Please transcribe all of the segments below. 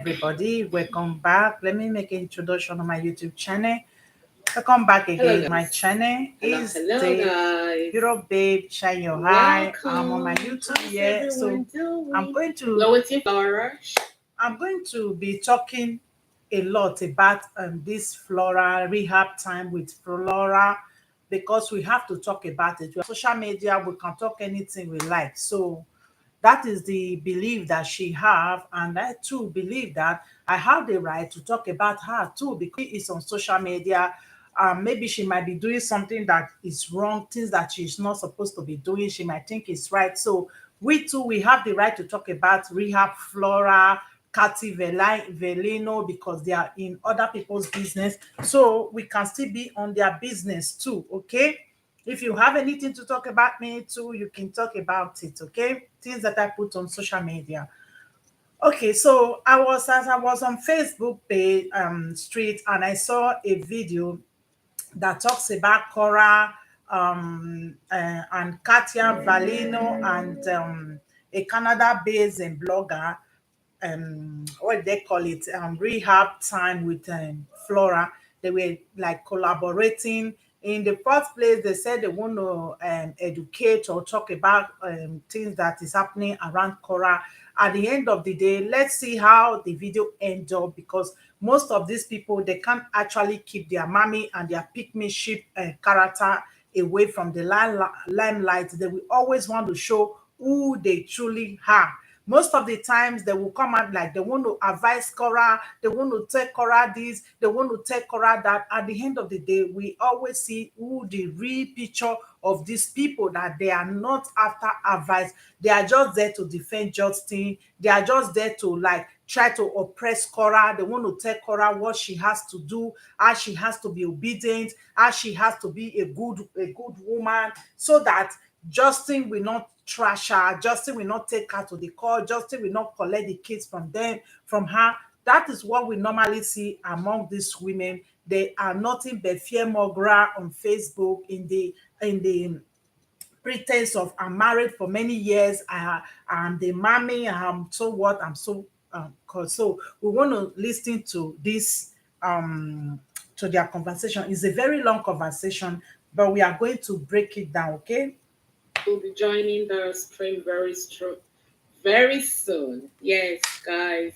everybody, welcome back. Let me make an introduction on my YouTube channel. Welcome back Hello again. My guys. channel is Hello the guys. Hero Babe Shine Your Eye. I'm on my Welcome. YouTube How's here, so everyone I'm doing? going to We're waiting for our rush. I'm going to be talking a lot about this Flora rehab time with Flora because we have to talk about it. Social media, we can talk anything we like. So that is the belief that she have, and I too believe that I have the right to talk about her too because she is on social media. Maybe she might be doing something that is wrong, things that she's not supposed to be doing. She might think it's right. So we too, we have the right to talk about rehab Flora, Velino because they are in other people's business. So we can still be on their business too. Okay. If you have anything to talk about me too, you can talk about it, okay? Things that I put on social media. Okay, so I was on Facebook page street and I saw a video that talks about Korra and Kartia Velino and a Canada-based blogger, what they call it, rehab time with Flora. They were like collaborating. In the first place, they said they want to educate or talk about things that is happening around Korra. At the end of the day, let's see how the video ends up because most of these people they can't actually keep their mommy and their pick-me-ship character away from the limelight. They will always want to show who they truly are. Most of the times they will come out like they want to advise Korra, they want to tell Korra this, they want to tell Korra that. At the end of the day, we always see who the real picture of these people that they are not after advice. They are just there to defend Justin. They are just there to like try to oppress Korra. They want to tell Korra what she has to do, how she has to be obedient, how she has to be a good woman, so that Justin will not trash her. Justin will not take her to the court. Justin will not collect the kids from her. That is what we normally see among these women. They are nothing but fear monger on Facebook in the pretense of I'm married for many years. I'm the mommy. I'm so what? I'm so so we want to listen to this to their conversation. It's a very long conversation, but we are going to break it down. Okay. We'll be joining the stream very soon. Yes, guys.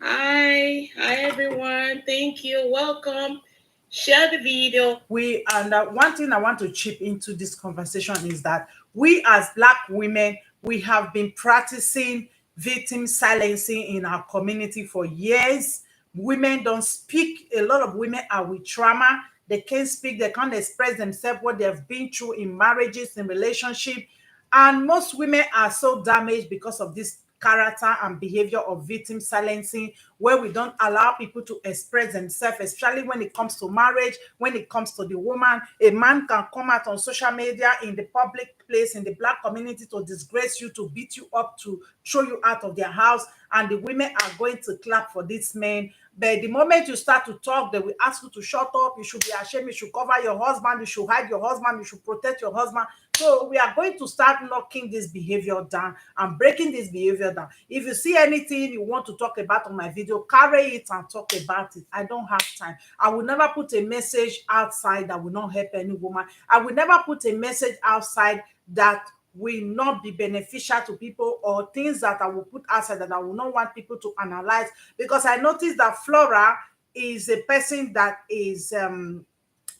Hi everyone. Thank you. Welcome. Share the video. We and one thing I want to chip into this conversation is that we as Black women, we have been practicing victim silencing in our community for years. Women don't speak. A lot of women are with trauma. They can't speak. They can't express themselves what they've been through in marriages, in relationship. And most women are so damaged because of this character and behavior of victim silencing, where we don't allow people to express themselves, especially when it comes to marriage, when it comes to the woman. A man can come out on social media in the public place, in the Black community, to disgrace you, to beat you up, to throw you out of their house, and the women are going to clap for this man. But the moment you start to talk, they will ask you to shut up. You should be ashamed. You should cover your husband. You should hide your husband. You should protect your husband. So we are going to start knocking this behavior down and breaking this behavior down. If you see anything you want to talk about on my video, carry it and talk about it. I don't have time. I will never put a message outside that will not help any woman. I will never put a message outside that will not be beneficial to people, or things that I will put outside that I will not want people to analyze, because I noticed that Flora is a person that is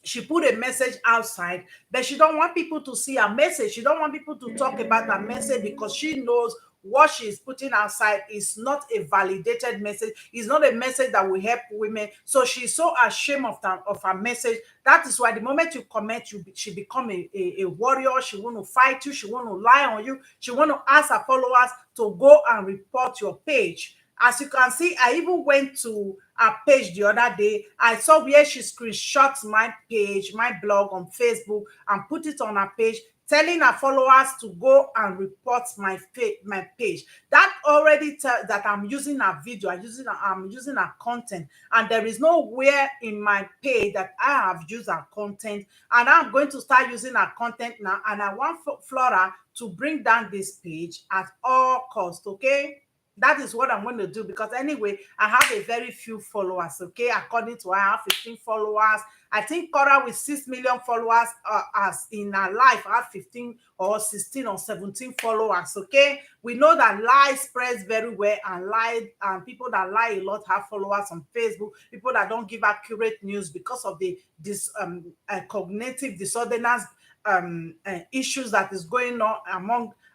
she put a message outside, but she don't want people to see her message. She don't want people to talk about her message because she knows what she's putting outside is not a validated message. It's not a message that will help women. So she's so ashamed of her message. That is why the moment you comment, she become a warrior. She want to fight you. She want to lie on you. She want to ask her followers to go and report your page. As you can see, I even went to her page the other day. I saw where she screenshots my page, my blog on Facebook, and put it on her page, telling her followers to go and report my page. That already tells that I'm using her video, I'm using her content, and there is nowhere in my page that I have used her content. And I'm going to start using her content now, and I want Flora to bring down this page at all cost. Okay. That is what I'm going to do, because anyway, I have a very few followers. Okay, according to her, I have 15 followers. I think Korra with 6 million followers, as in her life, have 15 or 16 or 17 followers. Okay, we know that lie spreads very well, and lie, and people that lie a lot have followers on Facebook. People that don't give accurate news because of the this cognitive dissonance issues that is going on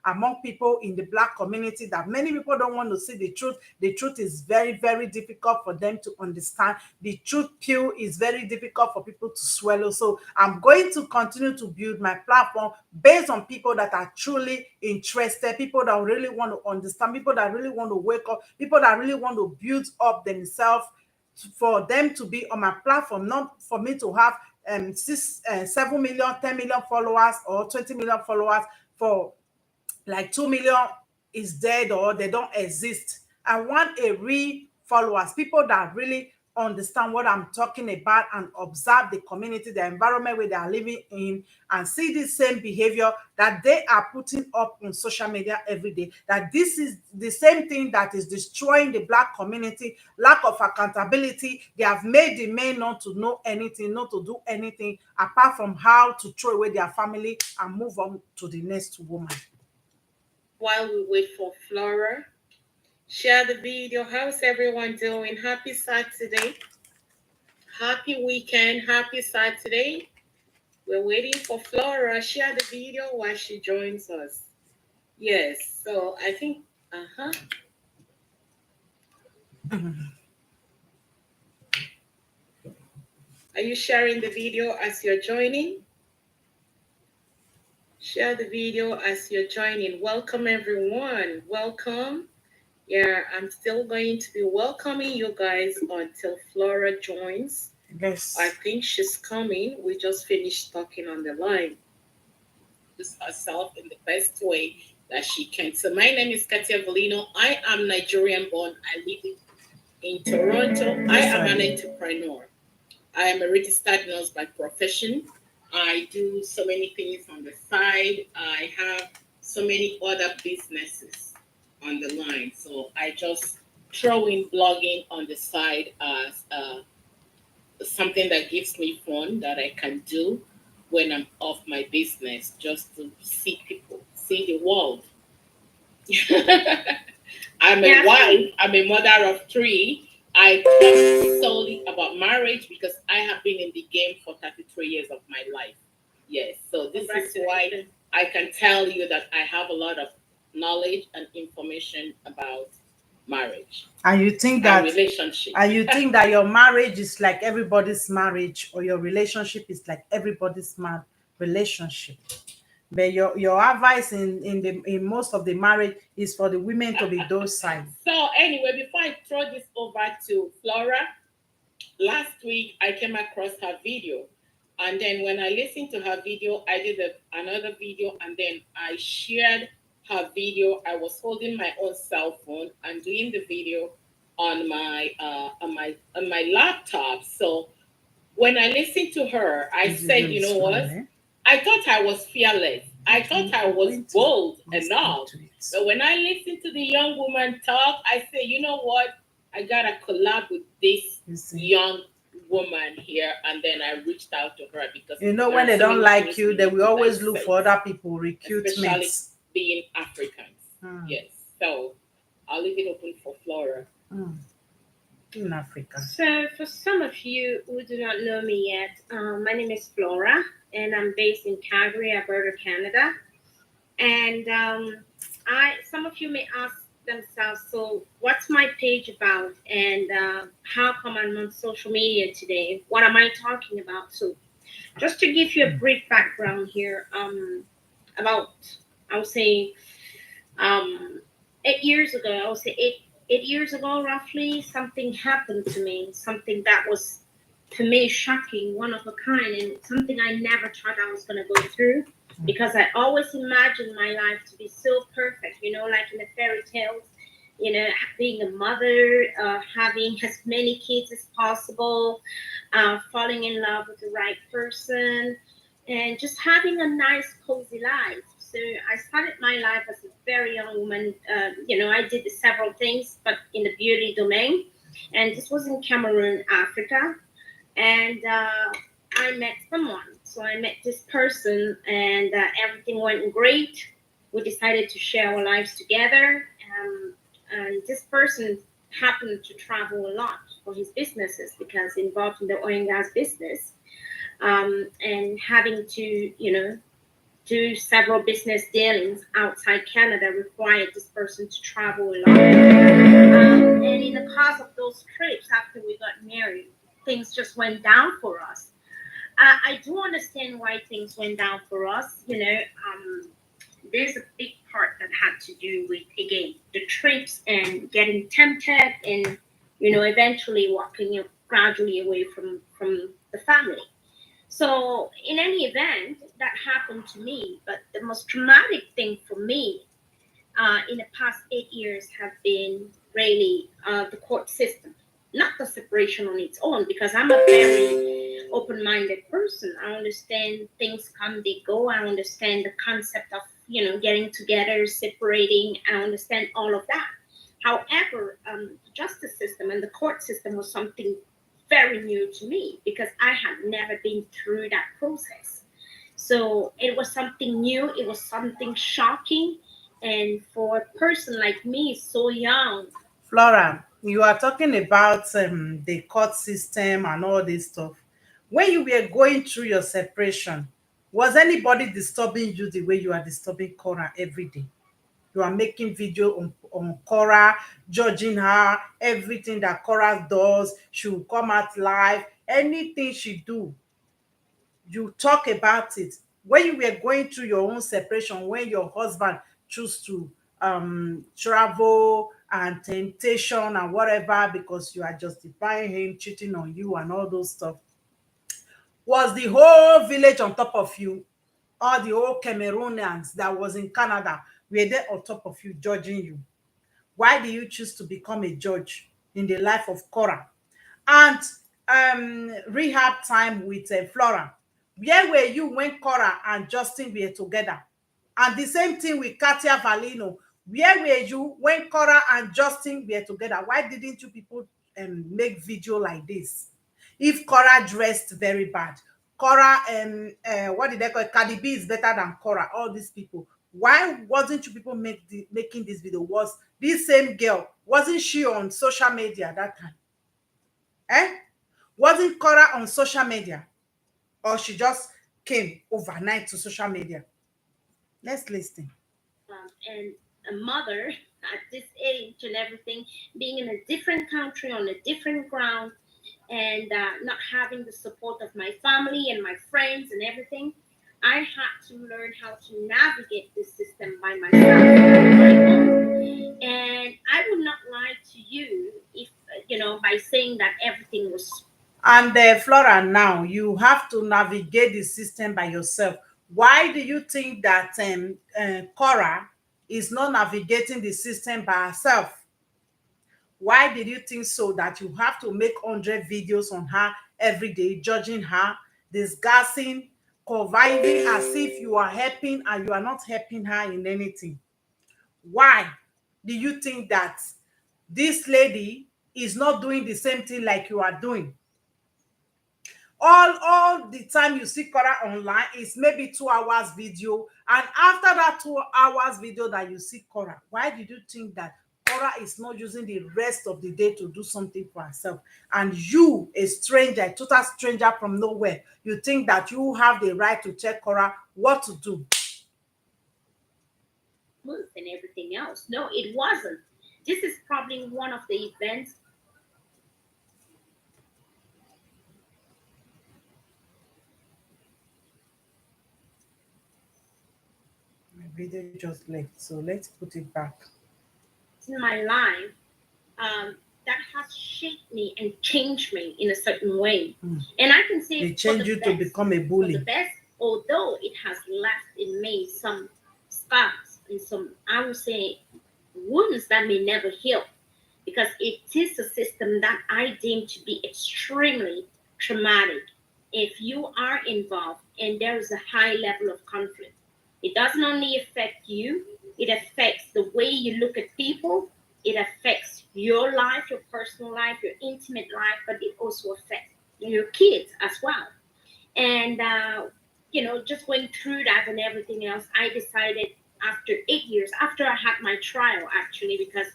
among people in the Black community, that many people don't want to see the truth. The truth is very, very difficult for them to understand. The truth pill is very difficult for people to swallow. So I'm going to continue to build my platform based on people that are truly interested, people that really want to understand, people that really want to wake up, people that really want to build up themselves, for them to be on my platform, not for me to have 7 million, 10 million followers or 20 million followers, for like 2 million is dead or they don't exist. I want a real followers, people that really understand what I'm talking about and observe the community, the environment where they are living in, and see the same behavior that they are putting up on social media every day. That this is the same thing that is destroying the Black community, lack of accountability. They have made the men not to know anything, not to do anything apart from how to throw away their family and move on to the next woman. While we wait for Flora, share the video. How's everyone doing? Happy Saturday. Happy weekend. Happy Saturday. We're waiting for Flora. Share the video while she joins us. Yes, so I think, Are you sharing the video as you're joining? Share the video as you're joining. Welcome, everyone. Welcome. Yeah, I'm still going to be welcoming you guys until Flora joins. Yes. I think she's coming. We just finished talking on the line. Just herself in the best way that she can. So my name is Kartia Velino. I am Nigerian born. I live in Toronto. I am an entrepreneur. I am a registered nurse by profession. I do so many things on the side. I have so many other businesses on the line. So I just throw in blogging on the side as something that gives me fun that I can do when I'm off my business, just to see people, see the world. I'm a wife. I'm a mother of 3. I talk solely about marriage because I have been in the game for 33 years of my life. Yes, so this is why I can tell you that I have a lot of knowledge and information about marriage And you think that relationship. And you think that your marriage is like everybody's marriage, or your relationship is like everybody's relationship. But your advice in most of the marriage is for the women to be docile. So anyway, before I throw this over to Flora, last week I came across her video, and then when I listened to her video, I did another video, and then I shared her video. I was holding my own cell phone and doing the video on my laptop. So when I listened to her, I said, you know what? I thought I was fearless. I thought I was bold enough. But when I listened to the young woman talk, I said, you know what? I gotta collab with this young woman here. And then I reached out to her because when they don't like you, they will always look for other people, especially being Africans. Yes. So I'll leave it open for Flora. In Africa. So, for some of you who do not know me yet, my name is Flora, and I'm based in Calgary, Alberta, Canada. And some of you may ask themselves, so what's my page about, and how come I'm on social media today? What am I talking about? So, just to give you a brief background here, about, I would say, 8 years ago, I would say 8 years ago, roughly, something happened to me, something that was, to me, shocking, one of a kind, and something I never thought I was going to go through, because I always imagined my life to be so perfect, like in the fairy tales, being a mother, having as many kids as possible, falling in love with the right person, and just having a nice, cozy life. So I started my life as a very young woman. I did several things, but in the beauty domain. And this was in Cameroon, Africa. And I met someone. So I met this person, and everything went great. We decided to share our lives together. And this person happened to travel a lot for his businesses because involved in the oil and gas business, and having to, do several business dealings outside Canada required this person to travel a lot. And in the course of those trips, after we got married, things just went down for us. I do understand why things went down for us. There's a big part that had to do with, again, the trips and getting tempted, and eventually walking gradually away from the family. So in any event, that happened to me. But the most traumatic thing for me in the past 8 years have been really the court system, not the separation on its own, because I'm a very open-minded person. I understand things come, they go. I understand the concept of getting together, separating. I understand all of that. However, the justice system and the court system was something very new to me because I had never been through that process. So it was something new. It was something shocking. And for a person like me, so young, Flora, you are talking about the court system and all this stuff. When you were going through your separation, was anybody disturbing you the way you are disturbing Korra every day? You are making video on Korra, judging her, everything that Korra does. She will come out live. Anything she do, you talk about it. When you were going through your own separation, when your husband choose to travel and temptation and whatever because you are justifying him cheating on you and all those stuff, was the whole village on top of you? All the whole Cameroonians that was in Canada were they on top of you judging you? Why do you choose to become a judge in the life of Korra? And rehab time with Flora. Where were you when Korra and Justin were together? And the same thing with Kartia Velino. Where were you when Korra and Justin were together? Why didn't you people make video like this? If Korra dressed very bad, Korra what did they call it? Cardi B is better than Korra. All these people. Why wasn't you people making this video? Was this same girl, wasn't she on social media that time? Eh? Wasn't Korra on social media? Or she just came overnight to social media? Let's listen. and a mother at this age and everything, being in a different country on a different ground, and not having the support of my family and my friends and everything, I had to learn how to navigate this system by myself. And I would not lie to you if, by saying that everything was. And Flora, now you have to navigate the system by yourself. Why do you think that Korra is not navigating the system by herself? Why did you think so that you have to make 100 videos on her every day, judging her, discussing, providing as if you are helping and you are not helping her in anything? Why do you think that this lady is not doing the same thing like you are doing? All the time you see Korra online is maybe 2 hours video, and after that 2 hours video that you see Korra, why did you think that Korra is not using the rest of the day to do something for herself? And you, a stranger, a total stranger from nowhere, you think that you have the right to tell Korra what to do? And everything else. No, it wasn't. This is probably one of the events. My video just left, so let's put it back. In my life, that has shaped me and changed me in a certain way. And I can say They change you to become a for the bully. best, although it has left in me some scars and some, I would say, wounds that may never heal, because it is a system that I deem to be extremely traumatic if you are involved and there is a high level of conflict. It doesn't only affect you, it affects the way you look at people, it affects your life, your personal life, your intimate life, but it also affects your kids as well. And, just going through that and everything else, I decided after 8 years, after I had my trial, actually, because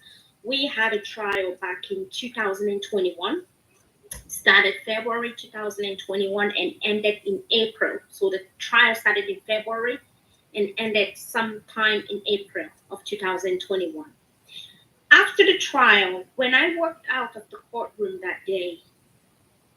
we had a trial back in 2021, started February 2021 and ended in April. So the trial started in February and ended sometime in April of 2021. After the trial, when I walked out of the courtroom that day,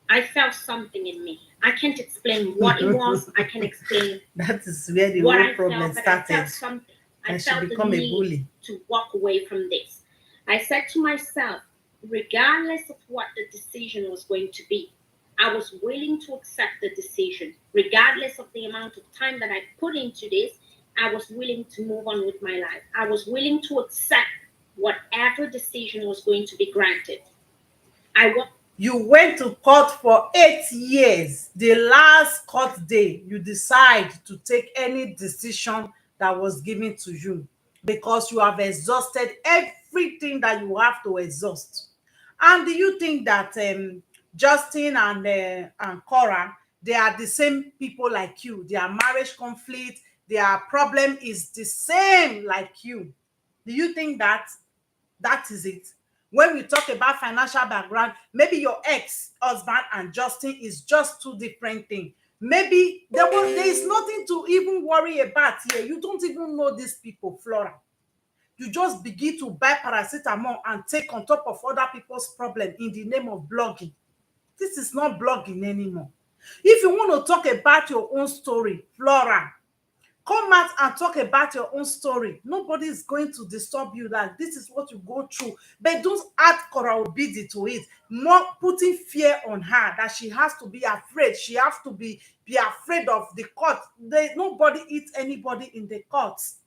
I felt something in me. I can't explain what it was. I can explain That is where the what whole I problem felt, but I started. felt something. I And she felt the become a need bully. to walk away from this. I said to myself, regardless of what the decision was going to be, I was willing to accept the decision. Regardless of the amount of time that I put into this, I was willing to move on with my life. I was willing to accept whatever decision was going to be granted. You went to court for 8 years. The last court day, you decide to take any decision that was given to you because you have exhausted everything that you have to exhaust. And do you think that Justin and Korra, they are the same people like you? Their marriage conflict, their problem is the same like you. Do you think that is it? When we talk about financial background, maybe your ex-husband and Justin is just two different things. Maybe there is nothing to even worry about here. You don't even know these people, Flora. You just begin to buy paracetamol and take on top of other people's problem in the name of blogging. This is not blogging anymore. If you want to talk about your own story, Flora, come out and talk about your own story. Nobody is going to disturb you that this is what you go through. But don't add Korra Obidi to it. More putting fear on her that she has to be afraid. She has to be afraid of the court. Nobody eats anybody in the courts.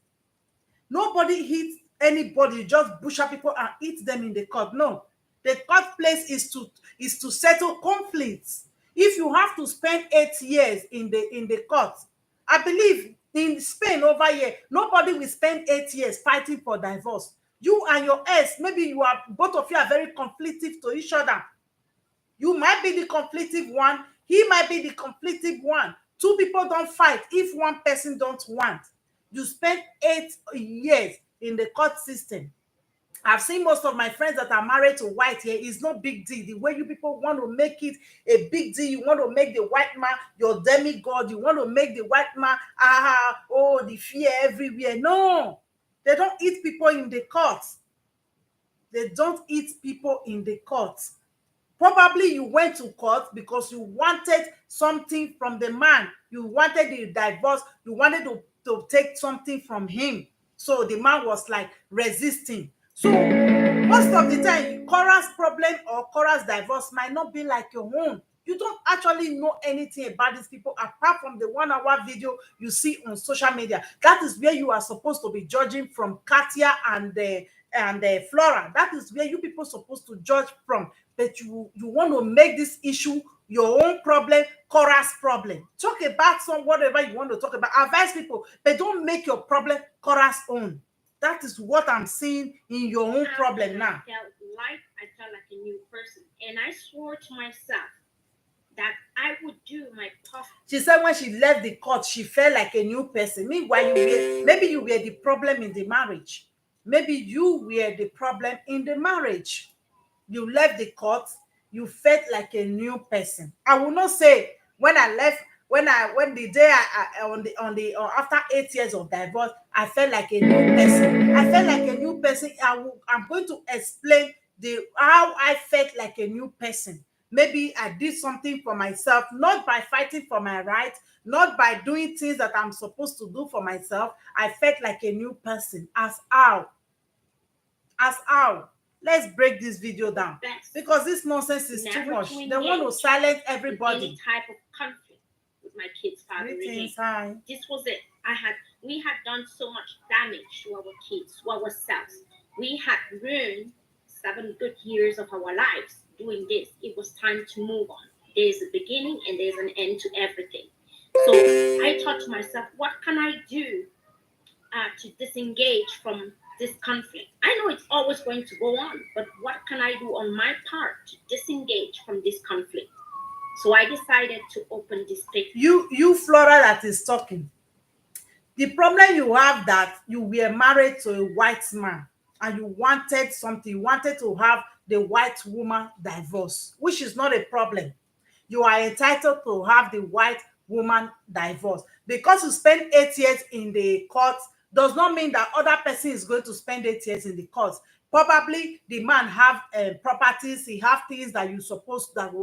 Nobody hits anybody. You just butcher people and eat them in the court. No. The court place is to settle conflicts. If you have to spend 8 years in the court, I believe in Spain over here, nobody will spend 8 years fighting for divorce. You and your ex, maybe both of you are very conflictive to each other. You might be the conflictive one, he might be the conflictive one. Two people don't fight if one person don't want. You spend 8 years in the court system. I've seen most of my friends that are married to white here. It's no big deal. The way you people want to make it a big deal, you want to make the white man your demigod. You want to make the white man, the fear everywhere. No, they don't eat people in the courts. They don't eat people in the courts. Probably you went to court because you wanted something from the man. You wanted the divorce. You wanted to take something from him. So the man was like resisting. So most of the time, Korra's problem or Korra's divorce might not be like your own. You don't actually know anything about these people apart from the 1 hour video you see on social media. That is where you are supposed to be judging from, Kartia and Flora. That is where you people supposed to judge from. But you want to make this issue your own problem, Korra's problem. Talk about whatever you want to talk about. Advise people, but don't make your problem Korra's own. That is what I'm seeing in your own problem now. I felt like a new person, and I swore to myself that I would do my possible. She said when she left the court, she felt like a new person. Meanwhile, maybe you were the problem in the marriage. Maybe you were the problem in the marriage. You left the court, you felt like a new person. I will not say when I left, when the day after 8 years of divorce, I felt like a new person. I felt like a new person. I'm going to explain how I felt like a new person. Maybe I did something for myself, not by fighting for my rights, not by doing things that I'm supposed to do for myself. I felt like a new person. As how? Let's break this video down because this nonsense is too much. They want to silence everybody. Any type of conflict with my kid's father. This was it. We had done so much damage to our kids, to ourselves. We had ruined 7 good years of our lives doing this. It was time to move on. There's a beginning and there's an end to everything. So I thought to myself, what can I do to disengage from this conflict. I know it's always going to go on, but what can I do on my part to disengage from this conflict? So I decided to open this page. You Flora that is talking. The problem you have that you were married to a white man and you wanted something, you wanted to have the white woman divorce, which is not a problem. You are entitled to have the white woman divorce. Because you spend 8 years in the court does not mean that other person is going to spend 8 years in the court. Probably the man have properties, he have things that you supposed that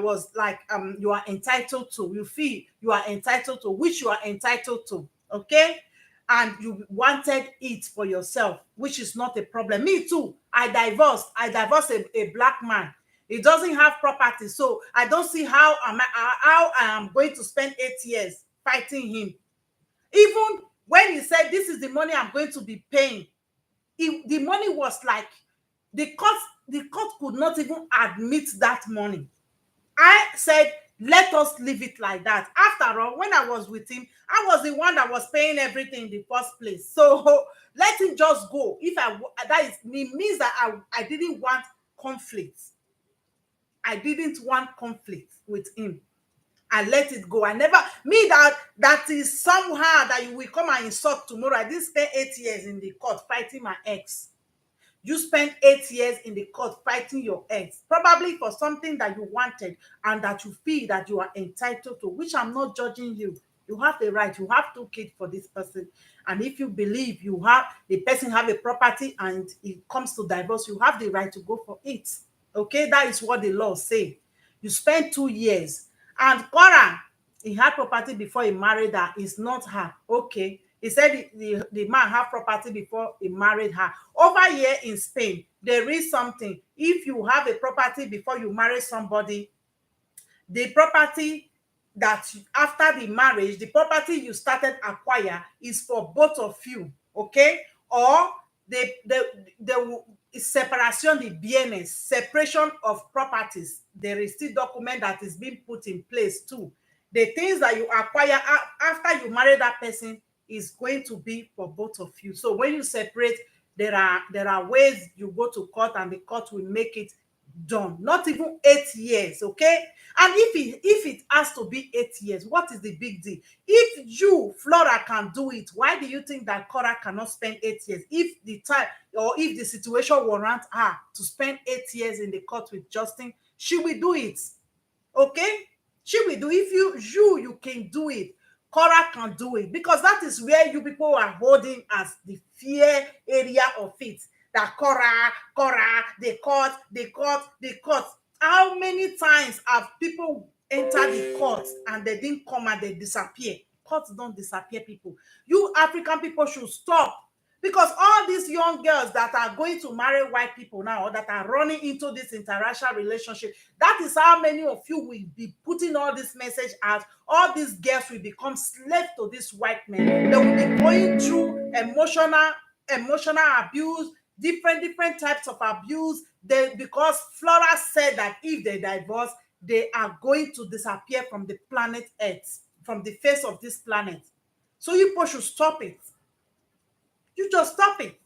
was like you are entitled to. You feel you are entitled to, which you are entitled to. Okay, and you wanted it for yourself, which is not a problem. Me too. I divorced a black man. He doesn't have property, so I don't see how I am going to spend 8 years fighting him. Even when he said this is the money I'm going to be paying, the money was like the court could not even admit that money. I said, let us leave it like that. After all, when I was with him, I was the one that was paying everything in the first place. So let him just go. If that is means that I didn't want conflict. I didn't want conflict with him. I let it go. I never me that is somehow that you will come and insult tomorrow. I didn't spend 8 years in the court fighting my ex. You spent 8 years in the court fighting your ex, probably for something that you wanted and that you feel that you are entitled to, which I'm not judging you. You have the right. You have 2 kids for this person. And if you believe the person have a property and it comes to divorce, you have the right to go for it. Okay, that is what the law say. You spent 2 years. And Korra, he had property before he married her. It's not her. Okay. He said the man had property before he married her. Over here in Spain, there is something. If you have a property before you marry somebody, the property that after the marriage, the property you started acquire is for both of you, okay? Or the separation de bienes, separation of properties. There is still document that is being put in place too. The things that you acquire after you marry that person is going to be for both of you. So when you separate, there are ways you go to court and the court will make it done. Not even 8 years, okay? And if it has to be 8 years, what is the big deal? If you, Flora, can do it, why do you think that Korra cannot spend 8 years? If the time or if the situation warrants her to spend 8 years in the court with Justin, she will do it, okay? She will do. If you can do it, Korra can do it, because that is where you people are holding as the fear area of it. That Korra, the court. How many times have people entered the court and they didn't come and they disappear? Courts don't disappear people. You African people should stop, because all these young girls that are going to marry white people now, or that are running into this interracial relationship, that is how many of you will be putting all this message out. All these girls will become slaves to this white men. They will be going through emotional abuse, different types of abuse. Because Flora said that if they divorce, they are going to disappear from the planet Earth, from the face of this planet. So you people should stop it. You just stop it.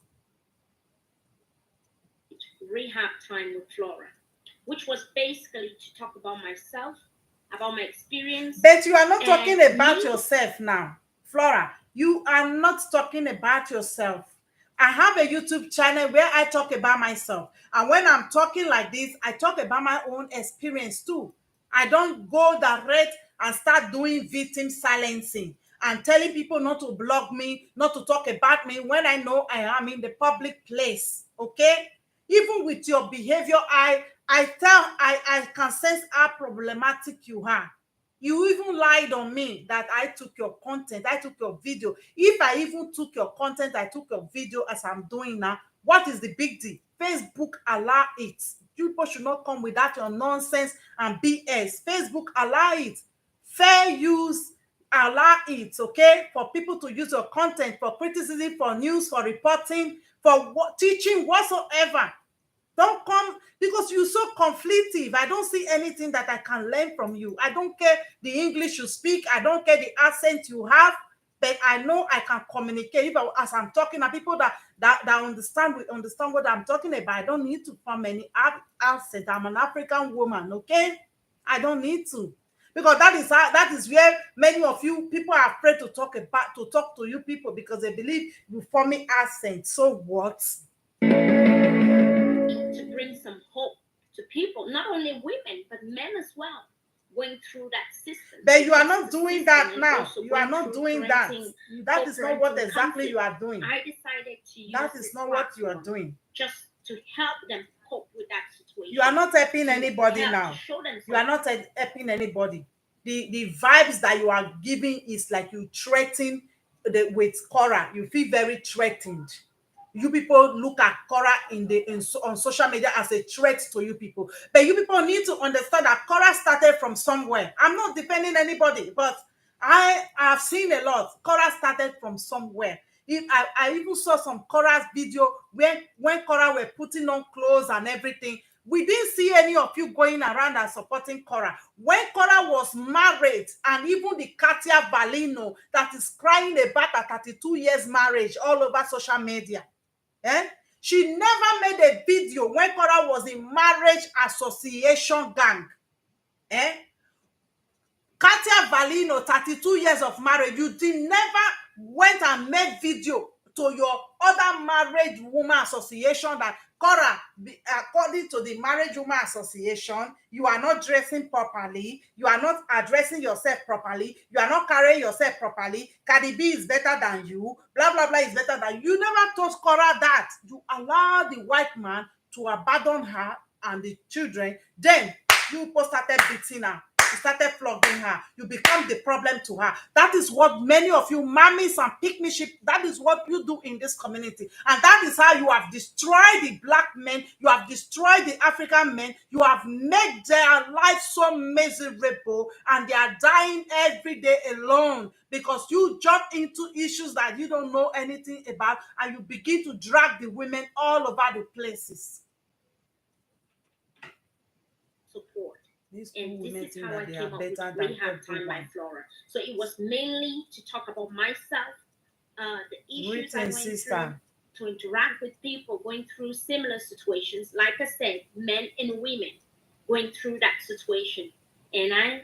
Rehab Time with Flora, which was basically to talk about myself, about my experience. But you are not talking about yourself now, Flora. You are not talking about yourself. I have a YouTube channel where I talk about myself. And when I'm talking like this, I talk about my own experience too. I don't go direct and start doing victim silencing and telling people not to blog me, not to talk about me when I know I am in the public place. Okay? Even with your behavior, I can sense how problematic you are. You even lied on me that I took your content, I took your video. If I even took your content, I took your video as I'm doing now, what is the big deal? Facebook allow it. People should not come with that your nonsense and BS. Facebook allow it. Fair use allow it, okay? For people to use your content for criticism, for news, for reporting, for teaching, whatsoever. Don't come, because you're so conflictive. I don't see anything that I can learn from you. I don't care the English you speak. I don't care the accent you have. but I know I can communicate. If as I'm talking, and people that understand what I'm talking about, I don't need to form any accent. I'm an African woman, okay? I don't need to. Because that is where many of you people are afraid to talk to you people, because they believe you forming accent. So what? To bring some hope to people, not only women but men as well, going through that system. But you are not doing that now. You are not doing that. That is not what exactly you are doing. I decided to use that is not what you are doing. Just to help them cope with that situation. You are not helping anybody now. You are not helping anybody. The vibes that you are giving is like you threaten with Korra. You feel very threatened. You people look at Korra on social media as a threat to you people. But you people need to understand that Korra started from somewhere. I'm not defending anybody, but I have seen a lot. Korra started from somewhere. I even saw some Korra's video when Korra were putting on clothes and everything. We didn't see any of you going around and supporting Korra. When Korra was married, and even the Kartia Velino that is crying about her 32 years marriage all over social media. She never made a video when Korra was in marriage association gang. Kartia Velino, 32 years of marriage, you never went and made video to your other marriage woman association that Korra, according to the Marriage Woman Association, you are not dressing properly, you are not addressing yourself properly, you are not carrying yourself properly, Cardi B is better than you, blah, blah, blah is better than you. You never told Korra that. You allow the white man to abandon her and the children. Then you started beating her. You started flogging her. You become the problem to her. That is what many of you mummies and pick-me-sheep, that is what you do in this community. And that is how you have destroyed the black men. You have destroyed the African men. You have made their life so miserable, and they are dying every day alone because you jump into issues that you don't know anything about, and you begin to drag the women all over the places. Support. And this is how I came up with Rehab Time by Flora. So it was mainly to talk about myself, the issues I went through, to interact with people going through similar situations. Like I said, men and women going through that situation. And I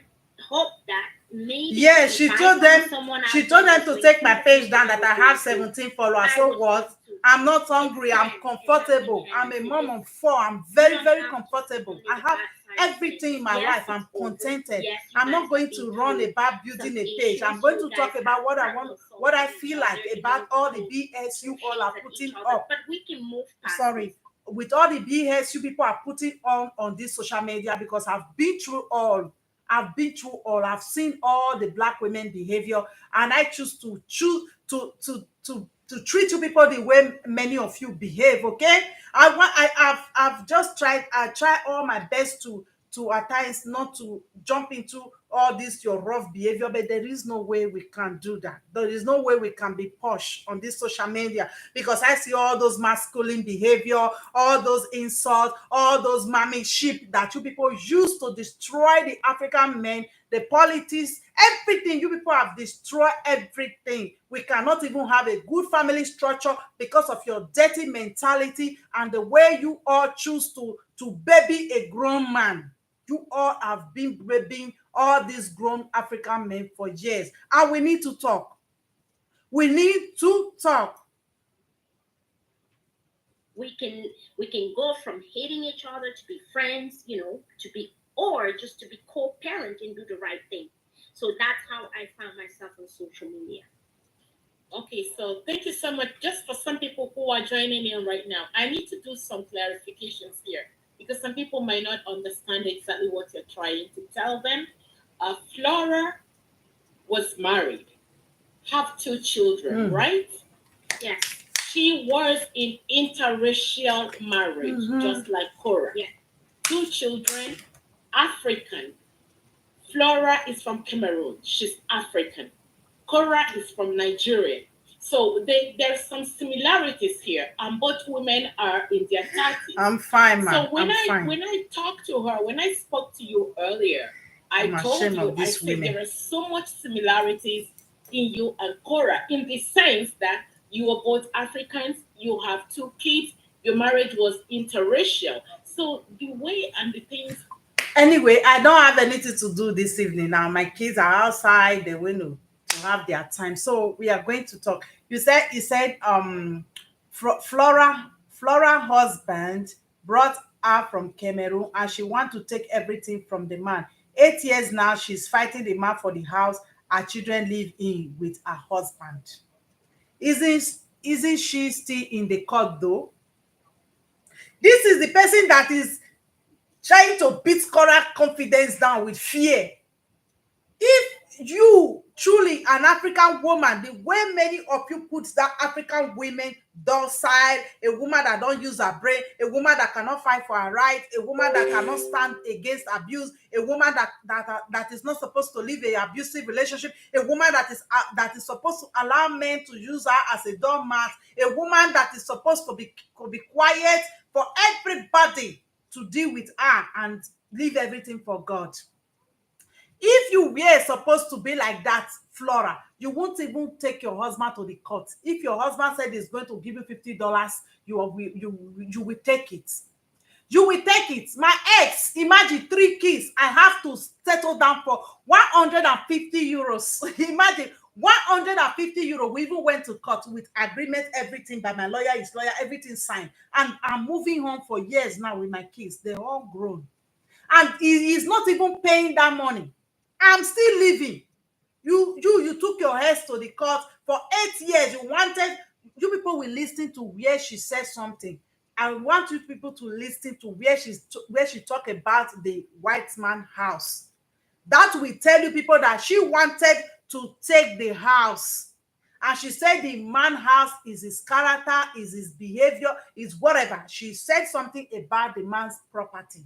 hope that maybe she told them to take my page down, that I have 17 followers. So what? I'm not hungry. I'm comfortable. I'm a mom of 4. I'm very, very comfortable. I have everything in my life. I'm contented. I'm not going to run about building a page. I'm going to talk about what I want, what I feel like about all the BS you all are putting up. But we can move past. Sorry. With all the BS you people are putting on this social media, because I've been through all. I've seen all the black women behavior, and I choose to treat you people the way many of you behave. Okay, I've just tried. I try all my best to at times not to jump into all this your rough behavior, but there is no way we can do that. There is no way we can be posh on this social media, because I see all those masculine behavior, all those insults, all those mommy sheep that you people use to destroy the African men, the politics, everything. You people have destroyed everything. We cannot even have a good family structure because of your dirty mentality and the way you all choose to baby a grown man. You all have been babying all these grown African men for years. And we need to talk. We need to talk. We can go from hating each other to be friends, or just to be co-parent and do the right thing. So that's how I found myself on social media. Okay, so thank you so much. Just for some people who are joining in right now, I need to do some clarifications here, because some people might not understand exactly what you're trying to tell them. Flora was married, have 2 children, right? Yes. She was in interracial marriage, just like Korra. Yeah. 2 children, African. Flora is from Cameroon. She's African. Korra is from Nigeria. So there's some similarities here, and both women are in their 30s. I'm fine, man. So when I talked to her, when I spoke to you earlier, I told you, I said there are so much similarities in you and Korra, in the sense that you were both Africans, you have two kids, your marriage was interracial. So the way and the things. Anyway, I don't have anything to do this evening now. My kids are outside, they will to have their time. So we are going to talk. You said Flora husband brought her from Cameroon and she want to take everything from the man. 8 years now, she's fighting the man for the house her children live in with her husband. Isn't she still in the court though? This is the person that is trying to beat Korra confidence down with fear. If you truly an African woman, the way many of you put that African women docile, a woman that don't use her brain, a woman that cannot fight for her right, a woman that cannot stand against abuse, a woman that is not supposed to live a abusive relationship, a woman that is supposed to allow men to use her as a doormat, a woman that is supposed to be quiet for everybody to deal with her and leave everything for God. If you were supposed to be like that, Flora, you won't even take your husband to the court. If your husband said he's going to give you $50, you will take it. You will take it. My ex, imagine 3 kids. I have to settle down for 150 euros. Imagine 150 euro. We even went to court with agreement, everything by my lawyer, his lawyer, everything signed. And I'm moving home for years now with my kids. They're all grown. And he's not even paying that money. I'm still living. You took your heads to the court for 8 years. You people will listen to where she said something. I want you people to listen to where she talked about the white man house. That will tell you people that she wanted to take the house. And she said the man house is his character, is his behavior, is whatever. She said something about the man's property.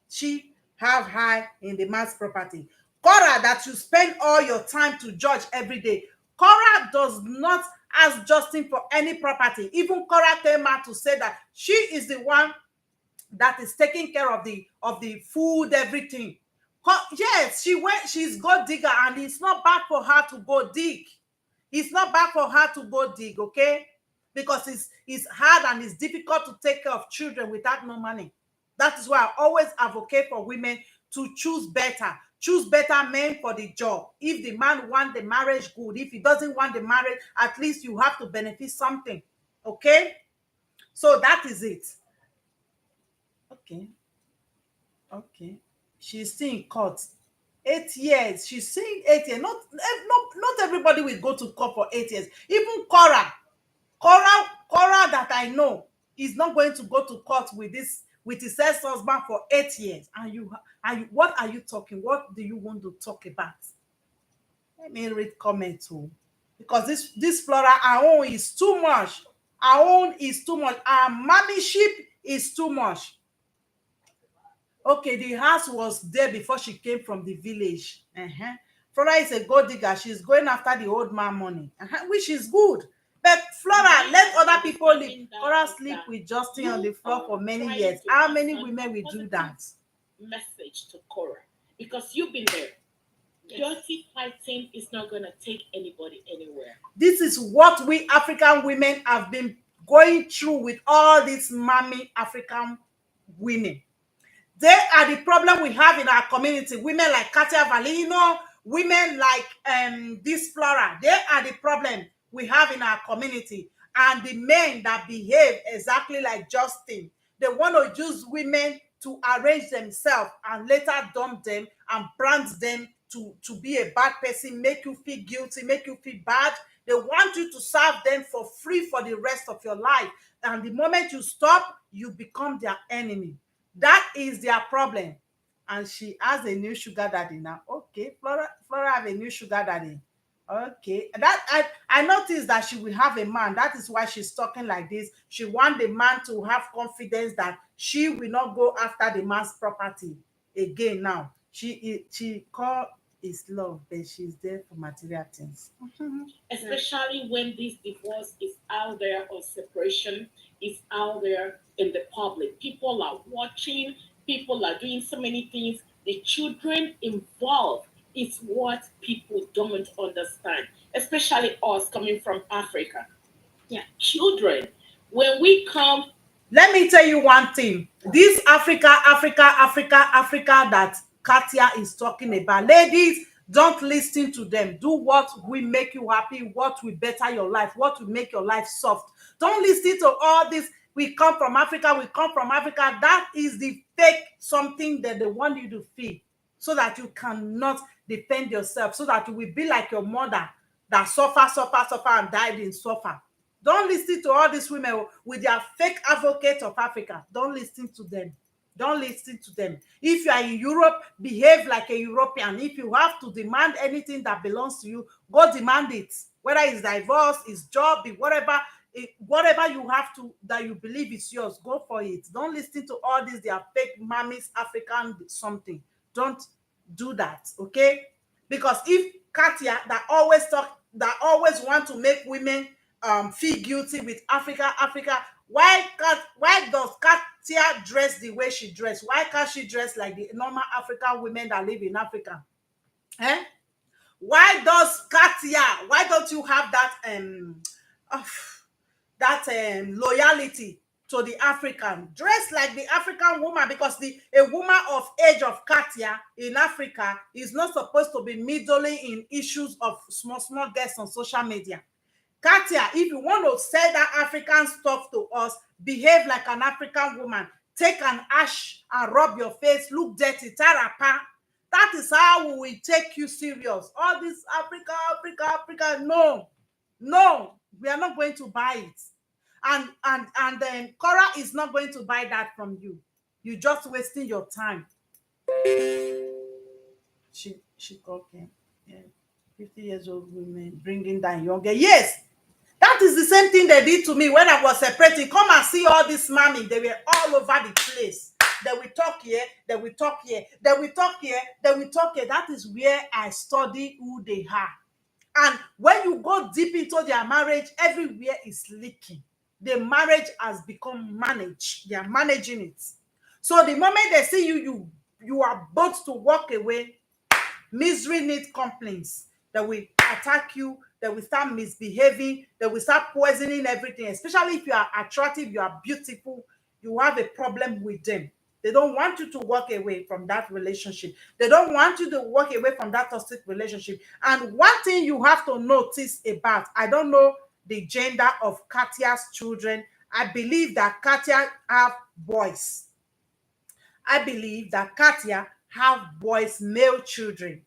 She have her in the man's property. Korra, that you spend all your time to judge every day. Korra does not ask Justin for any property. Even Korra came out to say that she is the one that is taking care of the food, everything. Yes, she's gold digger, and it's not bad for her to go dig. It's not bad for her to go dig, okay? Because it's hard and it's difficult to take care of children without no money. That is why I always advocate for women to choose better. Choose better men for the job. If the man wants the marriage, good. If he doesn't want the marriage, at least you have to benefit something. Okay? So that is it. Okay. Okay. She's still in court. 8 years. She's saying 8 years. Not everybody will go to court for 8 years. Even Korra that I know is not going to go to court with his ex-husband for 8 years. And what are you talking? What do you want to talk about? Let me read comments too. Because this Flora, our own is too much. Our own is too much. Our mommy sheep is too much. Okay, the house was there before she came from the village. Flora is a gold digger. She's going after the old man money, which is good. But Flora, let other people live. Flora sleep with Justin on the floor for many years. How many women will do that? Message to Korra, because you've been there. Dirty fighting is not going to take anybody anywhere. This is what we African women have been going through with all these mommy African women. They are the problem we have in our community. Women like Kartia Velino, women like this Flora. They are the problem we have in our community. And the men that behave exactly like Justin, they want to use women to arrange themselves and later dump them and brand them to be a bad person, make you feel guilty, make you feel bad. They want you to serve them for free for the rest of your life. And the moment you stop, you become their enemy. That is their problem. And she has a new sugar daddy now. Okay, Flora have a new sugar daddy. Okay, that I noticed that she will have a man. That is why she's talking like this. She wants the man to have confidence that she will not go after the man's property again. Now she call is love, but she's there for material things. Especially when this divorce is out there, or separation is out there in the public. People are watching, people are doing so many things. The children involved, is what people don't understand, especially us coming from Africa. Yeah. Children, when we come, let me tell you one thing. This Africa that Katia is talking about, ladies, don't listen to them. Do what will make you happy, what will better your life, what will make your life soft. Don't listen to all this. We come from Africa, we come from Africa. That is the fake something that they want you to feel, so that you cannot defend yourself, so that you will be like your mother that suffer and died in suffer. Don't listen to all these women with their fake advocates of Africa. Don't listen to them. Don't listen to them. If you are in Europe, behave like a European. If you have to demand anything that belongs to you, go demand it. Whether it's divorce, it's job, whatever, whatever you have to, that you believe is yours, go for it. Don't listen to all these, they are fake mammies, African something. Don't do that, okay? Because if Katia that always want to make women feel guilty with Africa, why does Katia dress the way she dress? Why can't she dress like the normal African women that live in Africa? Eh? Why don't you have that loyalty to the African? Dress like the African woman, because a woman of age of Katia in Africa is not supposed to be meddling in issues of small girls on social media. Katia, if you want to say that African stuff to us, behave like an African woman. Take an ash and rub your face, look dirty, tarapa. That is how we will take you serious. All this Africa, no, we are not going to buy it. And then Korra is not going to buy that from you. You're just wasting your time. She talking. Yeah. 50 years old women bringing down younger. Yes, that is the same thing they did to me when I was separating. Come and see all this mommy. They were all over the place. Then we talk here, then we talk here, then we talk here, then we talk here. That is where I study who they are. And when you go deep into their marriage, everywhere is leaking. The marriage has become managed. They are managing it. So the moment they see you are both to walk away. Misery needs complaints. That will attack you, that will start misbehaving, that will start poisoning everything. Especially if you are attractive, you are beautiful, you have a problem with them. They don't want you to walk away from that relationship. They don't want you to walk away from that toxic relationship. And one thing you have to notice about, I don't know the gender of Katia's children. I believe that Katia have boys. I believe that Katia have boys, male children.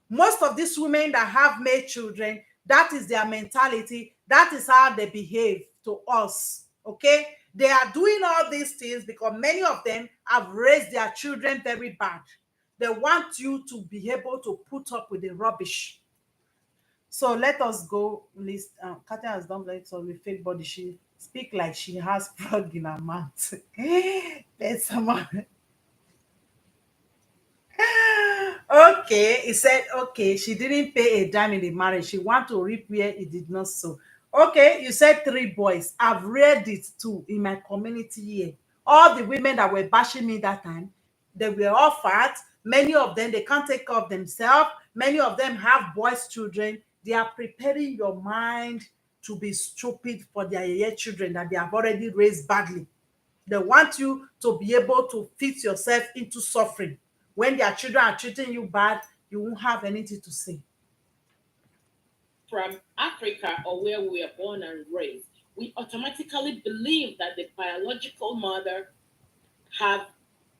Most of these women that have male children, that is their mentality. That is how they behave to us. Okay? They are doing all these things because many of them have raised their children very bad. They want you to be able to put up with the rubbish. So let us go list. Katia has done like so with fake body. She speak like she has frog in her mouth. There's someone. Okay, he said, okay, she didn't pay a dime in the marriage. She want to reap where it did not sow. Okay, you said 3 boys. I've read it too in my community here. All the women that were bashing me that time, they were all fat. Many of them, they can't take care of themselves. Many of them have boys' children. They are preparing your mind to be stupid for their children that they have already raised badly. They want you to be able to fit yourself into suffering. When their children are treating you bad, you won't have anything to say. from Africa or where we were born and raised, we automatically believe that the biological mother have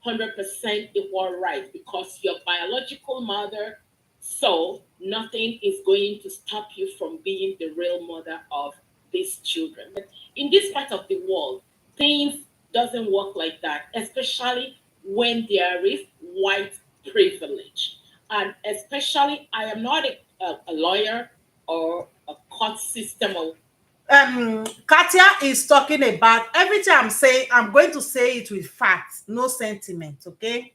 100% equal rights because your biological mother, so nothing is going to stop you from being the real mother of these children. But in this part of the world, things doesn't work like that, especially when there is white privilege. And especially, I am not a lawyer or a court system or Katia is talking about everything I'm saying. I'm going to say it with facts, no sentiment. Okay,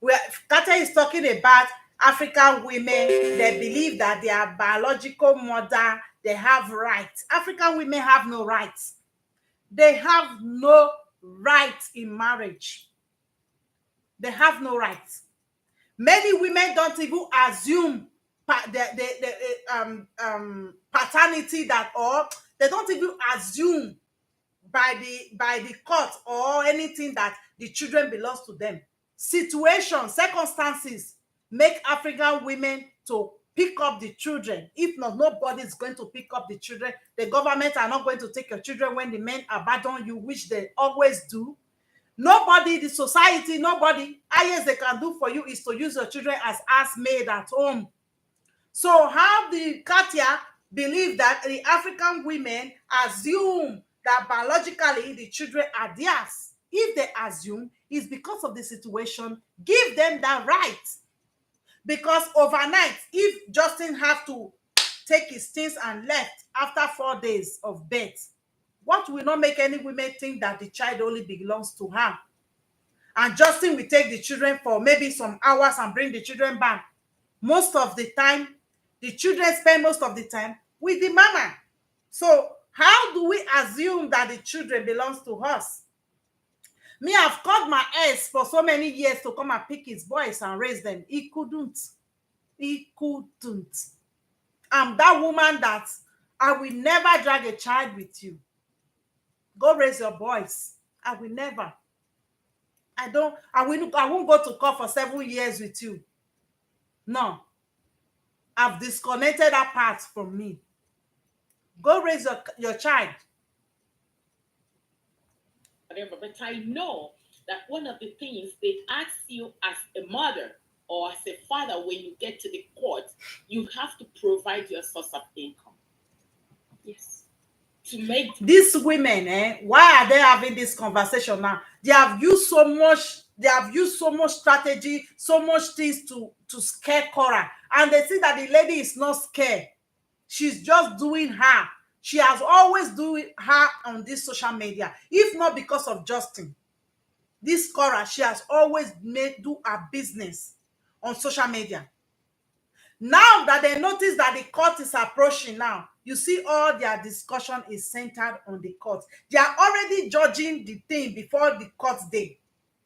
where Katia is talking about African women, they believe that their biological mother, they have rights. African women have no rights. They have no rights in marriage. They have no rights. Many women don't even assume paternity that, or they don't even assume by the court or anything that the children belongs to them. Situations, circumstances make African women to pick up the children. If not, nobody is going to pick up the children. The government are not going to take your children when the men abandon you, which they always do. Nobody, the society, nobody. Highest they can do for you is to use your children as housemaid at home. So how the Kartia believe that the African women assume that biologically the children are theirs? If they assume, it's because of the situation. Give them that right. Because overnight, if Justin have to take his things and left after 4 days of birth, what will not make any women think that the child only belongs to her? And Justin will take the children for maybe some hours and bring the children back. Most of the time, the children spend most of the time with the mama. So how do we assume that the children belongs to us? Me, I've called my ex for so many years to come and pick his boys and raise them. He couldn't. He couldn't. I'm that woman that I will never drag a child with you. Go raise your boys. I will never. I won't go to court for 7 years with you. No. I've disconnected that part from me. Go raise your child. But I know that one of the things they ask you as a mother or as a father when you get to the court, you have to provide your source of income. Yes. To make these women, why are they having this conversation now? They have used so much strategy, so much things to scare Korra. And they see that the lady is not scared. She's just doing her. She has always doing her on this social media. If not because of Justin, this Korra, she has always do her business on social media. Now that they notice that the court is approaching now, you see all their discussion is centered on the court. They are already judging the thing before the court day.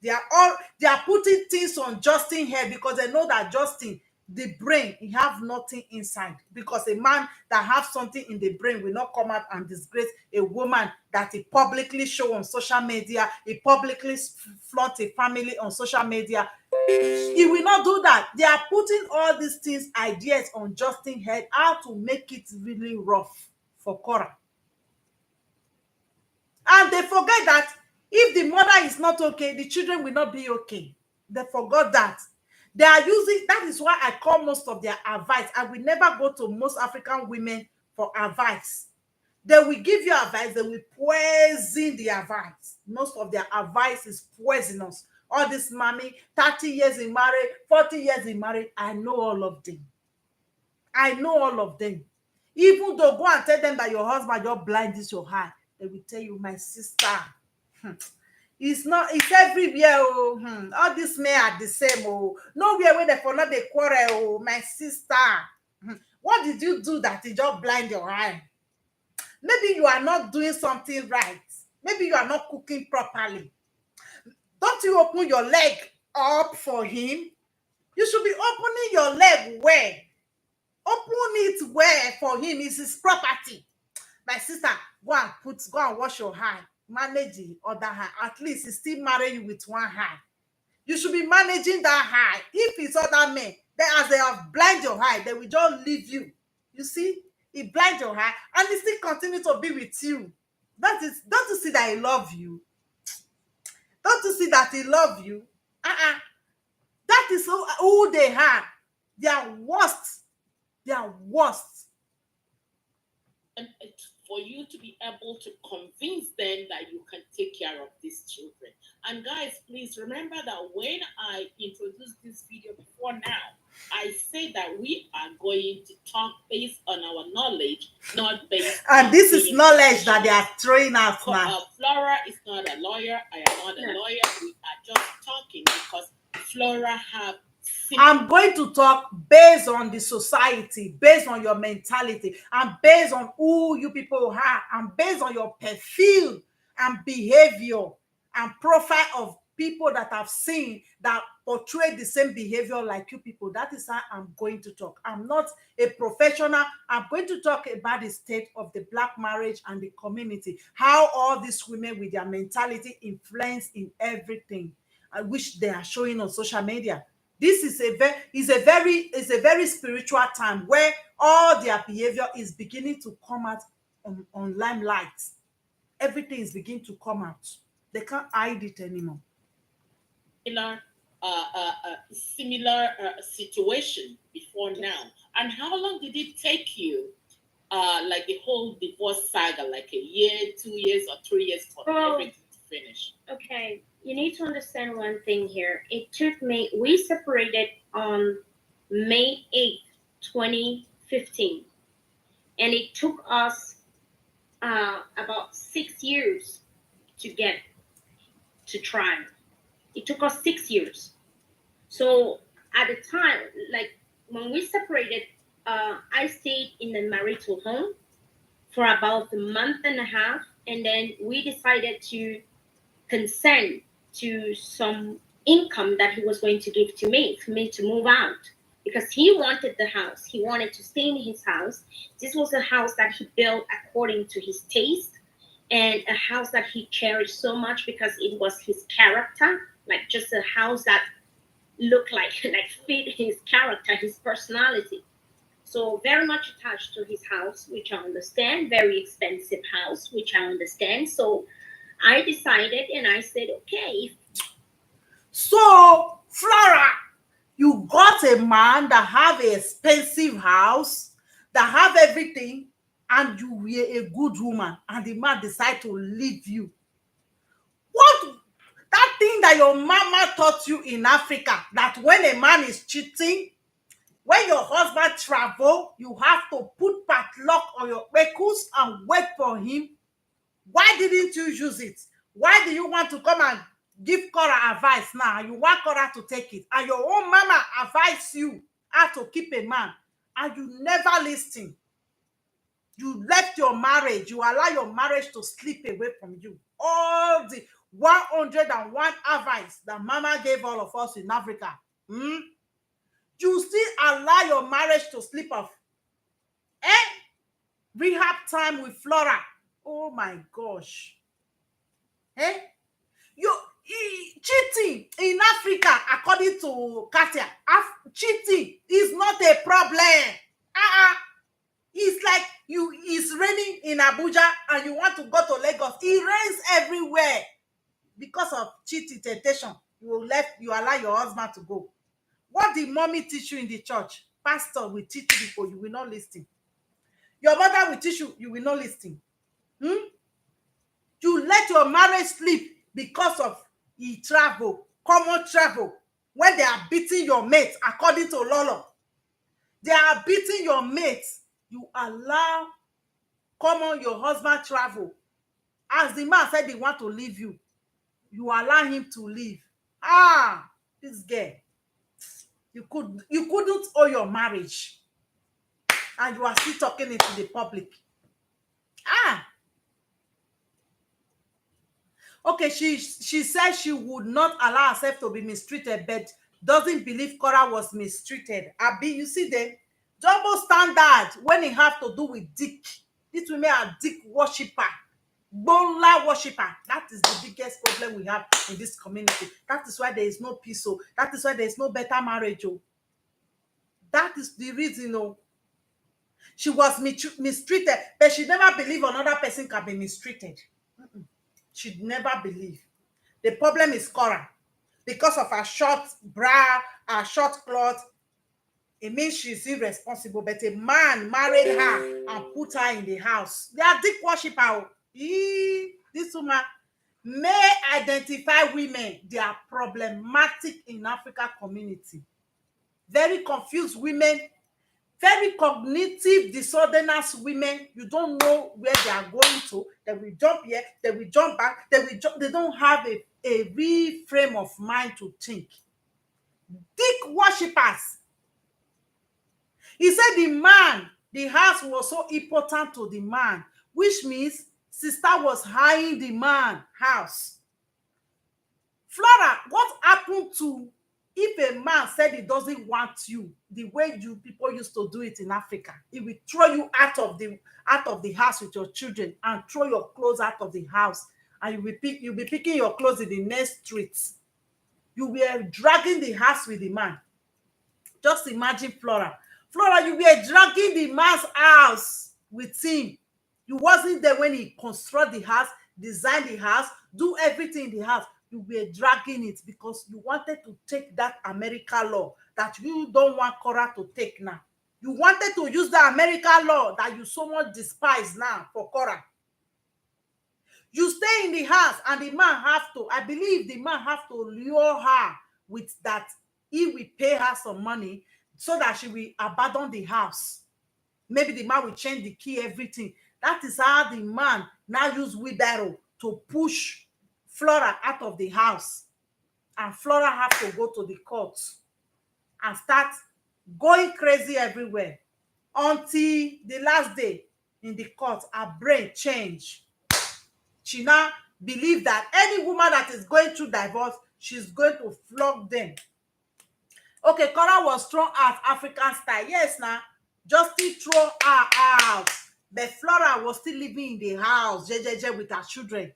They are putting things on Justin's head because they know that Justin, the brain, he have nothing inside. Because a man that have something in the brain will not come out and disgrace a woman that he publicly show on social media, he publicly flaunt a family on social media. He will not do that. They are putting all these things, ideas on Justin's head, how to make it really rough for Korra. And they forget that if the mother is not okay, the children will not be okay. They forgot that. They are using, that is why I call most of their advice. I will never go to most African women for advice. They will give you advice, they will poison the advice. Most of their advice is poisonous. All this mommy, 30 years in marriage, 40 years in marriage, I know all of them. I know all of them. Even though go and tell them that your husband just blind is your heart, they will tell you, my sister, it's everywhere. Oh, all these men are the same. Oh, nowhere where they for not they quarrel. Oh, my sister, what did you do that you just blind your eye? Maybe you are not doing something right. Maybe you are not cooking properly. Don't you open your leg up for him? You should be opening your leg well. Open it well for him. It's his property. My sister, go and wash your hand. Manage the other hand. At least he still marry you with one hand. You should be managing that hand. If it's other men, then as they have blind your eye, they will just leave you. You see? He blind your eye and he still continue to be with you. Don't you see that he love you? Don't you see that he love you? That is who they are. They are worst. They are worst. And for you to be able to convince them that you can take care of these children. And guys, please remember that when I introduced this video before now, I say that we are going to talk based on our knowledge, not based and this is knowledge that they are throwing out now. Flora is not a lawyer. I am not a lawyer. We are just talking because Flora have. I'm going to talk based on the society, based on your mentality, and based on who you people are, and based on your perfume and behavior and profile of people that I've seen that portray the same behavior like you people. That is how I'm going to talk. I'm not a professional. I'm going to talk about the state of the Black marriage and the community, how all these women with their mentality influence in everything, which they are showing on social media. This is a very spiritual time where all their behavior is beginning to come out on limelight. Everything is beginning to come out. They can't hide it anymore. Similar situation before now. And how long did it take you, like the whole divorce saga, like a year, 2 years, or 3 years for everything to finish? Okay, you need to understand one thing here. It took me, we separated on May 8th, 2015. And it took us about 6 years to get to trial. It took us 6 years. So at the time, like when we separated, I stayed in the marital home for about a month and a half. And then we decided to consent to some income that he was going to give to me for me to move out, because he wanted the house. He wanted to stay in his house. This was a house that he built according to his taste, and a house that he cherished so much because it was his character, like just a house that looked like fit his character, his personality. So very much attached to his house, which I understand. Very expensive house, which I understand. So I decided and I said, okay. So, Flora, you got a man that have an expensive house, that have everything, and you were a good woman, and the man decide to leave you. What? That thing that your mama taught you in Africa, that when a man is cheating, when your husband travel, you have to put padlock on your ankles and wait for him. Why didn't you use it? Why do you want to come and give Korra advice now? You want Korra to take it. And your own mama advised you how to keep a man. And you never listen. You left your marriage. You allow your marriage to slip away from you. All the 101 advice that mama gave all of us in Africa. You still allow your marriage to slip off. Rehab time with Flora. Oh my gosh. Cheating in Africa, according to Kartia, cheating is not a problem. It's like it's raining in Abuja and you want to go to Lagos. It rains everywhere. Because of cheating temptation, you allow your husband to go. What did mommy teach you in the church? Pastor will teach you before you will not listen. Your mother will teach you, you will not listen. You let your marriage sleep because of common travel. When they are beating your mates, according to Lolo, they are beating your mates. You allow your husband travel. As the man said he want to leave you, you allow him to leave. This girl, you couldn't owe your marriage, and you are still talking it to the public. Okay, she said she would not allow herself to be mistreated, but doesn't believe Korra was mistreated. Abi, you see the double standard when it have to do with dick. These women are dick worshiper, bonla worshiper. That is the biggest problem we have in this community. That is why there is no peace. That is why there is no better marriage. That is the reason. She was mistreated, but she never believed another person can be mistreated. She'd never believe. The problem is Korra. Because of her short bra, her short cloth, it means she's irresponsible. But a man married her and put her in the house. They are dick worshiper. This woman may identify women. They are problematic in African community. Very confused women. Very cognitive disorders women. You don't know where they are going to. They will jump here, they will jump back, they don't have a real frame of mind to think. Dick worshippers. He said the house was so important to the man, which means sister was hiring the man house. Flora, what happened to if a man said he doesn't want you the way you people used to do it in Africa? He will throw you out of the house with your children and throw your clothes out of the house, and you'll be picking your clothes in the next streets. You were dragging the house with the man. Just imagine Flora. Flora, you were dragging the man's house with him. You wasn't there when he construct the house, design the house, do everything in the house. You were dragging it because you wanted to take that American law that you don't want Korra to take now. You wanted to use the American law that you so much despise now for Korra. You stay in the house and the man have to, I believe the man have to lure her with that he will pay her some money so that she will abandon the house. Maybe the man will change the key, everything. That is how the man now use wheelbarrow to push Flora out of the house. And Flora have to go to the court and start going crazy everywhere until the last day in the court, her brain changed. She now believes that any woman that is going through divorce, she's going to flog them. Okay, Korra was thrown out African style. Yes, now Justin throw her out. But Flora was still living in the house, JJJ, with her children.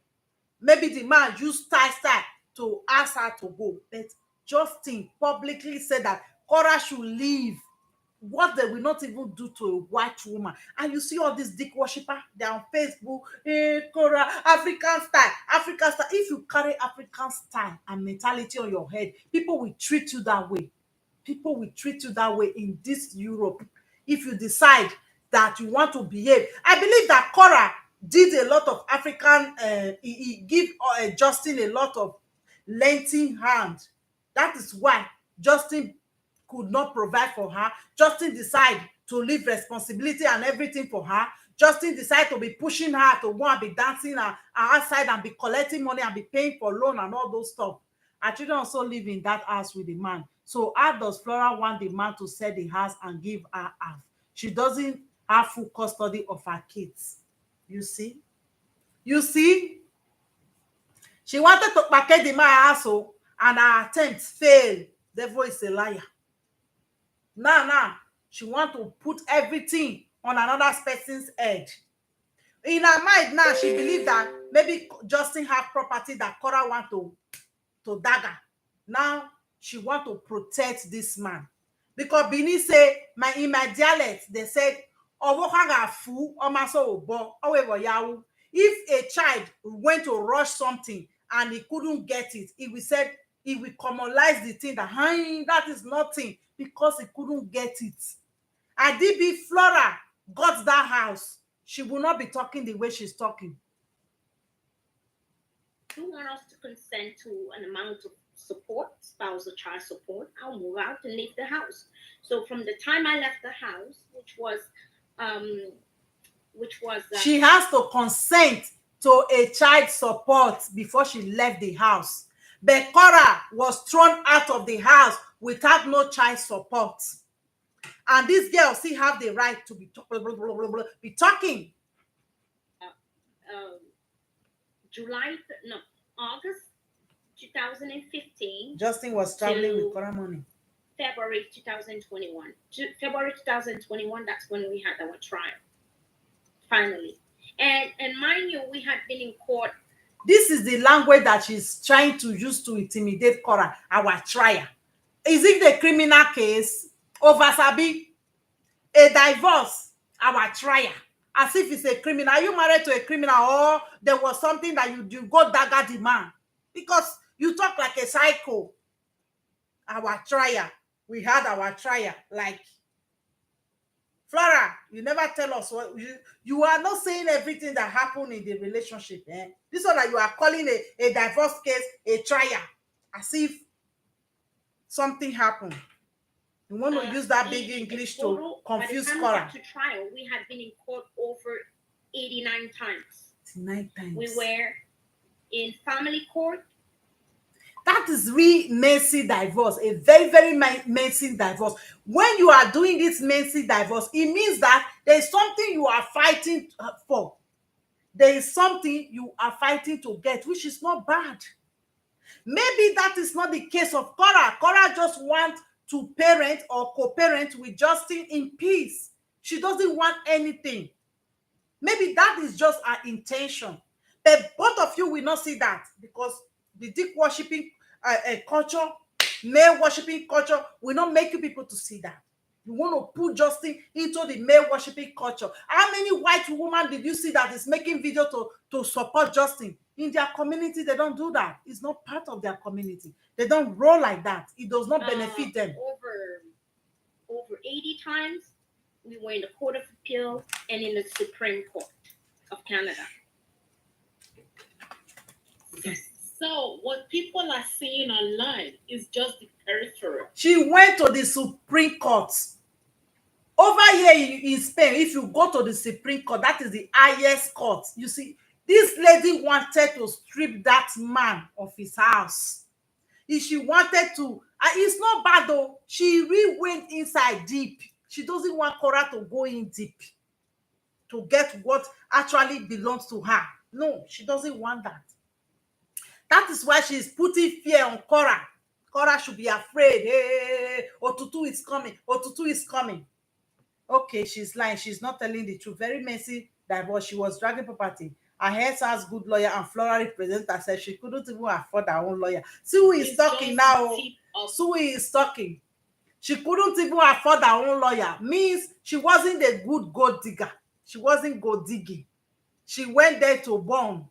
Maybe the man used style to ask her to go. But Justin publicly said that Korra should leave. What they will not even do to a white woman. And you see all these dick worshippers, they're on Facebook, Korra, African style, African style. If you carry African style and mentality on your head, people will treat you that way. People will treat you that way in this Europe. If you decide that you want to behave. I believe that Korra did a lot of African, he give Justin a lot of lengthy hand. That is why Justin could not provide for her. Justin decided to leave responsibility and everything for her. Justin decided to be pushing her to go and be dancing outside and be collecting money and be paying for loan and all those stuff. Her children also live in that house with the man. So how does Flora want the man to sell the house and give her half? She doesn't have full custody of her kids. You see? You see? She wanted to package the man also, and her attempts failed. Devil is a liar. Now, she wants to put everything on another person's head. In her mind now, she believes that maybe Justin have property that Korra want to dagger. Now, she want to protect this man. Because Bini say, in my dialect, they said, if a child went to rush something and he couldn't get it, he will said, he will commonize the thing that, that is nothing, because he couldn't get it. And DB Flora got that house, she will not be talking the way she's talking. You want us to consent to an amount of support, spousal child support, I'll move out and leave the house. So from the time I left the house, which was she has to consent to a child support before she left the house. But Korra was thrown out of the house without no child support. And this girl still have the right to be talking. August 2015. Justin was traveling with Korra money. February 2021. February 2021, that's when we had our trial. Finally. And mind you, we had been in court. This is the language that she's trying to use to intimidate Korra, our trial. Is it the criminal case? Over Sabi, a divorce, our trial. As if it's a criminal. Are you married to a criminal, or there was something that you go dagger the man? Because you talk like a psycho. Our trial. We had our trial. Like, Flora, you never tell us what you are not saying everything that happened in the relationship. This one that you are calling a divorce case, a trial, as if something happened. You want to use that big English to confuse Korra. To trial, we had been in court over 89 times. 89 times. We were in family court. That is really messy divorce, a very, very messy divorce. When you are doing this messy divorce, it means that there is something you are fighting for. There is something you are fighting to get, which is not bad. Maybe that is not the case of Korra. Korra just wants to parent or co-parent with Justin in peace. She doesn't want anything. Maybe that is just her intention. But both of you will not see that, because the dick worshipping culture, male worshipping culture, will not make you people to see that. You want to put Justin into the male worshipping culture. How many white women did you see that is making video to support Justin? In their community, they don't do that. It's not part of their community. They don't roll like that. It does not benefit them. Over 80 times, we were in the Court of Appeal and in the Supreme Court of Canada. So what people are seeing online is just the peripheral. She went to the Supreme Court. Over here in Spain, if you go to the Supreme Court, that is the highest court. You see, this lady wanted to strip that man of his house. If she wanted to, it's not bad though. She really went inside deep. She doesn't want Korra to go in deep to get what actually belongs to her. No, she doesn't want that. That is why she's putting fear on Korra. Korra should be afraid. Hey, Otutu is coming. Otutu is coming. Okay, she's lying. She's not telling the truth. Very messy divorce. She was dragging property. Her hair has good lawyer, and Flora represents herself. She couldn't even afford her own lawyer. See who is talking now. See who is talking. She couldn't even afford her own lawyer. Means she wasn't a good gold digger. She wasn't gold digging. She went there to burn.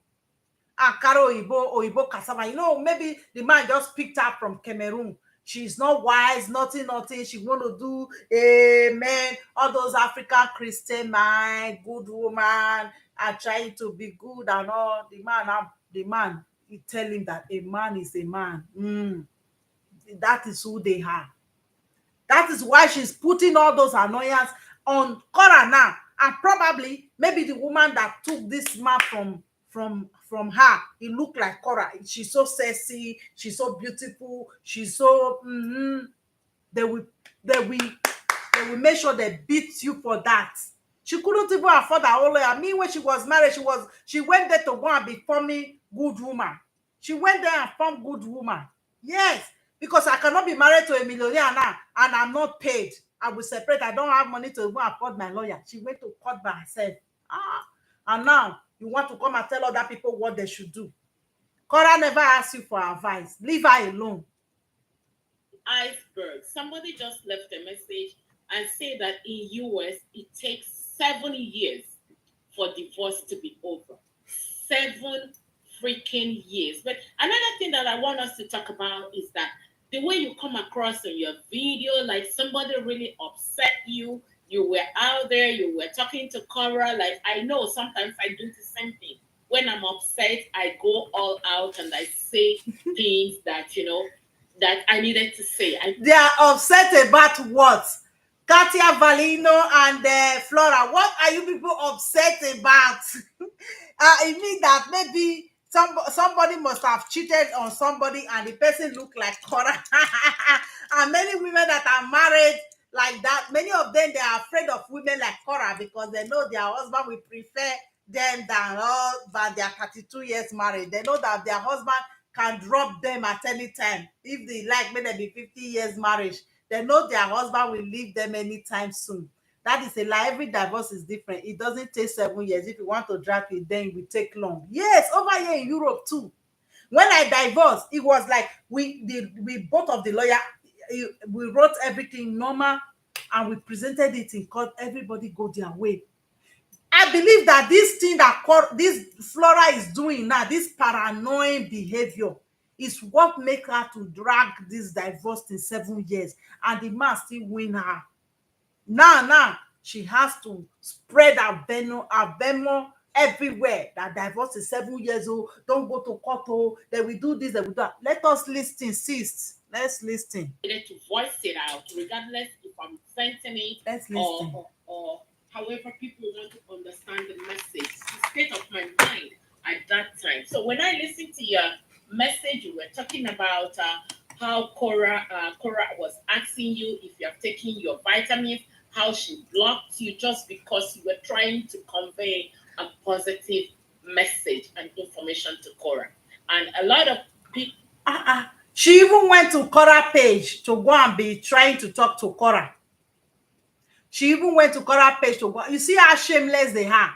Karo Oibo cassava. You know, maybe the man just picked her from Cameroon. She's not wise, nothing. She want to do amen. All those African Christian man, good woman, are trying to be good and all. The man, he tell him that a man is a man. That is who they are. That is why she's putting all those annoyance on Korra now. And probably, maybe the woman that took this man from her, it looked like Korra. She's so sexy, she's so beautiful, she's so they will make sure they beat you for that. She couldn't even afford her own lawyer. I mean, when she was married, she went there to go and be forming good woman. She went there and formed good woman. Yes, because I cannot be married to a millionaire now and I'm not paid. I will separate. I don't have money to go afford my lawyer. She went to court by herself. And now you want to come and tell other people what they should do. Korra never asked you for advice. Leave her alone. Iceberg. Somebody just left a message and said that in US it takes 7 years for divorce to be over. 7 freaking years. But another thing that I want us to talk about is that the way you come across in your video, like somebody really upset you. You were out there, you were talking to Korra. Like, I know sometimes I do the same thing. When I'm upset, I go all out and I say things that, that I needed to say. They are upset about what? Kartia Velino and Flora, what are you people upset about? It means that maybe somebody must have cheated on somebody and the person look like Korra. And many women that are married like that, many of them, they are afraid of women like Korra because they know their husband will prefer them than all, but they are 32 years married. They know that their husband can drop them at any time. If they like, maybe 50 years marriage, they know their husband will leave them anytime soon. That is a lie. Every divorce is different. It doesn't take 7 years. If you want to drag it, then it will take long. Yes, over here in Europe too. When I divorced, it was like we both of the lawyer, we wrote everything normal and we presented it in court. Everybody go their way. I believe that this thing that this Flora is doing now, this paranoid behavior, is what makes her to drag this divorce in 7 years, and the man still win her. Now she has to spread her venom everywhere. That divorce is 7 years old. Don't go to court. Oh, they will do this. They will do that. Let us listen, sis. Let's listen. To voice it out, regardless if I'm sensing it. Let's listen. Or however people want to understand the message, the state of my mind at that time. So when I listened to your message, you were talking about how Korra was asking you if you have taken your vitamins, how she blocked you just because you were trying to convey a positive message and information to Korra. And a lot of She even went to Korra page to go and be trying to talk to Korra. She even went to Korra page to go. You see how shameless they are.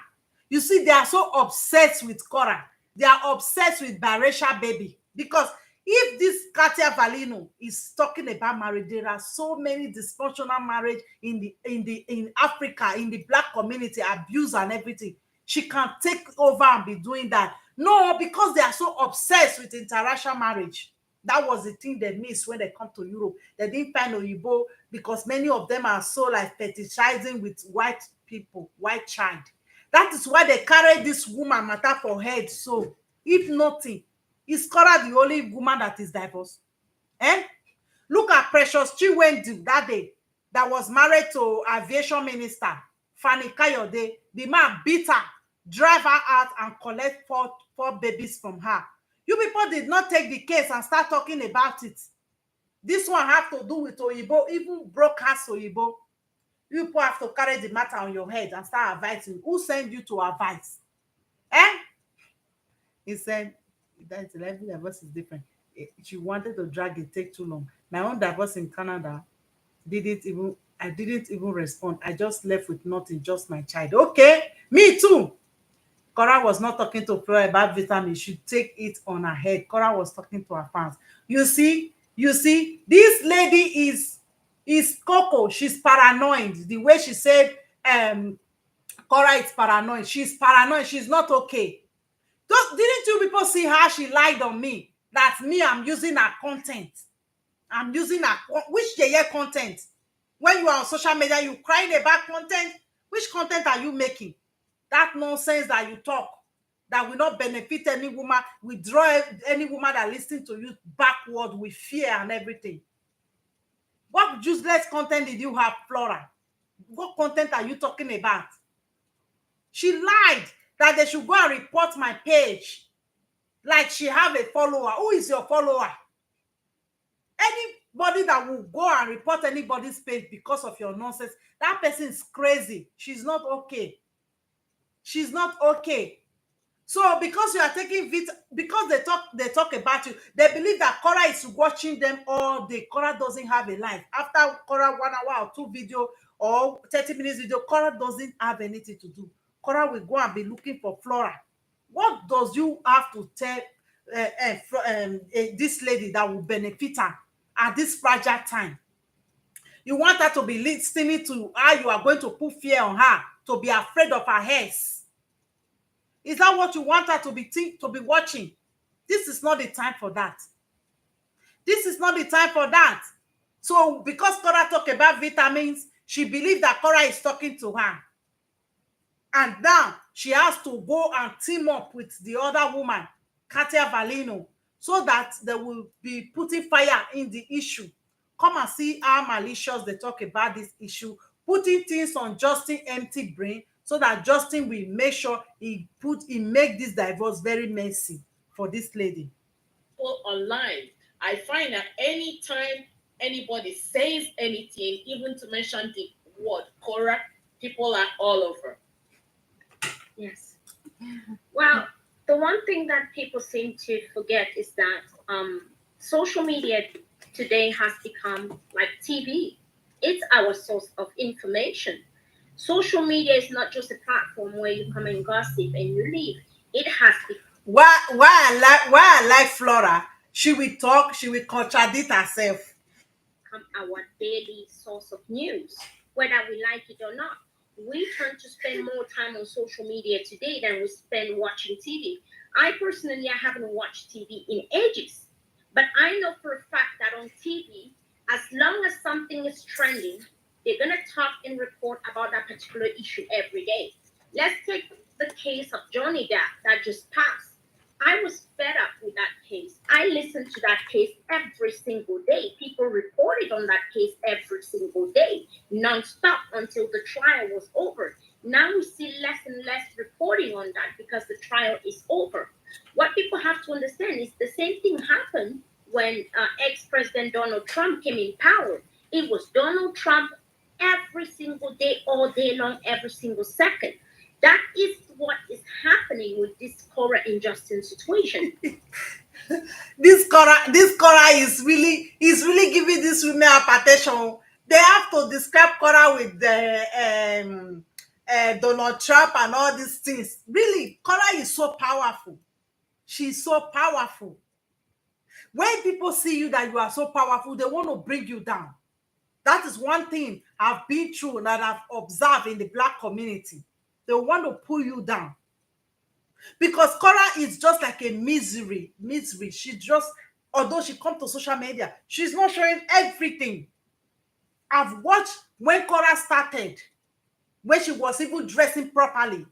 You see, they are so obsessed with Korra. They are obsessed with biracial baby. Because if this Kartia Velino is talking about marriage, there are so many dysfunctional marriage in Africa, in the black community, abuse and everything. She can take over and be doing that. No, because they are so obsessed with interracial marriage. That was the thing they missed when they come to Europe. They didn't find Oyibo because many of them are so like fetishizing with white people, white child. That is why they carry this woman matter for head. So, if nothing, is Korra the only woman that is divorced? Eh? Look at Precious Chiwendu that day that was married to aviation minister Fanny Kayode. The man beat her, drive her out, and collect four babies from her. You people did not take the case and start talking about it. This one have to do with Oyibo, even broadcast Oyibo. You people have to carry the matter on your head and start advising. Who sent you to advise? Eh? He said that every divorce is different. She wanted to drag it, take too long. My own divorce in Canada I didn't even respond. I just left with nothing, just my child. Okay, me too. Korra was not talking to Flora about vitamin. She take it on her head. Korra was talking to her fans. You see, this lady is Coco. She's paranoid. The way she said, Korra is paranoid. She's paranoid. She's not okay. Didn't you people see how she lied on me? That me, I'm using her content. I'm using her, which year content? When you are on social media, you crying about content. Which content are you making? That nonsense that you talk that will not benefit any woman, withdraw any woman that listens to you backward with fear and everything. What useless content did you have, Flora? What content are you talking about? She lied that they should go and report my page. Like she have a follower. Who is your follower? Anybody that will go and report anybody's page because of your nonsense, that person is crazy. She's not okay. She's not okay. So because you are taking because they talk about you, they believe that Korra is watching them all day. Korra doesn't have a life. After Korra 1 hour or 2 video or 30 minutes video, Korra doesn't have anything to do. Korra will go and be looking for Flora. What does you have to tell this lady that will benefit her at this fragile time? You want her to be listening to how you are going to put fear on her, to be afraid of her hairs. Is that what you want her to be watching? This is not the time for that. This is not the time for that. So because Korra talked about vitamins, she believed that Korra is talking to her. And now she has to go and team up with the other woman, Kartia Velino, so that they will be putting fire in the issue. Come and see how malicious they talk about this issue, putting things on Justin empty brain, so that Justin will make sure he make this divorce very messy for this lady. Online, I find that anytime anybody says anything, even to mention the word Korra, people are all over. Yes. Well, the one thing that people seem to forget is that social media today has become like TV. It's our source of information. Social media is not just a platform where you come and gossip and you leave. It has to. Why I like Flora? She will talk. She will contradict herself. Become our daily source of news, whether we like it or not. We tend to spend more time on social media today than we spend watching TV. I personally, I haven't watched TV in ages, but I know for a fact that on TV, as long as something is trending, they're going to talk and report about that particular issue every day. Let's take the case of Johnny Depp that just passed. I was fed up with that case. I listened to that case every single day. People reported on that case every single day, non-stop until the trial was over. Now we see less and less reporting on that because the trial is over. What people have to understand is the same thing happened when ex-President Donald Trump came in power. It was Donald Trump every single day, all day long, every single second. That is what is happening with this Korra and Justin situation. This Korra is really giving these women hypertension. They have to describe Korra with the Donald Trump and all these things. Really, Korra is so powerful. She's so powerful. When people see you that you are so powerful, they want to bring you down. That is one thing I've been through and I've observed in the Black community. They want to pull you down. Because Korra is just like a misery. She just, although she comes to social media, she's not showing everything. I've watched when Korra started, when she was even dressing properly.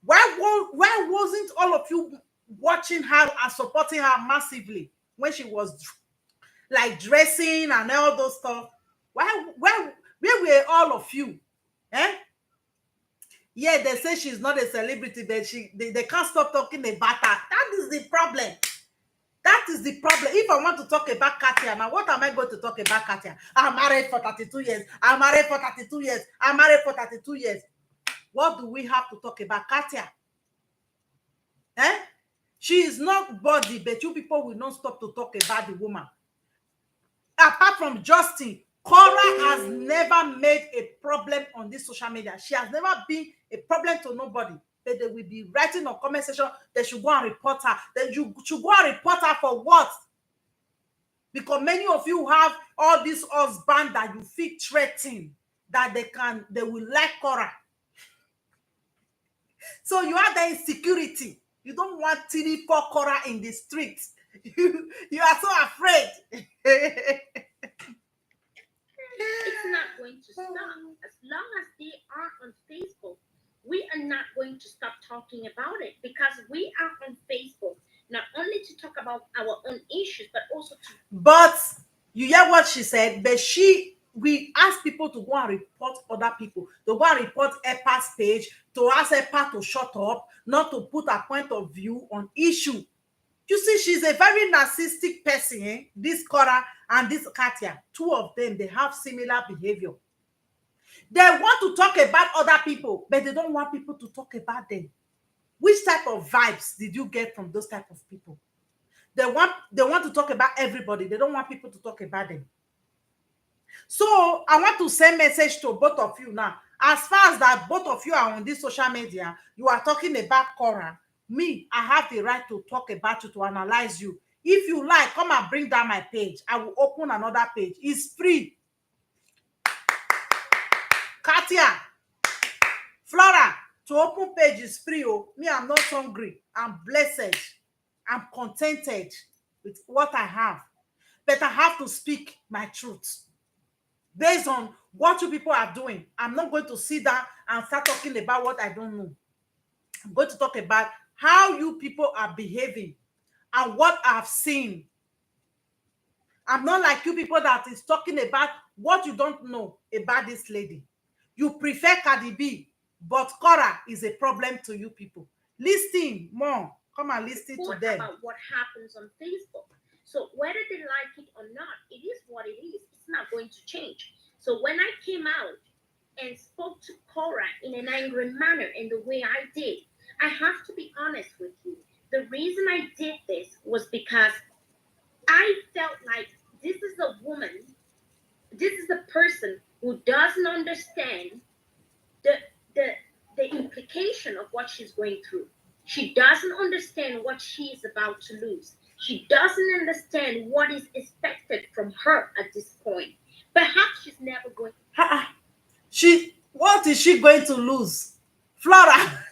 Why wasn't all of you watching her and supporting her massively when she was like dressing and all those stuff? Where were all of you? Eh? Yeah, they say she's not a celebrity, but they can't stop talking about her. That is the problem. That is the problem. If I want to talk about Kartia now, what am I going to talk about Kartia? I'm married for 32 years. I'm married for 32 years. I'm married for 32 years. What do we have to talk about Kartia? Eh? She is not body, but you people will not stop to talk about the woman. Apart from Justin, Korra has never made a problem on this social media. She has never been a problem to nobody. But they will be writing on comment section, they should go and report her. Then you should go and report her for what? Because many of you have all these husbands that you feel threatening that they will like Korra. So you have the insecurity. You don't want TV for Korra in the streets. You are so afraid. It's not going to stop. As long as they are on Facebook, we are not going to stop talking about it, because we are on Facebook not only to talk about our own issues, but also to. But you hear what she said, but we ask people to go and report other people, to go and report EPA's page, to ask EPA to shut up, not to put a point of view on issue. You see, she's a very narcissistic person, eh? This Korra and this Kartia, two of them, they have similar behavior. They want to talk about other people, but they don't want people to talk about them. Which type of vibes did you get from those type of people? They want to talk about everybody. They don't want people to talk about them. So I want to send message to both of you now. As far as that both of you are on this social media, you are talking about Korra. Me, I have the right to talk about you, to analyze you. If you like, come and bring down my page. I will open another page. It's free. Kartia, Flora, to open page is free. Oh, me, I'm not hungry. I'm blessed. I'm contented with what I have. But I have to speak my truth based on what you people are doing. I'm not going to sit down and start talking about what I don't know. I'm going to talk about how you people are behaving and what I've seen. I'm not like you people that is talking about what you don't know about this lady. You prefer Cardi B, but Korra is a problem to you people. Listen more. Come and listen to them. About what happens on Facebook. So whether they like it or not, it is what it is. It's not going to change. So when I came out and spoke to Korra in an angry manner in the way I did, I have to be honest with you. The reason I did this was because I felt like this is a woman, this is a person who doesn't understand the implication of what she's going through. She doesn't understand what she is about to lose. She doesn't understand what is expected from her at this point. Perhaps she's never going. What is she going to lose? Flora.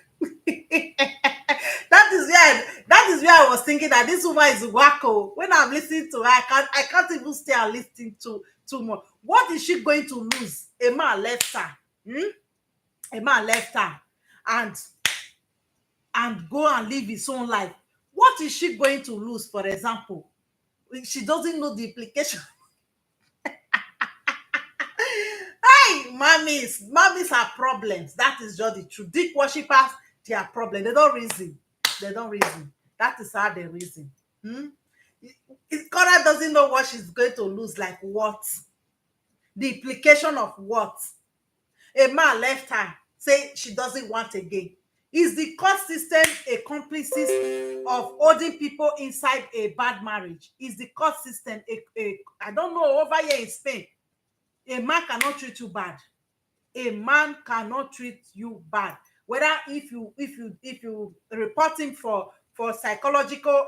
That is where I was thinking that this woman is wacko. When I'm listening to her, I can't even stay and listen to too much. What is she going to lose? A man left her. A man left her and go and live his own life. What is she going to lose, for example? She doesn't know the implication. Hey, mommies have problems. That is just the truth. Deep worshippers, they are problems. They don't reason. That is how they reason. If Korra doesn't know what she's going to lose, like what? The implication of what? A man left her, say she doesn't want again. Is the court system a complices of holding people inside a bad marriage? Is the court system I don't know, over here in Spain, a man cannot treat you bad. A man cannot treat you bad. Whether if you report him for psychological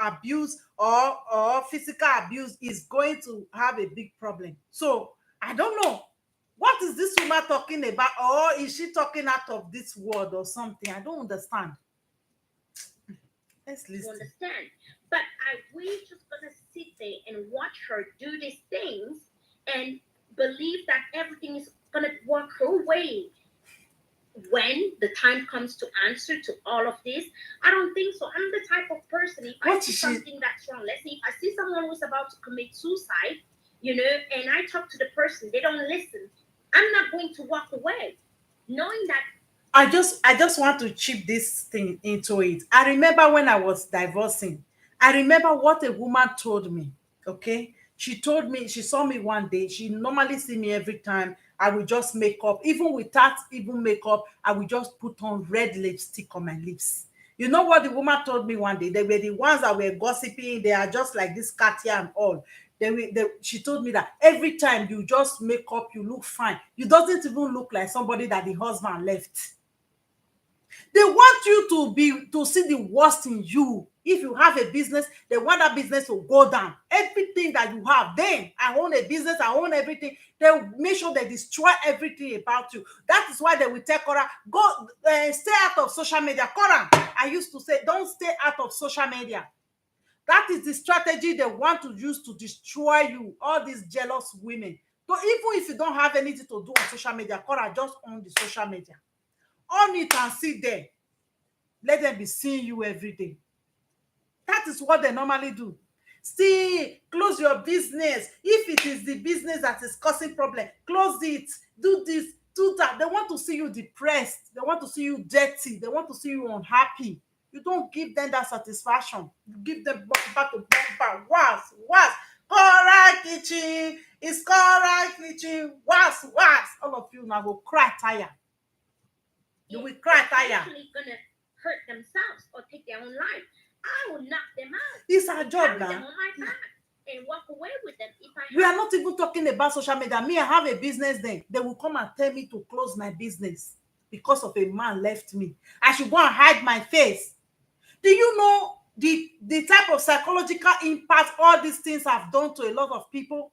abuse or physical abuse, is going to have a big problem. So I don't know, what is this woman talking about, or is she talking out of this world or something? I don't understand. Let's You listen. understand? But we just gonna sit there and watch her do these things and believe that everything is gonna work her way when the time comes to answer to all of this. I don't think so. I'm the type of person, if I What see is she? something that's wrong, let's say if I see someone who's about to commit suicide, you know, and I talk to the person, they don't listen, I'm not going to walk away, knowing that. I just want to chip this thing into it. I remember when I was divorcing. I remember what a woman told me. Okay, she told me, she saw me one day. She normally see me every time. I will just make up, even without even makeup. I will just put on red lipstick on my lips. You know what the woman told me one day? They were the ones that were gossiping. They are just like this Katia and all. She told me that every time you just make up, you look fine. You doesn't even look like somebody that the husband left. They want you to see the worst in you. If you have a business, they want that business to go down. Everything that you have, then I own a business, I own everything. They make sure they destroy everything about you. That is why they will tell Korra, go stay out of social media. Korra, I used to say, don't stay out of social media. That is the strategy they want to use to destroy you. All these jealous women. So even if you don't have anything to do on social media, Korra, just own the social media. On it and sit there. Let them be seeing you every day. That is what they normally do. See, close your business. If it is the business that is causing problem, close it. Do this, do that. They want to see you depressed. They want to see you dirty. They want to see you unhappy. You don't give them that satisfaction. You give them bumper to bumper. Was. Korra kitchen. It's Korra kitchen. Was. All of you now go cry tire. You will cry tire. Actually gonna hurt themselves or take their own life. I will knock them out. It's our job Carry them now. on my back and walk away with them if I We are have. not even talking about social media. Me, I have a business then. They will come and tell me to close my business because of a man left me. I should go and hide my face. Do you know the type of psychological impact all these things have done to a lot of people?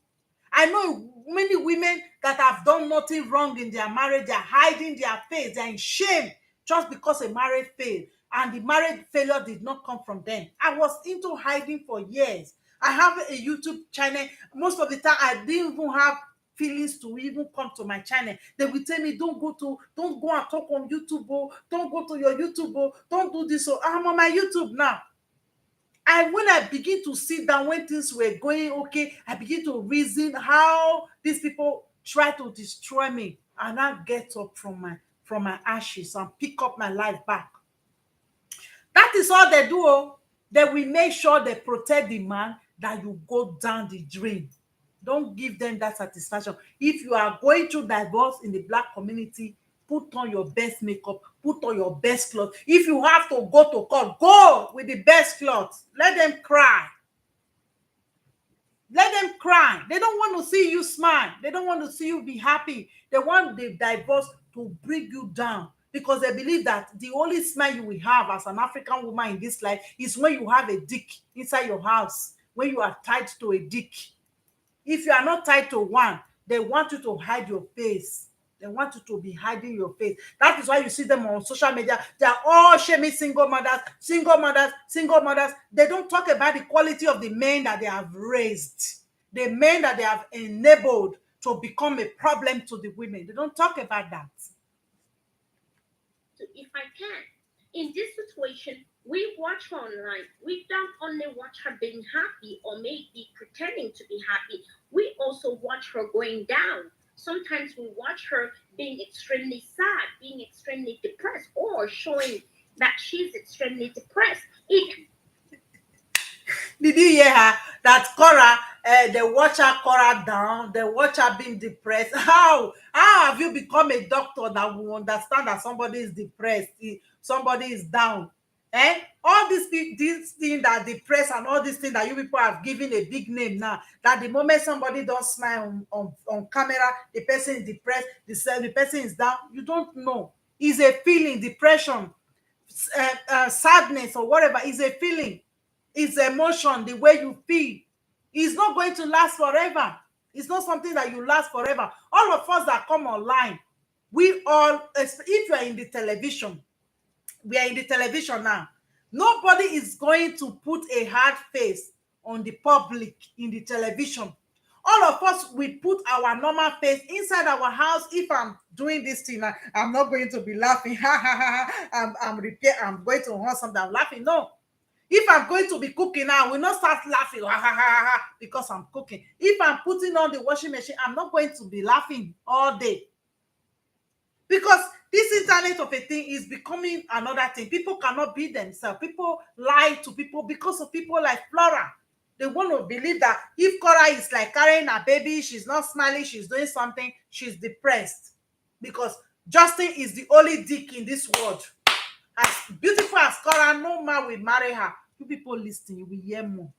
I know many women that have done nothing wrong in their marriage. They're hiding their face. They're in shame just because a marriage failed. And the marriage failure did not come from them. I was into hiding for years. I have a YouTube channel. Most of the time, I didn't even have feelings to even come to my channel. They will tell me, don't go and talk on YouTube. Oh, don't go to your YouTube. Oh, don't do this. So I'm on my YouTube now. And when I begin to sit down, when things were going okay, I begin to reason how these people try to destroy me. And I get up from my ashes and pick up my life back. That is all they do. Oh. They will make sure they protect the man that you go down the drain. Don't give them that satisfaction. If you are going through divorce in the black community, put on your best makeup, put on your best clothes. If you have to go to court, go with the best clothes. Let them cry. Let them cry. They don't want to see you smile. They don't want to see you be happy. They want the divorce to bring you down because they believe that the only smile you will have as an African woman in this life is when you have a dick inside your house, when you are tied to a dick. If you are not tied to one, they want you to hide your face. They want you to be hiding your face. That is why you see them on social media. They are all shaming single mothers, single mothers, single mothers. They don't talk about the quality of the men that they have raised, the men that they have enabled to become a problem to the women. They don't talk about that. If I can. In this situation, we watch her online. We don't only watch her being happy or maybe pretending to be happy. We also watch her going down. Sometimes we watch her being extremely sad, being extremely depressed, or showing that she's extremely depressed. Did you hear her? That Korra, they watch her Korra down, they watch her being depressed. How have you become a doctor that will understand that somebody is depressed, somebody is down? All these things that depress and all these things that you people have given a big name now, that the moment somebody don't smile on camera, the person is depressed, the person is down. You don't know. It's a feeling, depression, sadness or whatever is a feeling. It's emotion, the way you feel. It's not going to last forever. It's not something that you last forever. All of us that come online, we all, if you are in the television, we are in the television now. Nobody is going to put a hard face on the public in the television. All of us, we put our normal face inside our house. If I'm doing this thing, I'm not going to be laughing. Ha ha ha. I'm going to hunt something. I'm laughing. No. If I'm going to be cooking now, I will not start laughing ha, ha, ha, ha, because I'm cooking. If I'm putting on the washing machine, I'm not going to be laughing all day. Because this internet of a thing is becoming another thing. People cannot be themselves. People lie to people because of people like Flora. They want to believe that if Korra is like carrying a baby, she's not smiling, she's doing something, she's depressed. Because Justin is the only dick in this world. As beautiful as Korra, no man will marry her. You people listening, you will hear more.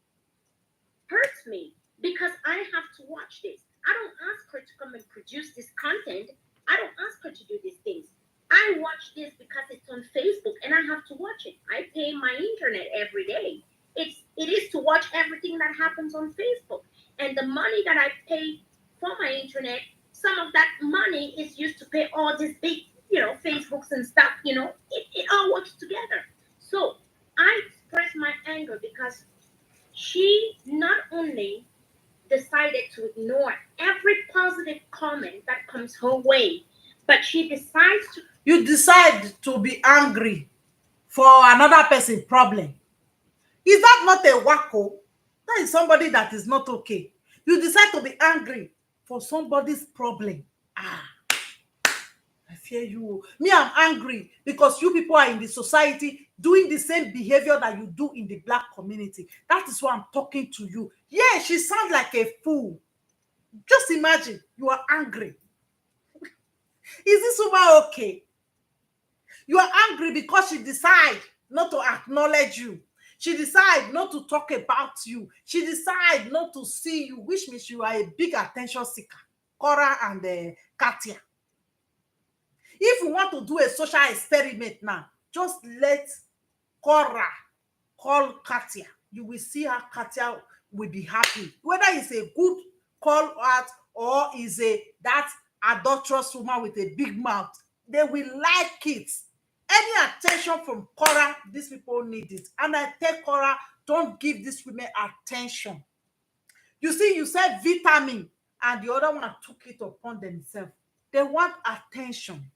Hurts me because I have to watch this. I don't ask her to come and produce this content. I don't ask her to do these things. I watch this because it's on Facebook and I have to watch it. I pay my internet every day. It is to watch everything that happens on Facebook. And the money that I pay for my internet, some of that money is used to pay all these big, Facebooks and stuff, it all works together. So I express my anger because she not only decided to ignore every positive comment that comes her way, but she decides to. You decide to be angry for another person's problem. Is that not a wacko? That is somebody that is not okay. You decide to be angry for somebody's problem. I fear you. Me, I'm angry because you people are in the society doing the same behavior that you do in the black community. That is why I'm talking to you. Yeah, she sounds like a fool. Just imagine you are angry. Is this woman okay? You are angry because she decides not to acknowledge you. She decides not to talk about you. She decides not to see you, which means you are a big attention seeker. Korra and Kartia. If you want to do a social experiment now, just let Korra call Kartia. You will see how Kartia will be happy. Whether it's a good call out or is that adulterous woman with a big mouth, they will like it. Any attention from Korra, these people need it. And I tell Korra, don't give these women attention. You see, you said vitamin, and the other one took it upon themselves. They want attention.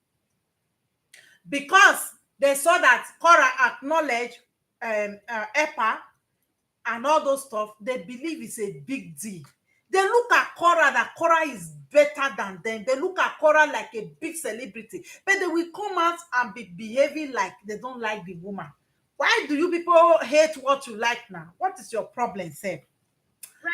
Because they saw that Korra acknowledged EPA and all those stuff, they believe it's a big deal. They look at Korra, that Korra is better than them. They look at Korra like a big celebrity. But they will come out and be behaving like they don't like the woman. Why do you people hate what you like now? What is your problem, sir?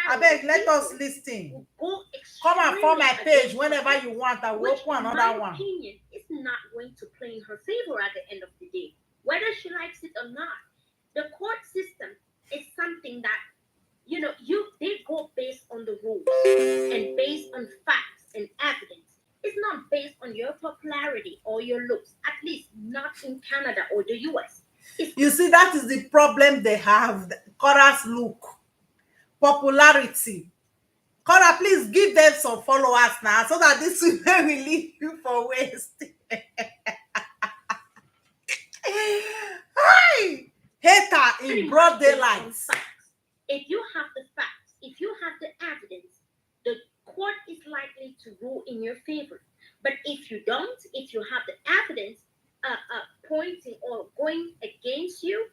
I beg, let us listen. Come and follow my page whenever you want. I will open another one. Opinion is not going to play in her favor at the end of the day, whether she likes it or not. The court system is something that they go based on the rules and based on facts and evidence. It's not based on your popularity or your looks, at least not in Canada or the US. You see, that is the problem they have. Korra's look, popularity. Korra, please give them some followers now so that this women will leave you for waste. Hi! Hater in broad daylight. If you have the facts, if you have the evidence, the court is likely to rule in your favor. But if you don't, if you have the evidence pointing or going against you,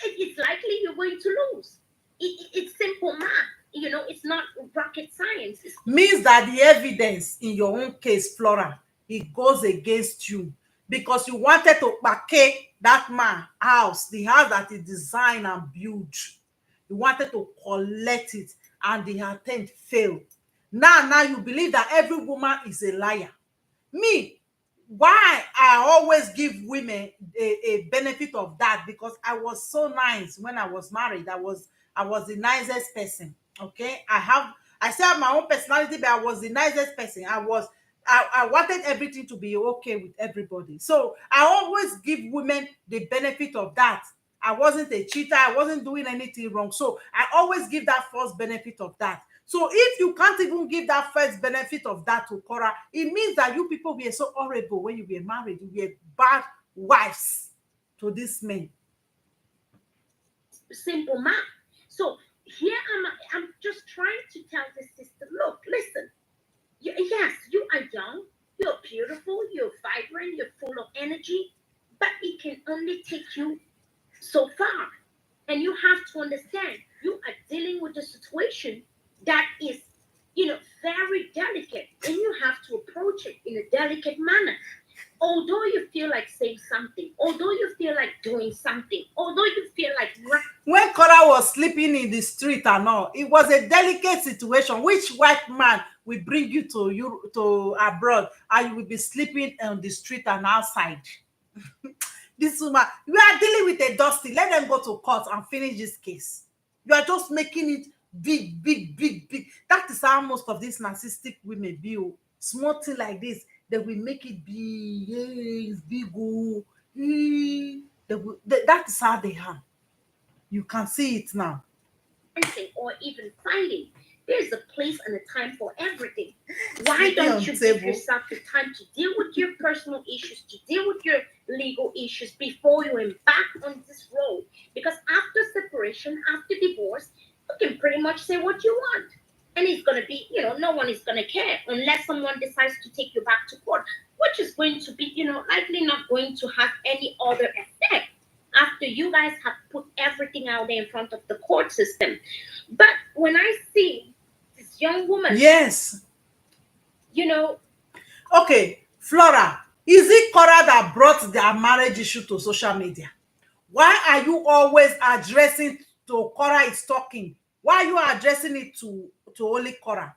it's likely you're going to lose. It's simple math. It's not rocket science. Means that the evidence in your own case, Flora, it goes against you because you wanted to pack that man house, the house that he designed and built. He wanted to collect it, and the attempt failed. Now you believe that every woman is a liar. Me, why I always give women a benefit of that, because I was so nice when I was married. I was the nicest person. Okay, I still have my own personality, but I was the nicest person. I wanted everything to be okay with everybody. So I always give women the benefit of that. I wasn't a cheater, I wasn't doing anything wrong. So I always give that first benefit of that. So if you can't even give that first benefit of that to Korra, it means that you people were so horrible when you were married. You were bad wives to this man. Simple math. So here I'm just trying to tell the sister, look, listen, yes, you are young, you're beautiful, you're vibrant, you're full of energy, but it can only take you so far. And you have to understand, you are dealing with a situation that is, very delicate, and you have to approach it in a delicate manner. Although you feel like saying something, although you feel like doing something, although you feel like when Korra was sleeping in the street and all, it was a delicate situation. Which white man will bring you to abroad and you will be sleeping on the street and outside? This woman, we are dealing with a dusty. Let them go to court and finish this case. You are just making it big, big, big, big. That is how most of these narcissistic women be. Small thing like this, they will make it big. Yes, big. Oh, that is how they are. You can see it now. or even fighting. There's a place and a time for everything. Why don't you give yourself the time to deal with your personal issues, to deal with your legal issues before you embark on this road? Because after separation, after divorce, you can pretty much say what you want. And it's going to be, no one is going to care unless someone decides to take you back to court, which is going to be, likely not going to have any other effect after you guys have put everything out there in front of the court system. But when I see this young woman, yes, okay, Flora, is it Korra that brought their marriage issue to social media? Why are you always addressing to Korra is talking? Why are you addressing it to only Korra?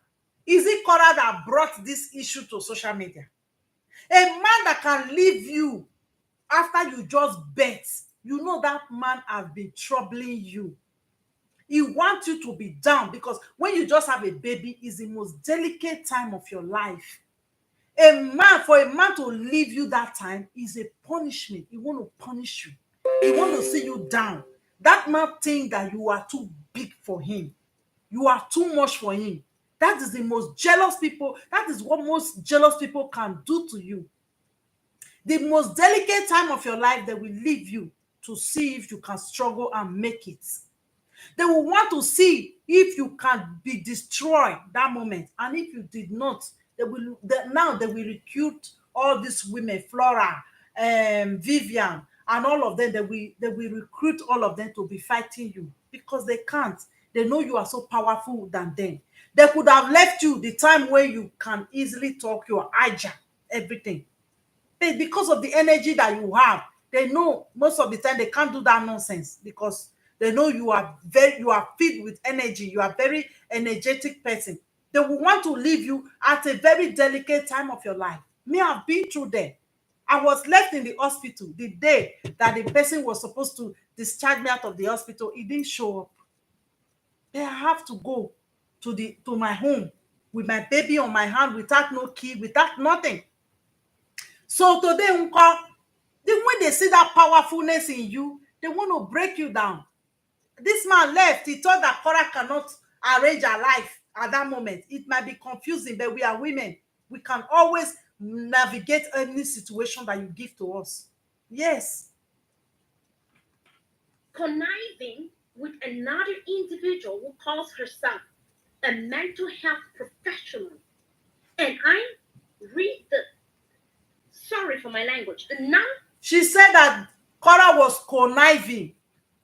Is it Korra that brought this issue to social media? A man that can leave you after you just bet, that man has been troubling you. He wants you to be down, because when you just have a baby, is the most delicate time of your life. For a man to leave you that time is a punishment. He want to punish you. He want to see you down. That man think that you are too big for him. You are too much for him. That is the most jealous people. That is what most jealous people can do to you. The most delicate time of your life, they will leave you to see if you can struggle and make it. They will want to see if you can be destroyed that moment. And if you did not, now they will recruit all these women, Flora, Vivian, and all of them. They will recruit all of them to be fighting you, because they can't. They know you are so powerful than them. They could have left you the time when you can easily talk, you are agile, everything. But because of the energy that you have, they know most of the time they can't do that nonsense, because they know you are filled with energy. You are very energetic person. They will want to leave you at a very delicate time of your life. Me, I've been through there. I was left in the hospital the day that the person was supposed to discharge me out of the hospital. He didn't show up. Then I have to go to my home with my baby on my hand, without no key, without nothing. So today, when they see that powerfulness in you, they want to break you down. This man left. He thought that Korra cannot arrange her life at that moment. It might be confusing, but we are women. We can always navigate any situation that you give to us. Yes. Conniving with another individual who calls herself a mental health professional. And I read sorry for my language. Now she said that Korra was conniving.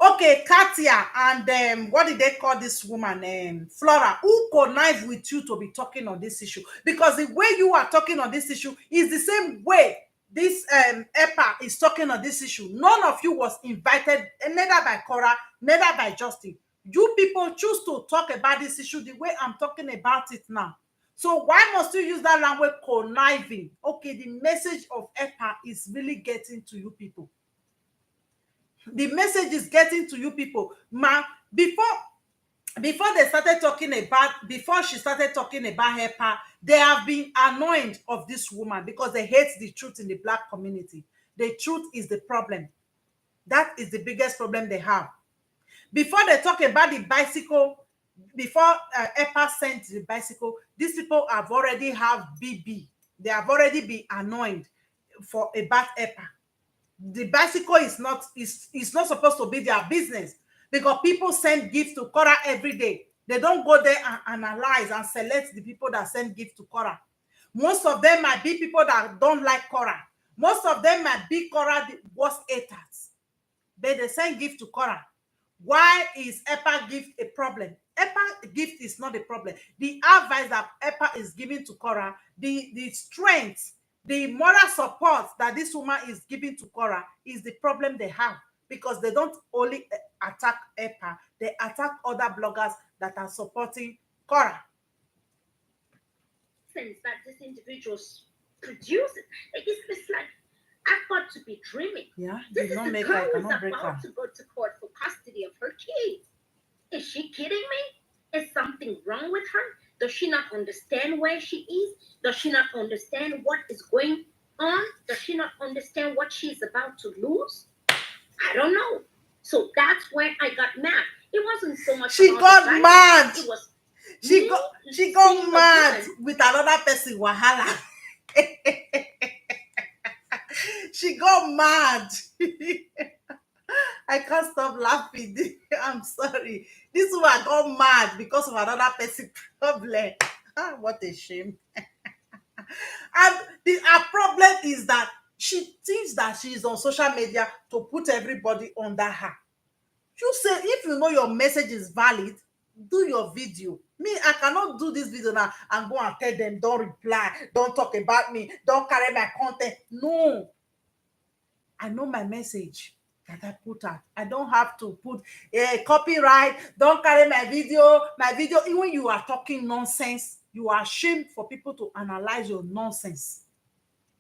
Okay, Kartia and what did they call this woman? Flora, who connived with you to be talking on this issue? Because the way you are talking on this issue is the same way this EPA is talking on this issue. None of you was invited, neither by Korra, neither by Justin. You people choose to talk about this issue the way I'm talking about it now. So why must you use that language conniving? Okay, the message of EPA is really getting to you people. The message is getting to you people. Ma, before they started talking about, before she started talking about EPA, they have been annoyed of this woman because they hate the truth in the Black community. The truth is the problem. That is the biggest problem they have. Before they talk about the bicycle, before EPA sent the bicycle, these people have already have BB. They have already been annoyed for about EPA. The bicycle is not supposed to be their business because people send gifts to Korra every day. They don't go there and analyze and select the people that send gifts to Korra. Most of them might be people that don't like Korra. Most of them might be Korra the worst haters. But they send gift to Korra. Why is EPA gift a problem? EPA gift is not a problem. The advice that EPA is giving to Korra, the strength, the moral support that this woman is giving to Korra is the problem they have, because they don't only attack EPA, they attack other bloggers that are supporting Korra. Sense that this individual's producing. It's like I've got to be dreaming. Yeah, This did is not the make girl her, who's cannot break her. about to go to court for custody of her kids. Is she kidding me? Is something wrong with her? Does she not understand where she is? Does she not understand what is going on? Does she not understand what she's about to lose? I don't know. So that's when I got mad. It wasn't so much. She got mad. It was She got mad with another person, wahala. She got mad. I can't stop laughing. I'm sorry. This woman got mad because of another person problem. What a shame. And our problem is that she thinks that she is on social media to put everybody under her. You say if you know your message is valid, do your video. Me, I cannot do this video now and go and tell them don't reply, don't talk about me, don't carry my content. No. I know my message that I put out. I don't have to put a copyright, don't carry my video. Even when you are talking nonsense, you are ashamed for people to analyze your nonsense.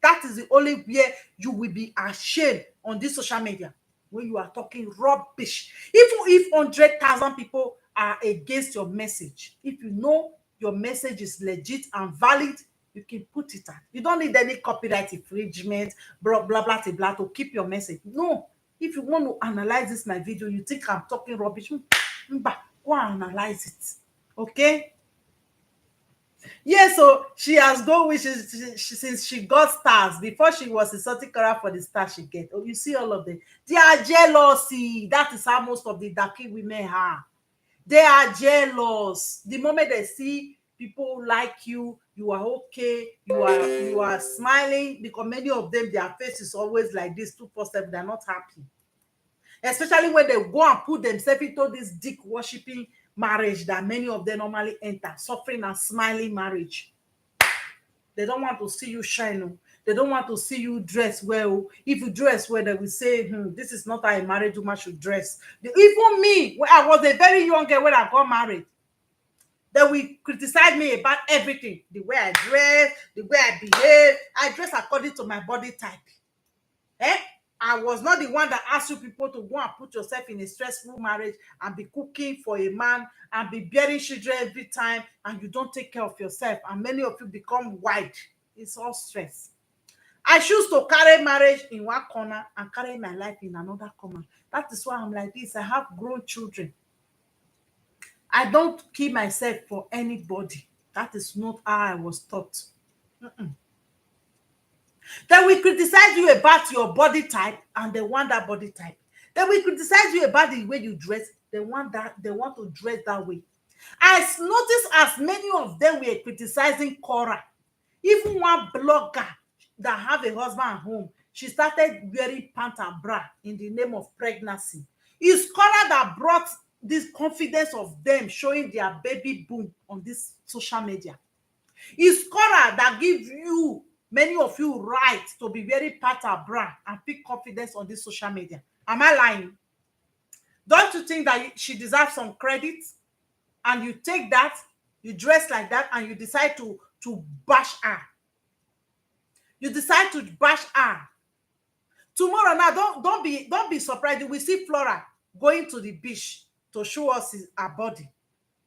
That is the only way you will be ashamed on this social media, when you are talking rubbish. Even if 100,000 people are against your message, if you know your message is legit and valid, you can put it out. You don't need any copyright infringement, blah, blah, blah, blah, blah, to keep your message. No. If you want to analyze this, my video, you think I'm talking rubbish, go and analyze it. Okay? Yeah, so she has go with since she got stars. Before she was insulting Korra for the stars she get. Oh, you see all of them. They are jealousy. That is how most of the darky women are. They are jealous. The moment they see people like you, you are okay, you are smiling, because many of them, their face is always like this 247. They're not happy. Especially when they go and put themselves into this dick worshipping marriage that many of them normally enter, suffering and smiling marriage. They don't want to see you shine. They don't want to see you dress well. If you dress well, they will say, this is not how a married woman should dress. Even me, when I was a very young girl when I got married, they will criticize me about everything. The way I dress, the way I behave. I dress according to my body type. I was not the one that asked you people to go and put yourself in a stressful marriage and be cooking for a man and be bearing children every time, and you don't take care of yourself, and many of you become white. It's all stress. I choose to carry marriage in one corner and carry my life in another corner. That is why I'm like this. I have grown children. I don't kill myself for anybody. That is not how I was taught. Then we criticize you about your body type, and they want that body type. Then we criticize you about the way you dress. They want to dress that way. I noticed as many of them were criticizing Korra. Even one blogger that have a husband at home, she started wearing pant and bra in the name of pregnancy. It's Korra that brought this confidence of them showing their baby boom on this social media. It's Korra that gives you, many of you, right to be very pant and bra and pick confidence on this social media. Am I lying? Don't you think that she deserves some credit? And you take that, you dress like that, and you decide to bash her. You decide to bash her. Tomorrow now, don't be surprised. We see Flora going to the beach to show us her body.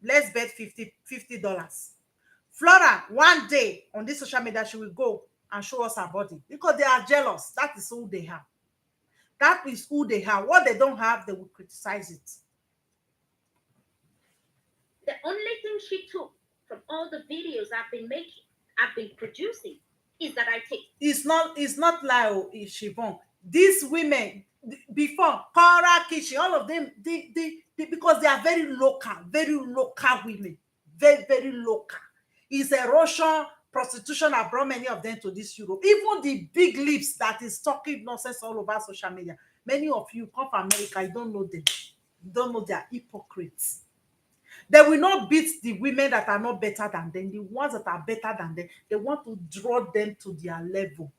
Let's bet $50. Flora, one day on this social media, she will go and show us her body because they are jealous. That is who they have. That is who they have. What they don't have, they will criticize it. The only thing she took from all the videos I've been producing, is that I take. It's not like Shibon. These women before Korra, Kishi, all of them, they because they are very local women, very local. It's erosion, prostitution have brought many of them to this Europe. Even the big lips that is talking nonsense all over social media. Many of you come from America, you don't know them. You don't know they are hypocrites. They will not beat the women that are not better than them. The ones that are better than them, they want to draw them to their level.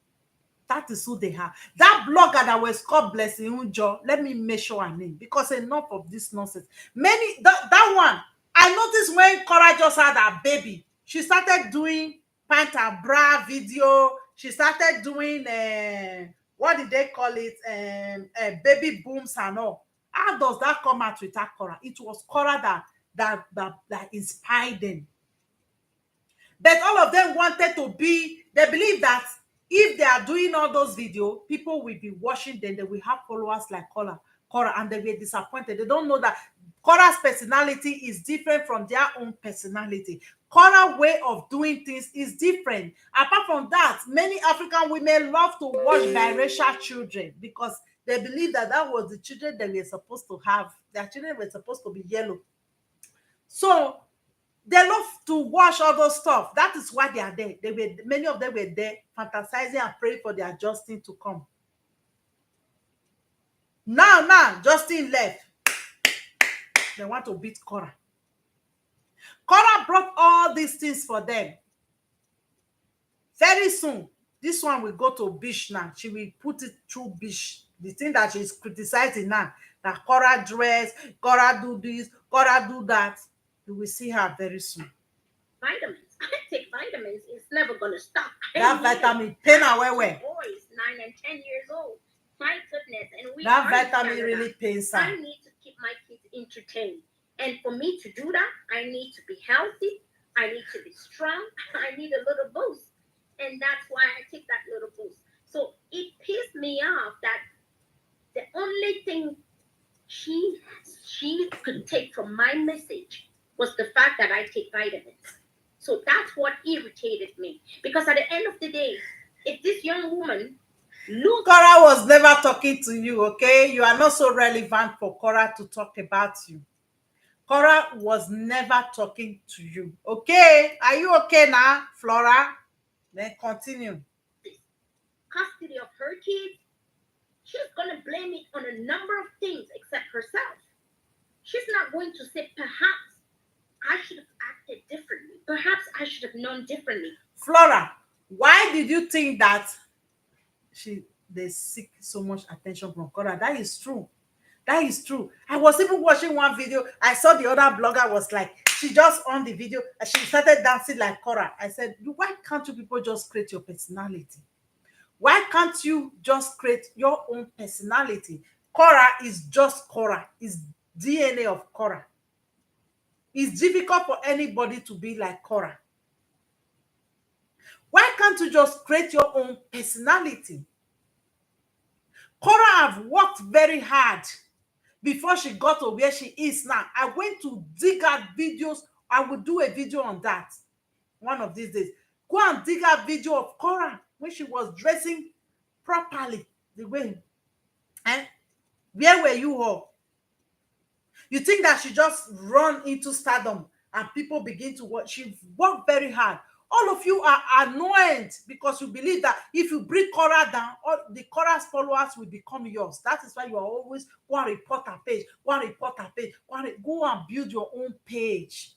That is who they are. That blogger that was called Blessing Unjo, let me make sure her name, because enough of this nonsense. That one, I noticed when Korra just had her baby, she started doing pant and bra video. She started doing what did they call it? Baby booms and all. How does that come out with that Korra? It was Korra that inspired them. But all of them wanted to be, they believe that if they are doing all those videos, people will be watching them, they will have followers like Korra, and they will be disappointed. They don't know that Korra's personality is different from their own personality. Korra's way of doing things is different. Apart from that, many African women love to watch biracial children because they believe that was the children that we are supposed to have. Their children were supposed to be yellow. So they love to watch all those stuff. That is why they are there. Many of them were there fantasizing and praying for their Justin to come. Now, Justin left. They want to beat Korra. Korra brought all these things for them. Very soon, this one will go to beach now. She will put it through beach. The thing that she's criticizing now, that Korra dress, Korra do this, Korra do that. You will see her very soon. Vitamins. I take vitamins. It's never gonna stop. That vitamin pain away. Boys, 9 and 10 years old. My goodness, and that vitamin really pains her. I need to keep my kids entertained, and for me to do that, I need to be healthy. I need to be strong. I need a little boost, and that's why I take that little boost. So it pissed me off that the only thing she could take from my message was the fact that I take vitamins. So that's what irritated me. Because at the end of the day, if this young woman looks... Korra was never talking to you, okay? You are not so relevant for Korra to talk about you. Korra was never talking to you, okay? Are you okay now, Flora? Then continue. Custody of her kids, she's going to blame it on a number of things except herself. She's not going to say, perhaps I should have acted differently. Perhaps I should have known differently. Flora, why did you think that they seek so much attention from Korra? That is true. That is true. I was even watching one video. I saw the other blogger was like, she just on the video and she started dancing like Korra. I said, why can't you people just create your personality? Why can't you just create your own personality? Korra is just Korra. It's DNA of Korra. It's difficult for anybody to be like Korra. Why can't you just create your own personality? Korra have worked very hard before she got to where she is now. I went to dig out videos. I will do a video on that one of these days. Go and dig out video of Korra when she was dressing properly the way. And where were you all? You think that she just run into stardom and people begin to watch? She worked very hard. All of you are annoyed because you believe that if you bring Korra down, all the Korra's followers will become yours. That is why you are always go and report her page, go and report her page, go and build your own page.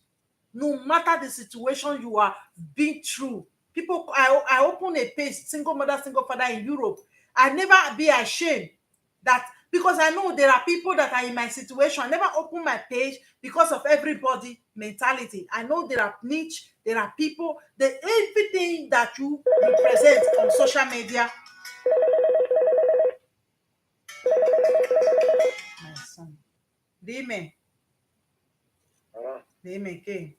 No matter the situation you are being through. People, I open a page, single mother, single father in Europe. I never be ashamed That because I know there are people that are in my situation. I never open my page because of everybody mentality. I know there are niche, there are people, that everything that you represent on social media. My son. Dime, Ah, dime qué.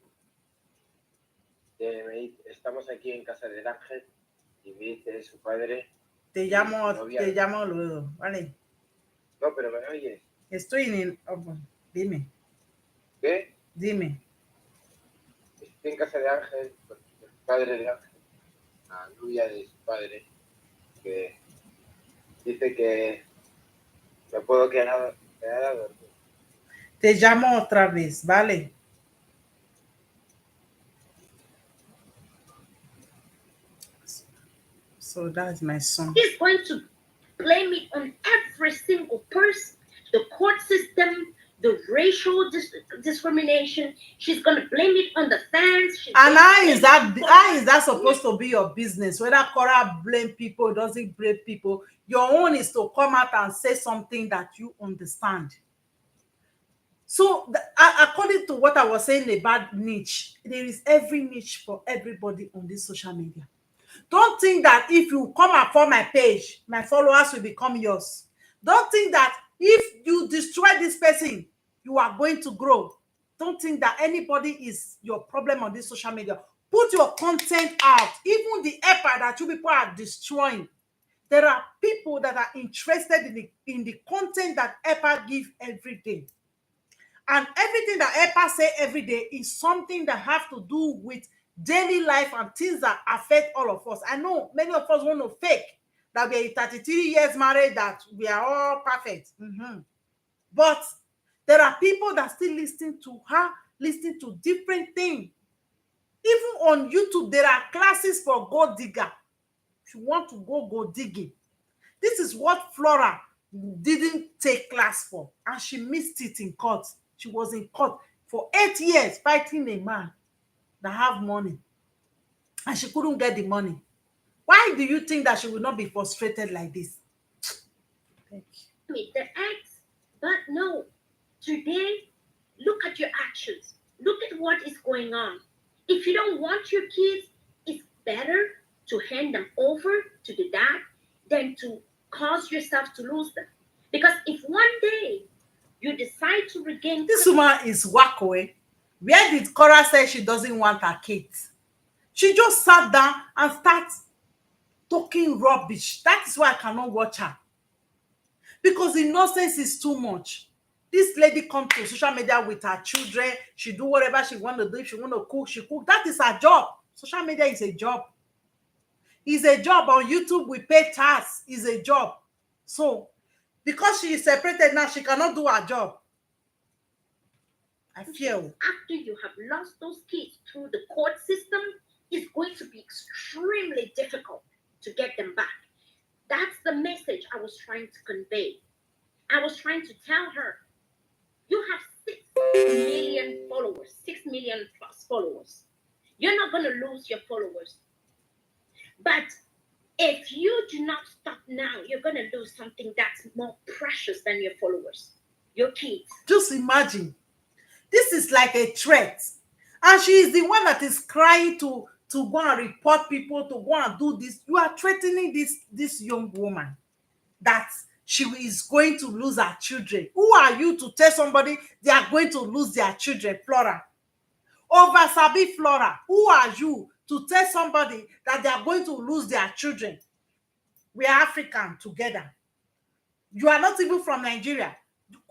estamos aquí en casa del Ángel y me dice su padre. Te y llamo, su novia. te llamo luego, ¿vale? No, pero me oyes. Estoy en el... oh, dime, ¿Qué? dime. Estoy en casa de Ángel, con el padre de Ángel, la novia de su padre, que dice que me puedo quedar a dormir. Te llamo otra vez, ¿vale? So that's my son. She's going to blame it on every single person, the court system, the racial discrimination. She's going to blame it on the fans. And how is that supposed to be your business? Whether Korra blame people, doesn't blame people, your own is to come out and say something that you understand. So according to what I was saying about niche, there is every niche for everybody on this social media. Don't think that if you come and follow my page, my followers will become yours. Don't think that if you destroy this person, you are going to grow. Don't think that anybody is your problem on this social media. Put your content out. Even the effort that you people are destroying. There are people that are interested in the content that Epa give every day. And everything that Epa say every day is something that have to do with daily life and things that affect all of us. I know many of us want to fake that we are 33 years married, that we are all perfect. But there are people that still listen to her, listen to different things. Even on YouTube, there are classes for gold digger. If you want to go digging, this is what Flora didn't take class for, and she missed it in court. She was in court for 8 years fighting a man that have money, and she couldn't get the money. Why do you think that she will not be frustrated like this? Thank you. The ex, but no. Today, look at your actions. Look at what is going on. If you don't want your kids, it's better to hand them over to the dad than to cause yourself to lose them. Because if one day you decide to regain... This woman is wacko. Where did Korra say she doesn't want her kids? She just sat down and started talking rubbish. That is why I cannot watch her. Because the nonsense is too much. This lady come to social media with her children. She do whatever she want to do. If she want to cook, she cook. That is her job. Social media is a job. It's a job. On YouTube, we pay tax. It's a job. So, because she is separated now, she cannot do her job. I feel. After you have lost those kids through the court system, it's going to be extremely difficult to get them back. That's the message I was trying to convey. I was trying to tell her, you have 6 million followers, 6 million plus followers. You're not going to lose your followers. But if you do not stop now, you're going to lose something that's more precious than your followers, your kids. Just imagine. This is like a threat. And she is the one that is crying to go and report people, to go and do this. You are threatening this young woman that she is going to lose her children. Who are you to tell somebody they are going to lose their children, Flora? Over Sabi Flora, who are you to tell somebody that they are going to lose their children? We are African together. You are not even from Nigeria.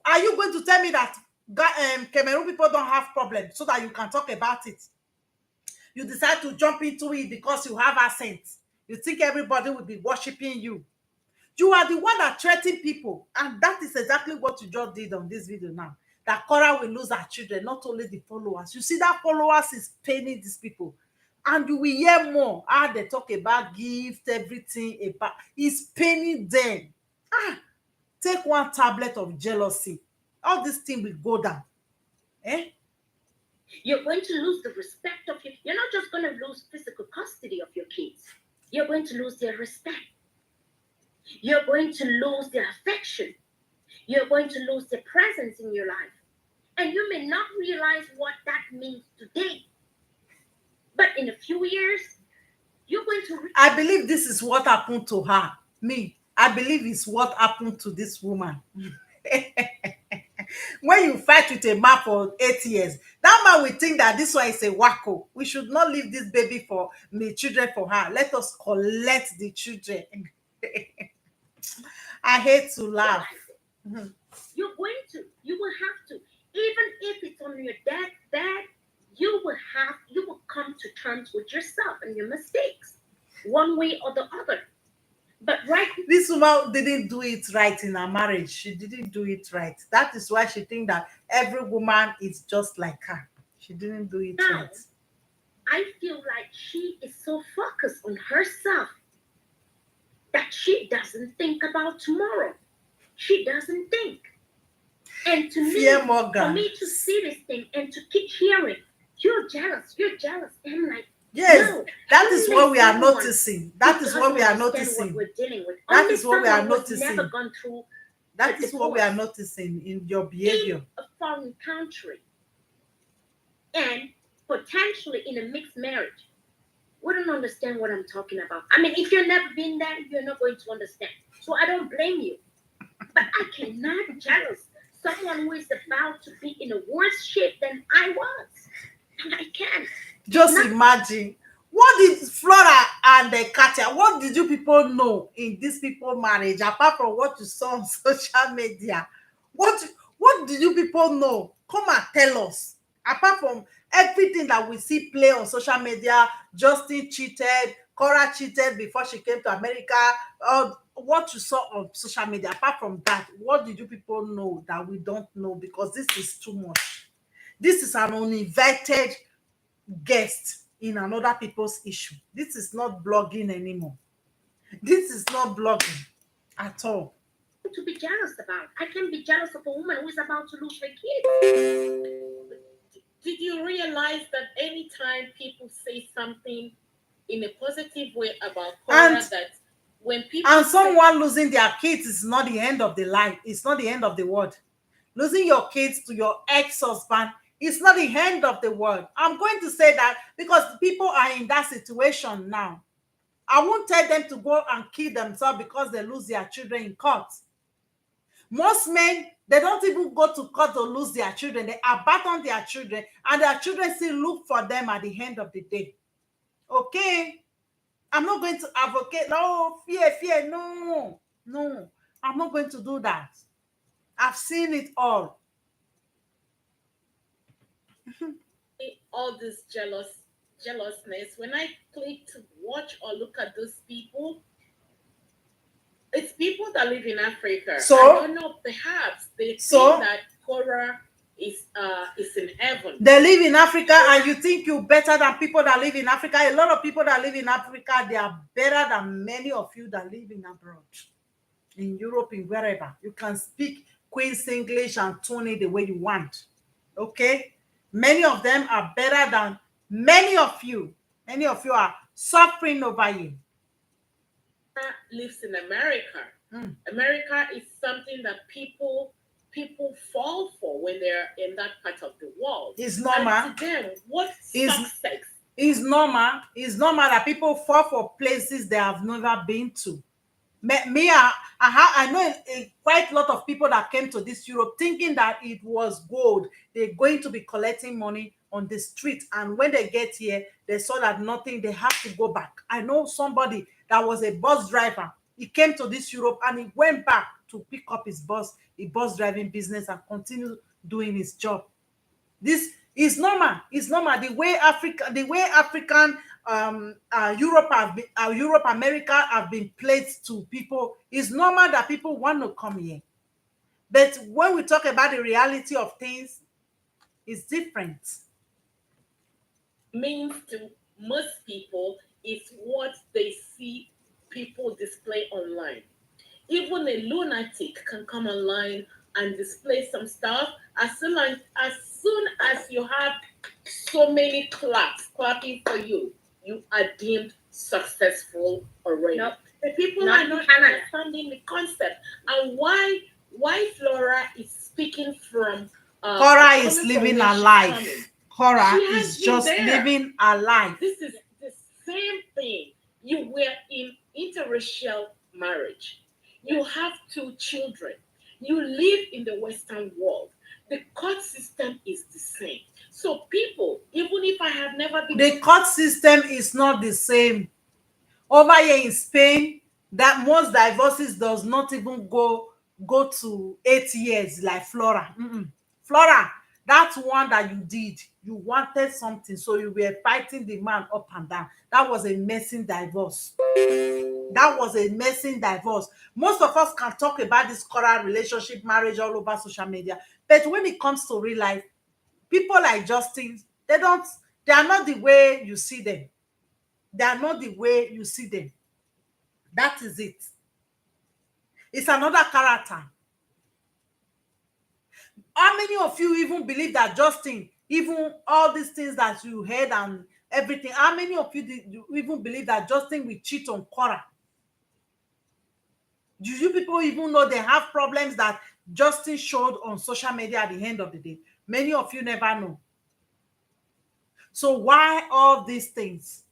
Are you going to tell me that Cameroon people don't have problems so that you can talk about it? You decide to jump into it because you have accent. You think everybody will be worshiping you. You are the one that threatens people. And that is exactly what you just did on this video now. That Korra will lose her children, not only the followers. You see that followers is paining these people. And you will hear more how they talk about gift, everything about. It's paining them. Take one tablet of jealousy. All this thing will go down. You're going to lose the respect of your... You're not just going to lose physical custody of your kids. You're going to lose their respect. You're going to lose their affection. You're going to lose their presence in your life. And you may not realize what that means today. But in a few years, you're going to... I believe this is what happened to her. I believe it's what happened to this woman. When you fight with a man for 8 years, that man will think that this one is a wacko. We should not leave this baby for the children for her. Let us collect the children. I hate to laugh. You're going to. You will have to. Even if it's on your dad's bed, you will come to terms with yourself and your mistakes, one way or the other. But this woman didn't do it right in her marriage. She didn't do it right. That is why she thinks that every woman is just like her. She didn't do it now, right. I feel like she is so focused on herself that she doesn't think about tomorrow. She doesn't think. And to me, for me to see this thing and to keep hearing, you're jealous. And I'm like, yes, no, that is what we are noticing. That is what we are noticing. What we're dealing with. That Only is what we are noticing. Never gone through that is what we are noticing in your behavior. In a foreign country and potentially in a mixed marriage, wouldn't understand what I'm talking about. I mean, if you've never been there, you're not going to understand. So I don't blame you. But I cannot jealous someone who is about to be in a worse shape than I was. And I can't. Just imagine. What did Flora and Kartia, what did you people know in this people marriage, apart from what you saw on social media? What did you people know? Come and tell us. Apart from everything that we see play on social media, Justin cheated, Korra cheated before she came to America, what you saw on social media, apart from that, what did you people know that we don't know? Because this is too much. This is an uninvited guest in another people's issue. This is not blogging anymore. This is not blogging at all. To be jealous about. I can be jealous of a woman who is about to lose her kid. Did you realize that anytime people say something in a positive way about Korra, that when people and someone losing their kids is not the end of the line, it's not the end of the world. Losing your kids to your ex-husband, it's not the end of the world. I'm going to say that because people are in that situation now. I won't tell them to go and kill themselves because they lose their children in court. Most men, they don't even go to court to lose their children. They abandon their children, and their children still look for them at the end of the day. Okay? I'm not going to advocate, no, fear, no. I'm not going to do that. I've seen it all. All this jealousness, when I click to watch or look at those people, it's people that live in Africa. So I don't know, perhaps they think that Korra is in heaven. They live in Africa, and you think you're better than people that live in Africa. A lot of people that live in Africa, they are better than many of you that live in abroad, in Europe, in wherever. You can speak Queen's English and tone it the way you want. Okay? Many of them are better than many of you. Many of you are suffering over you. Lives in America. America is something that people fall for when they're in that part of the world. It's normal. And to them, what success? It's normal. It's normal that people fall for places they have never been to. I know quite a lot of people that came to this Europe thinking that it was gold. They're going to be collecting money on the street, and when they get here, they saw that nothing. They have to go back. I know somebody that was a bus driver. He came to this Europe and he went back to pick up his bus driving business, and continue doing his job. This is normal. It's normal. The way African Europe, America have been placed to people, it's normal that people want to come here. But when we talk about the reality of things, it's different. Means to most people is what they see people display online. Even a lunatic can come online and display some stuff. As soon as you have so many clapping for you, you are deemed successful already. Nope. people Not are in not Canada. understanding the concept and why Flora is speaking from Korra is coming from living where a she's coming. life. Korra She has is been just there. living a life. This is the same thing. You were in interracial marriage. You have 2 children. You live in the Western world. The court system is the same. So people, even if I have never been The court system is not the same. Over here in Spain, that most divorces does not even go to 8 years like Flora. Flora, that one that you did, you wanted something, so you were fighting the man up and down. That was a messy divorce. That was a messy divorce. Most of us can talk about this Korra relationship, marriage all over social media, but when it comes to real life, people like Justin, they are not the way you see them. They are not the way you see them. That is it. It's another character. How many of you even believe that Justin, even all these things that you heard and everything, how many of you even believe that Justin will cheat on Korra? Do you people even know they have problems that Justin showed on social media at the end of the day? Many of you never know. So why all these things?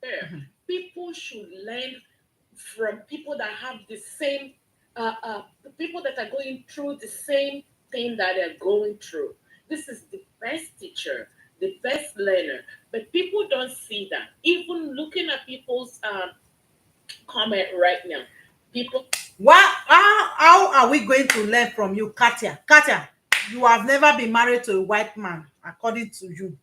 there. People should learn from people that have the same, people that are going through the same thing that they're going through. This is the best teacher, the best learner. But people don't see that. Even looking at people's comment right now, people. How are we going to learn from you, Katia? Katia, you have never been married to a white man, according to you.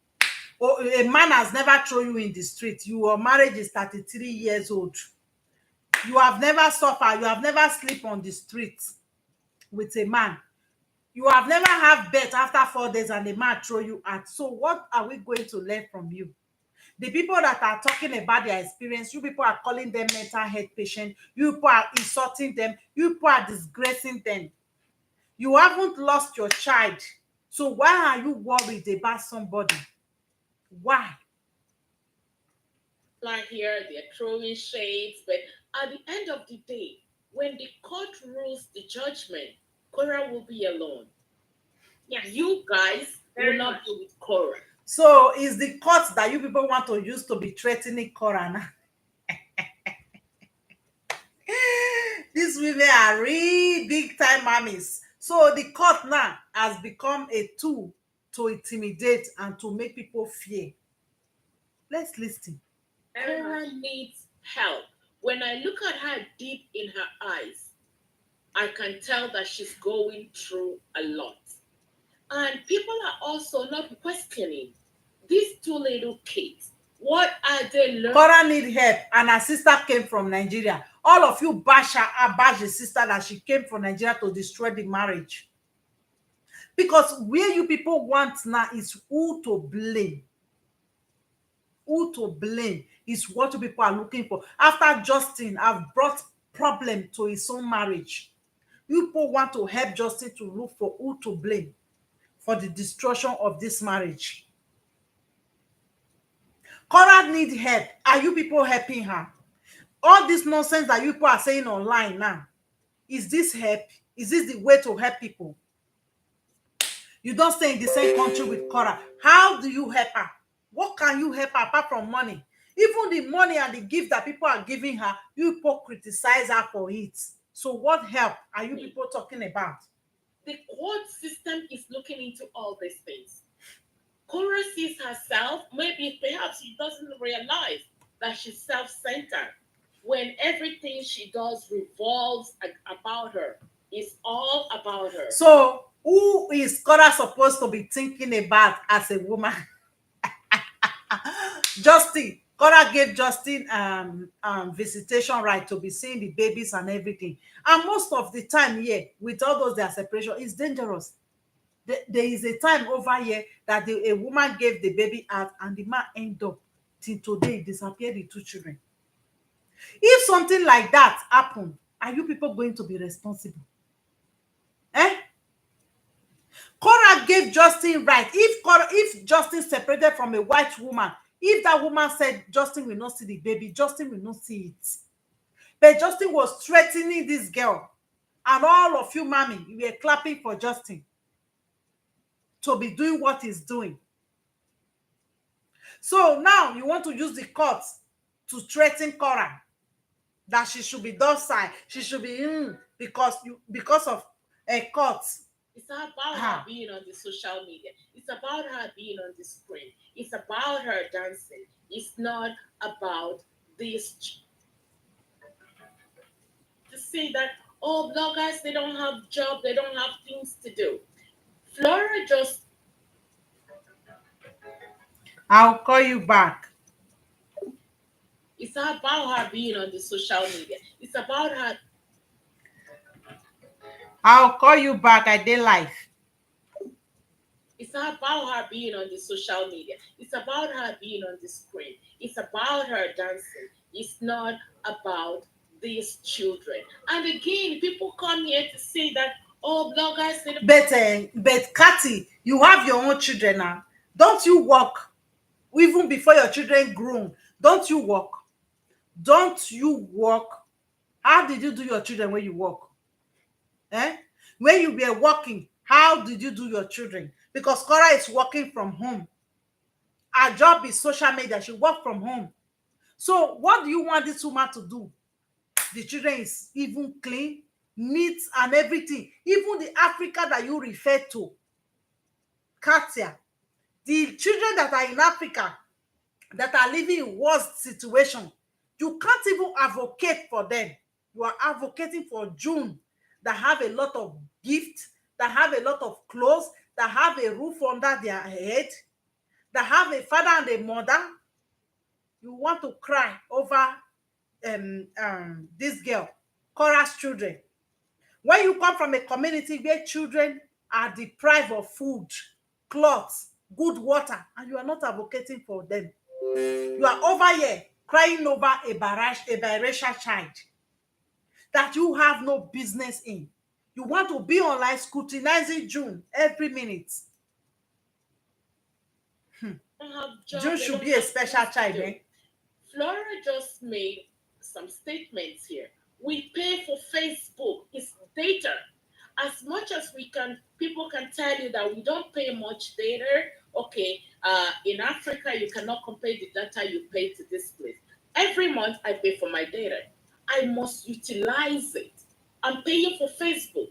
Or a man has never thrown you in the street. Your marriage is 33 years old. You have never suffered. You have never slept on the street with a man. You have never had birth after 4 days and the man throw you out. So what are we going to learn from you? The people that are talking about their experience, you people are calling them mental health patient. You people are insulting them. You people are disgracing them. You haven't lost your child. So why are you worried about somebody? Why? Like here, they're throwing shades, but at the end of the day, when the court rules the judgment, Korra will be alone. Yes. You guys will not be with Korra. So is the court that you people want to use to be threatening Korra now? These women are really big time mommies. So the court now has become a tool to intimidate and to make people fear. Let's listen. Korra needs help. When I look at her deep in her eyes, I can tell that she's going through a lot. And people are also not questioning these 2 little kids. What are they learning? Korra need help, and her sister came from Nigeria. All of you bash her, bash the sister that she came from Nigeria to destroy the marriage. Because where you people want now is who to blame. Who to blame is what you people are looking for. After Justin have brought problem to his own marriage, you people want to help Justin to look for who to blame for the destruction of this marriage. Korra need help. Are you people helping her? All this nonsense that you people are saying online now, is this help? Is this the way to help people? You don't stay in the same country with Korra. How do you help her? What can you help her apart from money? Even the money and the gift that people are giving her, you people criticize her for it. So what help are you people talking about? The court system is looking into all these things. Korra sees herself, maybe perhaps she doesn't realize that she's self-centered when everything she does revolves about her. It's all about her. So who is Korra supposed to be thinking about as a woman? Justin. Korra gave Justin visitation right to be seeing the babies and everything. And most of the time here, with all those their separation, it's dangerous. There is a time over here that a woman gave the baby out and the man ended up till today disappeared the 2 children. If something like that happen, are you people going to be responsible? Korra gave Justin right. If Justin separated from a white woman, If that woman said Justin will not see the baby, Justin will not see it. But Justin was threatening this girl. And all of you, mommy, you were clapping for Justin to be doing what he's doing. So now you want to use the court to threaten Korra that she should be docile, she should be because of a court. It's about her being on the social media. It's about her being on the screen. It's about her dancing. It's not about this. To say that, oh, bloggers, they don't have job, they don't have things to do. Flora just... I'll call you back. It's about her being on the social media. It's about her... I'll call you back. I did live. It's about her being on the social media. It's about her being on the screen. It's about her dancing. It's not about these children. And again, people come here to say that, oh, bloggers... But Kati, you have your own children now. Don't you work? Even before your children grown, don't you work? Don't you work? How did you do your children when you work? When you were working, how did you do your children? Because Korra is working from home. Her job is social media. She work from home. So what do you want this woman to do? The children is even clean, neat, and everything. Even the Africa that you refer to, Kartia, the children that are in Africa that are living in worst situation, you can't even advocate for them. You are advocating for June that have a lot of gifts, that have a lot of clothes, that have a roof under their head, that have a father and a mother. You want to cry over this girl, Korra's children. When you come from a community where children are deprived of food, clothes, good water, and you are not advocating for them, you are over here crying over a biracial child that you have no business in. You want to be online scrutinizing June every minute. June should be a special child, eh? Flora just made some statements here. We pay for Facebook. It's data. As much as we can, people can tell you that we don't pay much data. Okay, in Africa, you cannot compare the data you pay to this place. Every month, I pay for my data. I must utilize it. I'm paying for Facebook.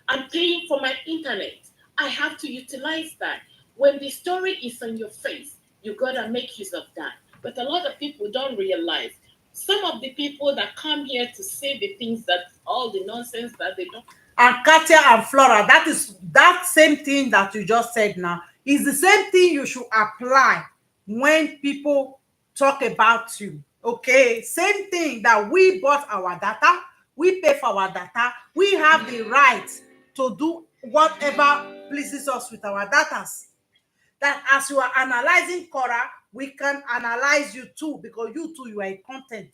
I'm paying for my internet. I have to utilize that. When the story is on your face, you gotta make use of that. But a lot of people don't realize. Some of the people that come here to say the things that all the nonsense that they don't. And Kartia and Flora, that same thing that you just said now is the same thing you should apply when people talk about you. Okay, same thing that we bought our data, we pay for our data, we have the right to do whatever pleases us with our data. That as you are analyzing Korra, we can analyze you too, because you too, you are a content.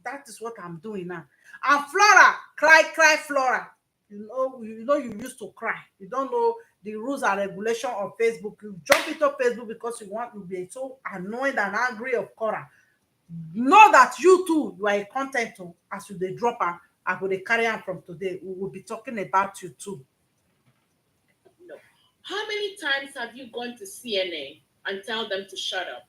That is what I'm doing now. And Flora, cry, Flora. You know, you used to cry. You don't know the rules and regulation of Facebook. You jump into Facebook because you want to be so annoyed and angry of Korra. Know that you too, you are a content too. As you the dropper, I will carry on from today. We will be talking about you too. No. How many times have you gone to CNN and tell them to shut up?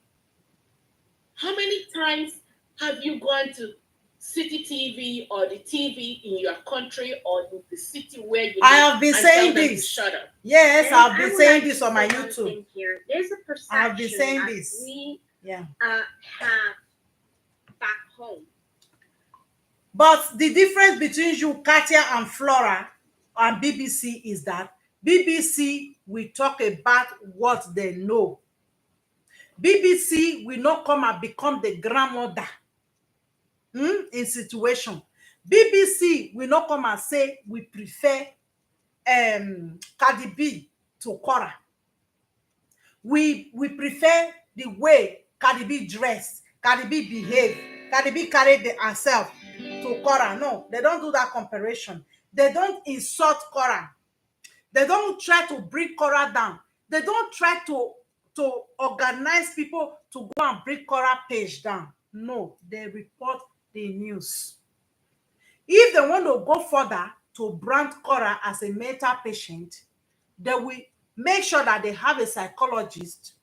How many times have you gone to City TV or the TV in your country or in the city where you live? I have been saying this. Shut up. Yes, I've been saying this on my YouTube. Here. There's a perception I've been saying this. We have back home. But the difference between you, Kartia, and Flora and BBC is that BBC will talk about what they know. BBC will not come and become the grandmother in situation. BBC will not come and say we prefer Cardi B to Korra. We prefer the way Cardi B dress, Cardi B behave, Cardi B carry herself to Korra. No, they don't do that comparison. They don't insult Korra. They don't try to bring Korra down. They don't try to to organize people to go and bring Korra page down. No, they report the news. If they want to go further to brand Korra as a mental patient, they will make sure that they have a psychologist,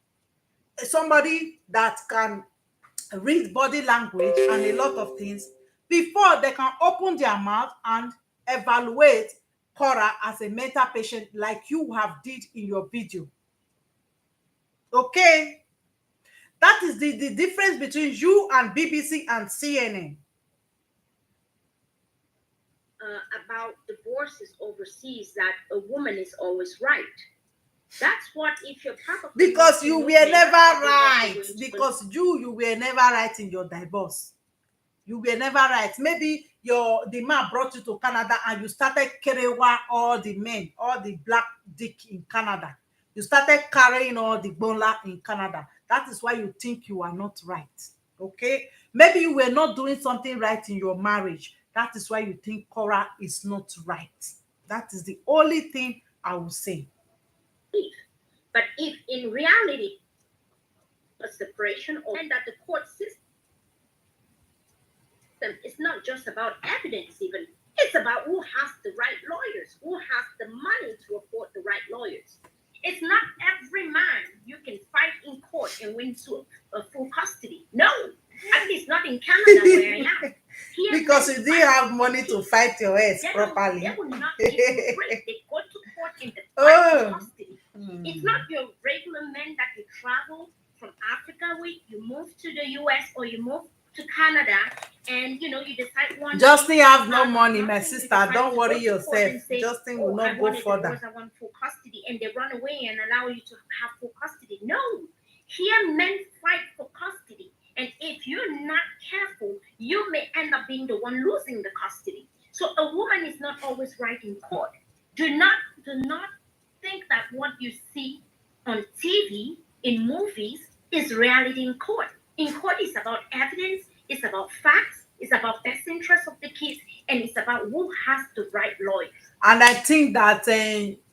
somebody that can read body language and a lot of things before they can open their mouth and evaluate Korra as a mental patient like you have did in your video. Okay? That is the difference between you and BBC and CNN. About divorces overseas, that a woman is always right. That's what, if you're part of because you were never right. Because you were never right in your divorce. You were never right. Maybe the man brought you to Canada and you started kerewa all the men, all the black dick in Canada. You started carrying all the bonla in Canada. That is why you think you are not right. Okay? Maybe you were not doing something right in your marriage. That is why you think Korra is not right. That is the only thing I will say. But if in reality, a separation, or that the court system is not just about evidence, even it's about who has the right lawyers, who has the money to afford the right lawyers. It's not every man you can fight in court and win to a full custody. No, at least not in Canada where I am. Here, because you didn't have money to fight your ass properly. They will not give you break. They go to court and they fight for custody. It's not your regular men that you travel from Africa with. You move to the US or you move to Canada, and you decide one. Justin have no money, my sister. Don't worry yourself. Justin will not go further. I want full custody, and they run away and allow you to have full custody. No, here men fight for custody, and if you're not careful, you may end up being the one losing the custody. So a woman is not always right in court. Do not think that what you see on TV, in movies, is reality in court. In court, it's about evidence, it's about facts, it's about best interest of the kids, and it's about who has the right lawyers. And I think that,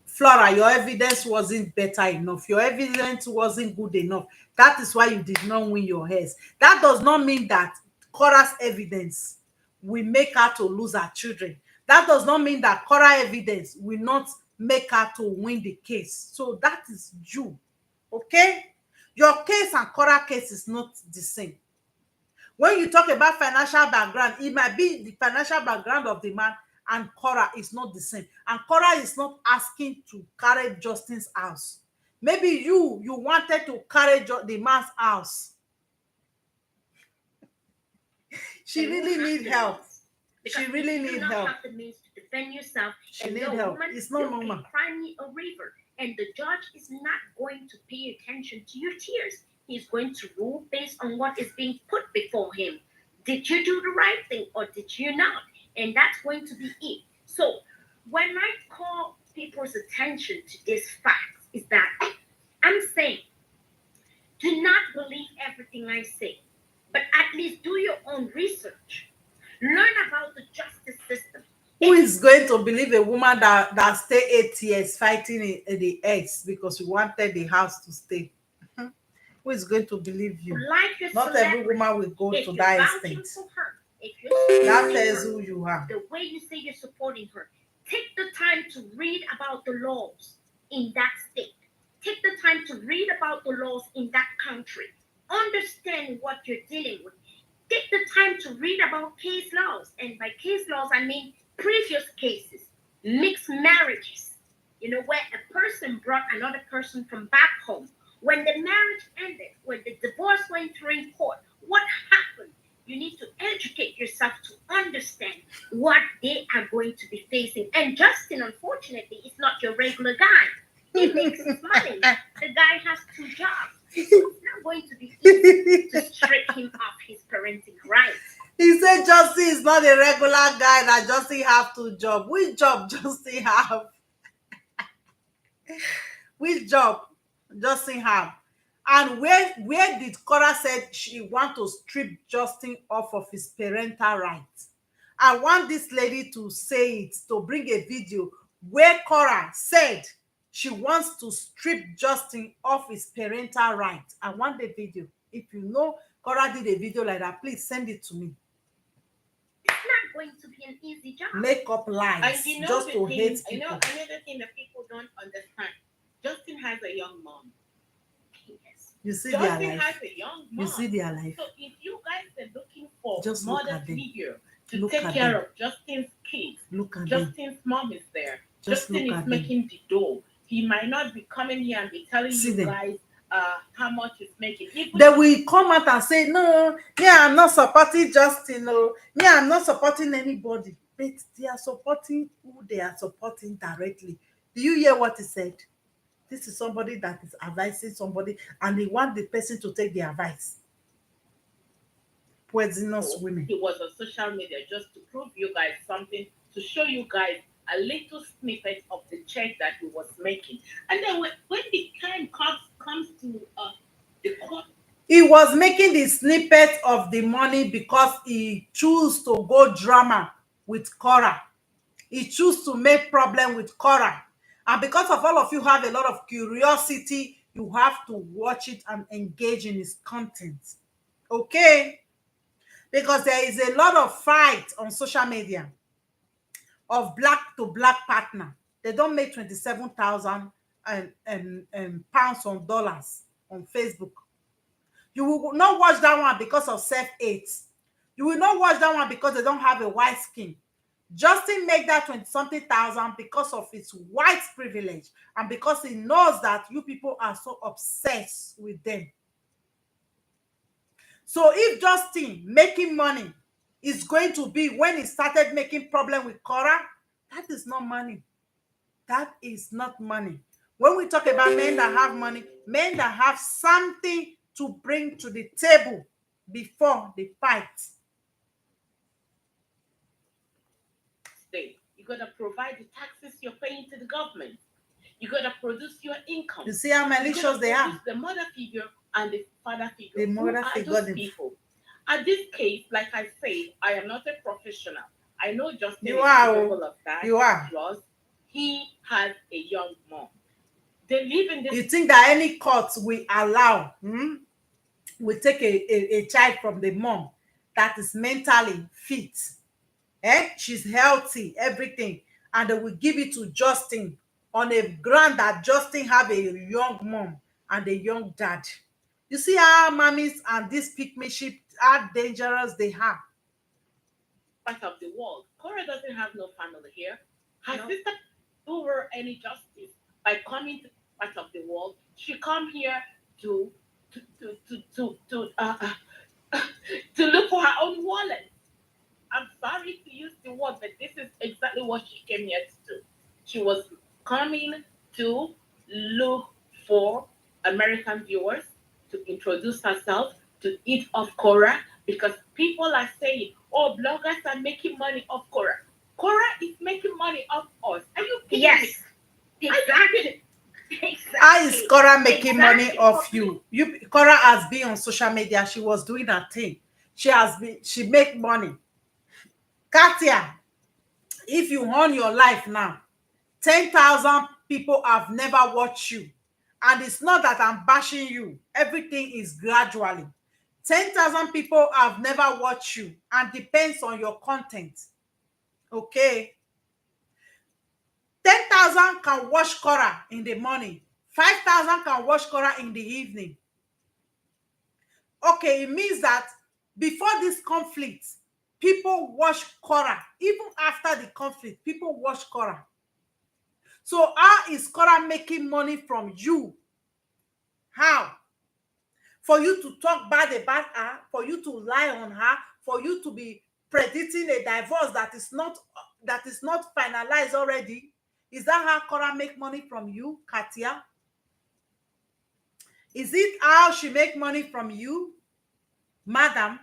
Flora, your evidence wasn't better enough. Your evidence wasn't good enough. That is why you did not win your case. That does not mean that Korra's evidence will make her to lose her children. That does not mean that Korra evidence will not make her to win the case. So that is you. Okay? Your case and Korra case is not the same. When you talk about financial background, it might be the financial background of the man, and Korra is not the same. And Korra is not asking to carry Justin's house. Maybe you wanted to carry the man's house. She really need help. She really need help. Have the means to defend yourself. She need help. It's not normal. Cry me a river, and the judge is not going to pay attention to your tears. He's going to rule based on what is being put before him. Did you do the right thing or did you not? And that's going to be it. So when I call people's attention to this fact, is that I'm saying, do not believe everything I say, but at least do your own research. Learn about the justice system. Who is going to believe a woman that stay 8 years fighting in the ex because you wanted the house to stay? Who is going to believe you? Like not every woman will go to that extent. That tells who you are. The way you say you're supporting her. Take the time to read about the laws in that state. Take the time to read about the laws in that country. Understand what you're dealing with. Take the time to read about case laws. And by case laws, I mean previous cases, mixed marriages, where a person brought another person from back home. When the marriage ended, when the divorce went through in court, what happened? You need to educate yourself to understand what they are going to be facing. And Justin, unfortunately, is not your regular guy. He makes his money. The guy has 2 jobs. So it's not going to be easy to strip him off his parenting rights. He said Justin is not a regular guy, that Justin have 2 jobs. Which job Justin have? Which job Justin have? And where did Korra said she want to strip Justin off of his parental rights? I want this lady to say it, to bring a video where Korra said She wants to strip Justin of his parental rights. I want the video. If you know Korra did a video like that, please send it to me. It's not going to be an easy job. Make up lies And just to hate people. Another thing that people don't understand. Justin has a young mom. Yes. You see Justin their life. has a young mom. You see their life. So if you guys are looking for Just look mother at them. figure to Look take at care them. of Justin's kids, Look at them. Justin's mom is there. Just Justin look is at them. making the dough. He might not be coming here and be telling See you them. guys how much he's making. They will come out and say, no, me, I'm not supporting Justin. No, me, I'm not supporting anybody. But they are supporting who they are supporting directly. Do you hear what he said? This is somebody that is advising somebody, and they want the person to take the advice. Poisonous women. He was on social media just to prove you guys something, to show you guys a little snippet of the check that he was making. And then when the time comes to the court, He was making the snippet of the money because he chose to go drama with Korra. He chose to make problem with Korra. And because of all of you have a lot of curiosity, you have to watch it and engage in his content. Okay? Because there is a lot of fight on social media of black to black partner. They don't make 27,000 pounds on dollars on Facebook. You will not watch that one because of self-hate. You will not watch that one because they don't have a white skin. Justin make that 20-something thousand because of his white privilege and because he knows that you people are so obsessed with them. So if Justin making money is going to be when he started making problem with Korra, that is not money. That is not money. When we talk about men that have money, men that have something to bring to the table before they fight. You gotta provide the taxes you're paying to the government. You gotta produce your income. You see how malicious they are. The mother figure and the father figure. The mother figure. Those people. At this case, like I said, I am not a professional. I know Justin is capable of that. You are. Plus, he has a young mom. They live in this. You think that any court will allow, will take a child from the mom that is mentally fit, she's healthy, everything, and they will give it to Justin on a ground that Justin have a young mom and a young dad. You see how mommies and this pygmy are dangerous they have. Part of the world. Korra doesn't have no family here. Her sister do her any justice by coming to part of the world. She come here to look for her own wallet. I'm sorry to use the word, but this is exactly what she came here to do. She was coming to look for American viewers, to introduce herself, to eat off Korra, because people are saying, oh, bloggers are making money off Korra. Korra is making money off us. Are you kidding me? Exactly. How is Korra making money off you? Korra has been on social media. She was doing her thing. She make money. Kartia, if you own your life now, 10,000 people have never watched you. And it's not that I'm bashing you. Everything is gradually. 10,000 people have never watched you and depends on your content. Okay? 10,000 can watch Korra in the morning. 5,000 can watch Korra in the evening. Okay, it means that before this conflict, people watch Korra. Even after the conflict, people watch Korra. So how is Korra making money from you? How? For you to talk bad about her, for you to lie on her, for you to be predicting a divorce that is not finalized already. Is that how Korra make money from you, Kartia? Is it how she make money from you, madam?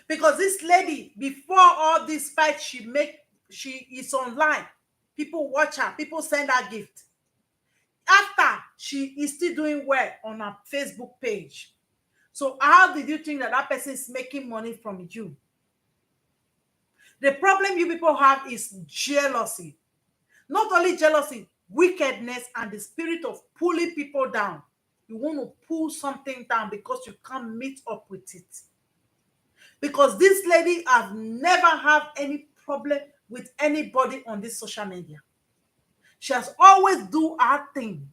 Because this lady, before all this fight, she is online. People watch her. People send her gift. After, she is still doing well on her Facebook page. So how did you think that person is making money from you? The problem you people have is jealousy. Not only jealousy, wickedness, and the spirit of pulling people down. You want to pull something down because you can't meet up with it. Because this lady has never had any problem with anybody on this social media. She has always do her thing.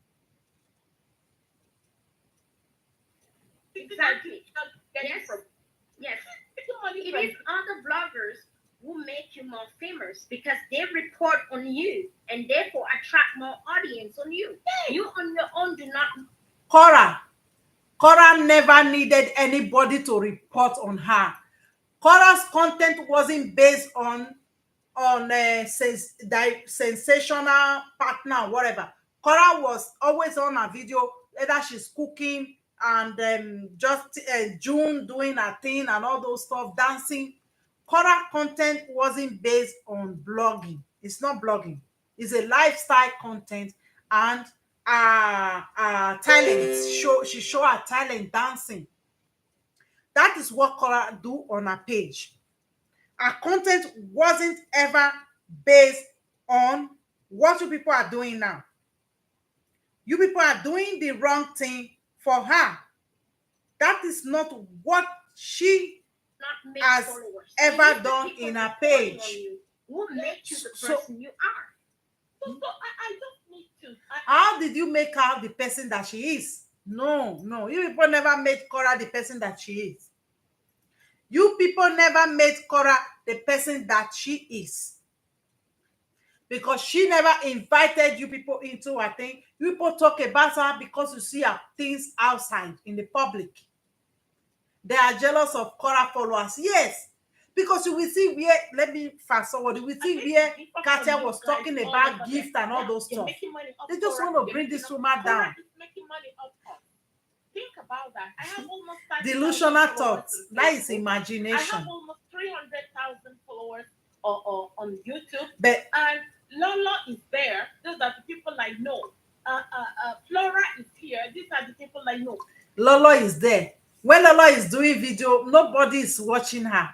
Exactly. Yes. It is other bloggers who make you more famous because they report on you and therefore attract more audience on you. You on your own do not. Korra never needed anybody to report on her. Korra's content wasn't based on sensational partner, whatever. Korra was always on a video, either she's cooking and just June doing her thing and all those stuff, dancing. Korra content wasn't based on blogging. It's not blogging. It's a lifestyle content, and talent. She show her talent dancing. That is what Korra do on her page. Her content wasn't ever based on what you people are doing now. You people are doing the wrong thing for her. That is not what she has ever done in her page. What makes you the person you are? So I don't need to. How did you make her the person that she is? No. You people never made Korra the person that she is. You people never made Korra the person that she is. Because she never invited you people into her thing. You people talk about her because you see her things outside in the public. They are jealous of Korra followers. Yes. Because you will see where, let me fast forward, you will see where Kartia was talking about gift and all those stuff. They just want to bring this woman down. Making money off her. Think about that. I have almost delusional thoughts. That is imagination. I have almost 300,000 followers on YouTube. But and Lola is there. Those are the people I know. Flora is here. These are the people I know. Lola is there. When Lola is doing video, nobody is watching her.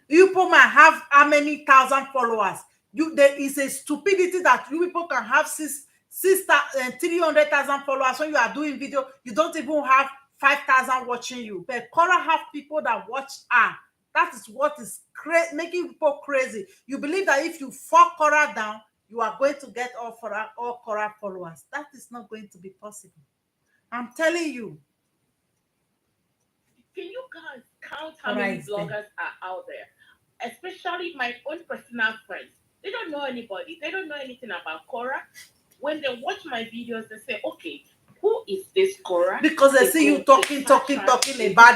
You people might have how many thousand followers. There is a stupidity that you people can have 300,000 followers when you are doing video. You don't even have 5,000 watching you. But Korra have people that watch her. That is what is making people crazy. You believe that if you fuck Korra down, you are going to get all Korra followers. That is not going to be possible. I'm telling you. Can you guys count how many bloggers are out there? Especially my own personal friends. They don't know anybody. They don't know anything about Korra. When they watch my videos, they say, okay, who is this Korra? Because they see you talking about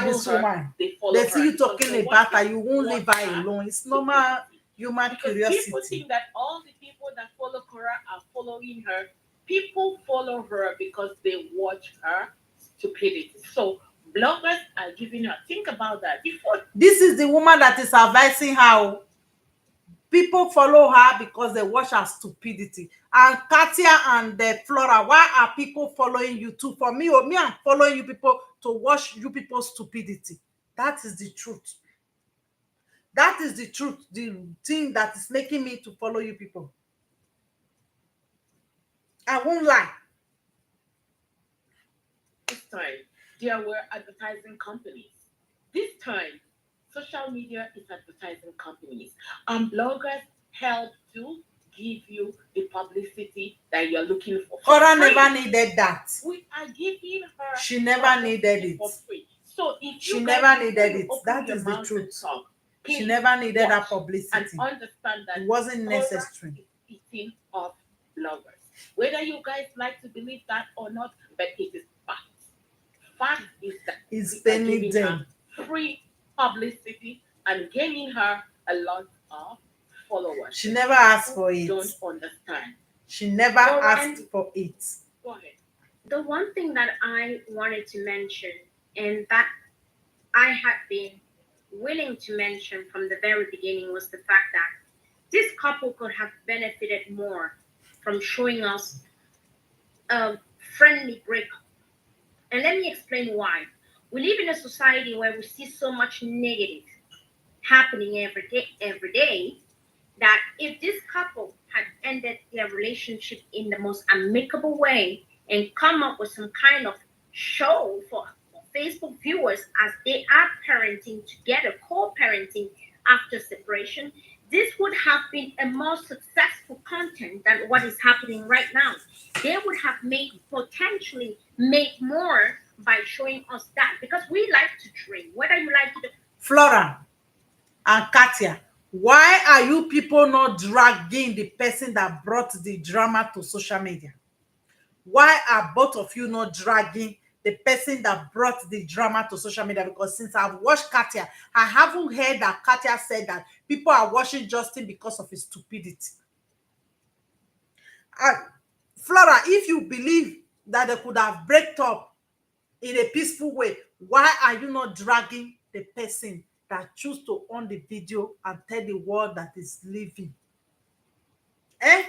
this woman. They see you talking about her. You won't leave her alone. It's normal human curiosity. People think that all the people that follow Korra are following her. People follow her because they watch her stupidity. So bloggers are giving her. Think about that. This is the woman that is advising her. People follow her because they watch her stupidity. And Kartia and Flora, why are people following you too? For me, I'm following you people to watch you people's stupidity. That is the truth. That is the truth. The thing that is making me to follow you people. I won't lie. This time, there were advertising companies. This time, social media is advertising companies. And bloggers help to give you the publicity that you're looking for. Korra never needed that. We are giving her. She never needed it. For free. So if she never needed it. That is the truth. Talk, she never needed that publicity. And understand that it wasn't necessary. Is eating of bloggers. Whether you guys like to believe that or not, but it is fact. Fact is that it's giving her free publicity and gaining her a lot of followers. She never asked for it. Don't understand. She never asked for it. Go ahead. The one thing that I wanted to mention, and that I had been willing to mention from the very beginning, was the fact that this couple could have benefited more from showing us a friendly breakup. And let me explain why. We live in a society where we see so much negative happening every day that if this couple had ended their relationship in the most amicable way and come up with some kind of show for Facebook viewers as they are parenting together, co-parenting after separation, this would have been a more successful content than what is happening right now. They would have potentially made more by showing us that, because we like to dream, whether you like it. Flora and Katia, why are you people not dragging the person that brought the drama to social media? Why are both of you not dragging the person that brought the drama to social media? Because since I've watched Katia, I haven't heard that Katia said that people are watching Justin because of his stupidity. And Flora, if you believe that they could have break up in a peaceful way, why are you not dragging the person that choose to own the video and tell the world that is living? Eh?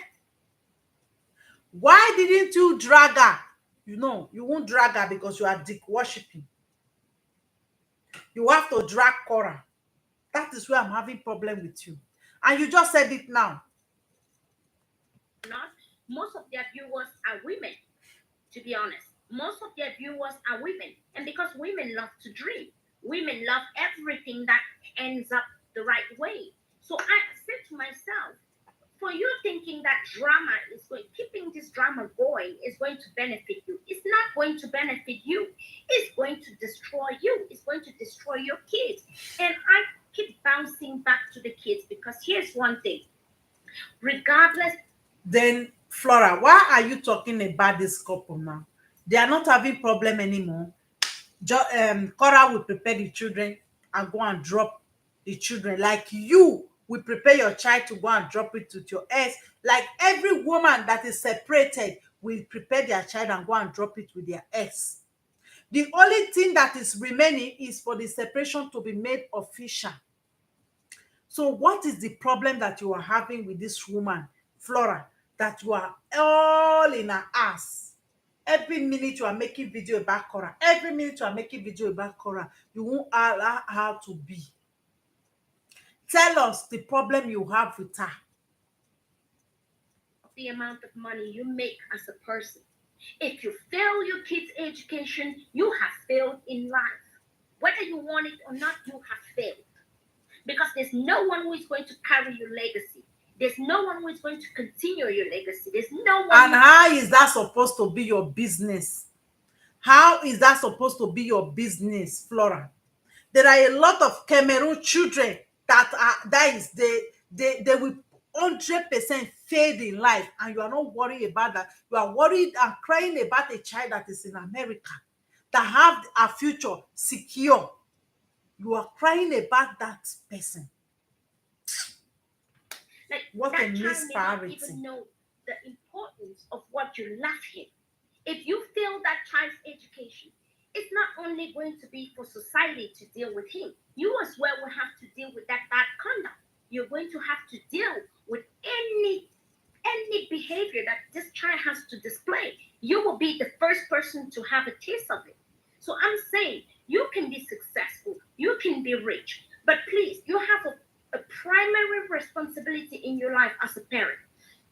Why didn't you drag her? You know, you won't drag her because you are dick worshipping. You have to drag Korra. That is where I'm having problem with you. And you just said it now. Not most of their viewers are women, to be honest. Most of their viewers are women. And because women love to dream, women love everything that ends up the right way. So I said to myself, for you thinking that drama is keeping this drama going is going to benefit you. It's not going to benefit you. It's going to destroy you. It's going to destroy your kids. And I keep bouncing back to the kids because here's one thing. Regardless. Then, Flora, why are you talking about this couple now? They are not having problem anymore. Korra will prepare the children and go and drop the children. Like you will prepare your child to go and drop it with your ex. Like every woman that is separated will prepare their child and go and drop it with their ex. The only thing that is remaining is for the separation to be made official. So what is the problem that you are having with this woman, Flora, that you are all in her ass? Every minute you are making video about Korra. Every minute you are making video about Korra. You won't allow her to be. Tell us the problem you have with her. The amount of money you make as a person. If you fail your kids' education, you have failed in life. Whether you want it or not, you have failed. Because there's no one who is going to carry your legacy. There's no one who is going to continue your legacy. There's no one. And how is that supposed to be your business? How is that supposed to be your business, Flora? There are a lot of Cameroon children they will 100% fail in life, and you are not worried about that. You are worried and crying about a child that is in America that have a future secure. You are crying about that person. Like, what that a child may not misparity. even know the importance of what you left him. If you fail that child's education, it's not only going to be for society to deal with him. You as well will have to deal with that bad conduct. You're going to have to deal with any behavior that this child has to display. You will be the first person to have a taste of it. So I'm saying you can be successful, you can be rich, but please, you have a primary responsibility in your life as a parent.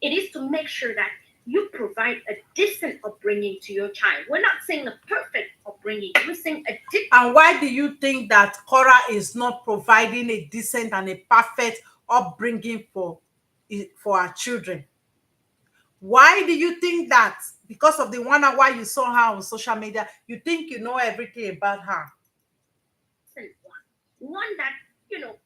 It is to make sure that you provide a decent upbringing to your child. We're not saying a perfect upbringing. We're saying a decent. And why do you think that Korra is not providing a decent and a perfect upbringing for our children? Why do you think that? Because of the 1 hour you saw her on social media, you think you know everything about her? One that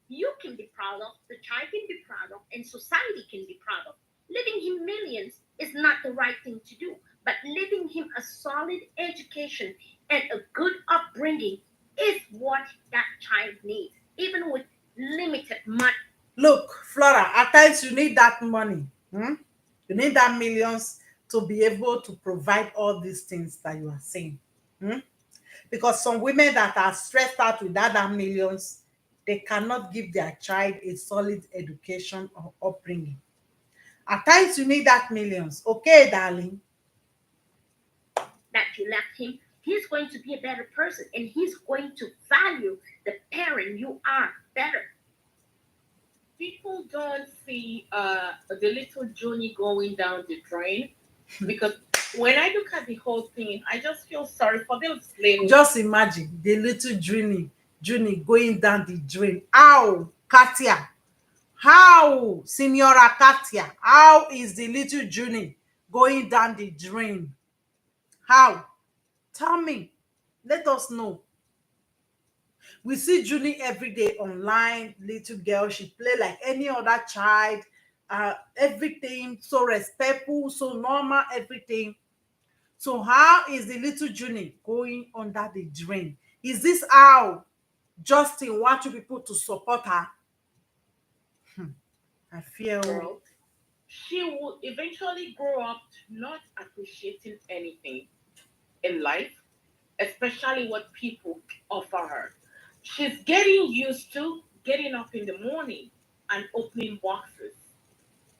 you can be proud of, the child can be proud of, and society can be proud of. Leaving him millions is not the right thing to do, but leaving him a solid education and a good upbringing is what that child needs, even with limited money. Look, Flora, at times you need that money. You need that millions to be able to provide all these things that you are saying. Because some women that are stressed out with that millions, they cannot give their child a solid education or upbringing. At times you need that millions. Okay, darling. That you left him, he's going to be a better person, and he's going to value the parent you are better. People don't see the little Johnny going down the drain, because when I look at the whole thing, I just feel sorry for those little. Just imagine the little Junie going down the drain. How, Katia? How, Signora Katia? How is the little Junie going down the drain? How? Tell me. Let us know. We see Julie every day online, little girl. She play like any other child. Everything so respectful, so normal, everything. So how is the little Junie going under the drain? Is this how Justin want you people to support her? I fear. Girl, she will eventually grow up not appreciating anything in life, especially what people offer her. She's getting used to getting up in the morning and opening boxes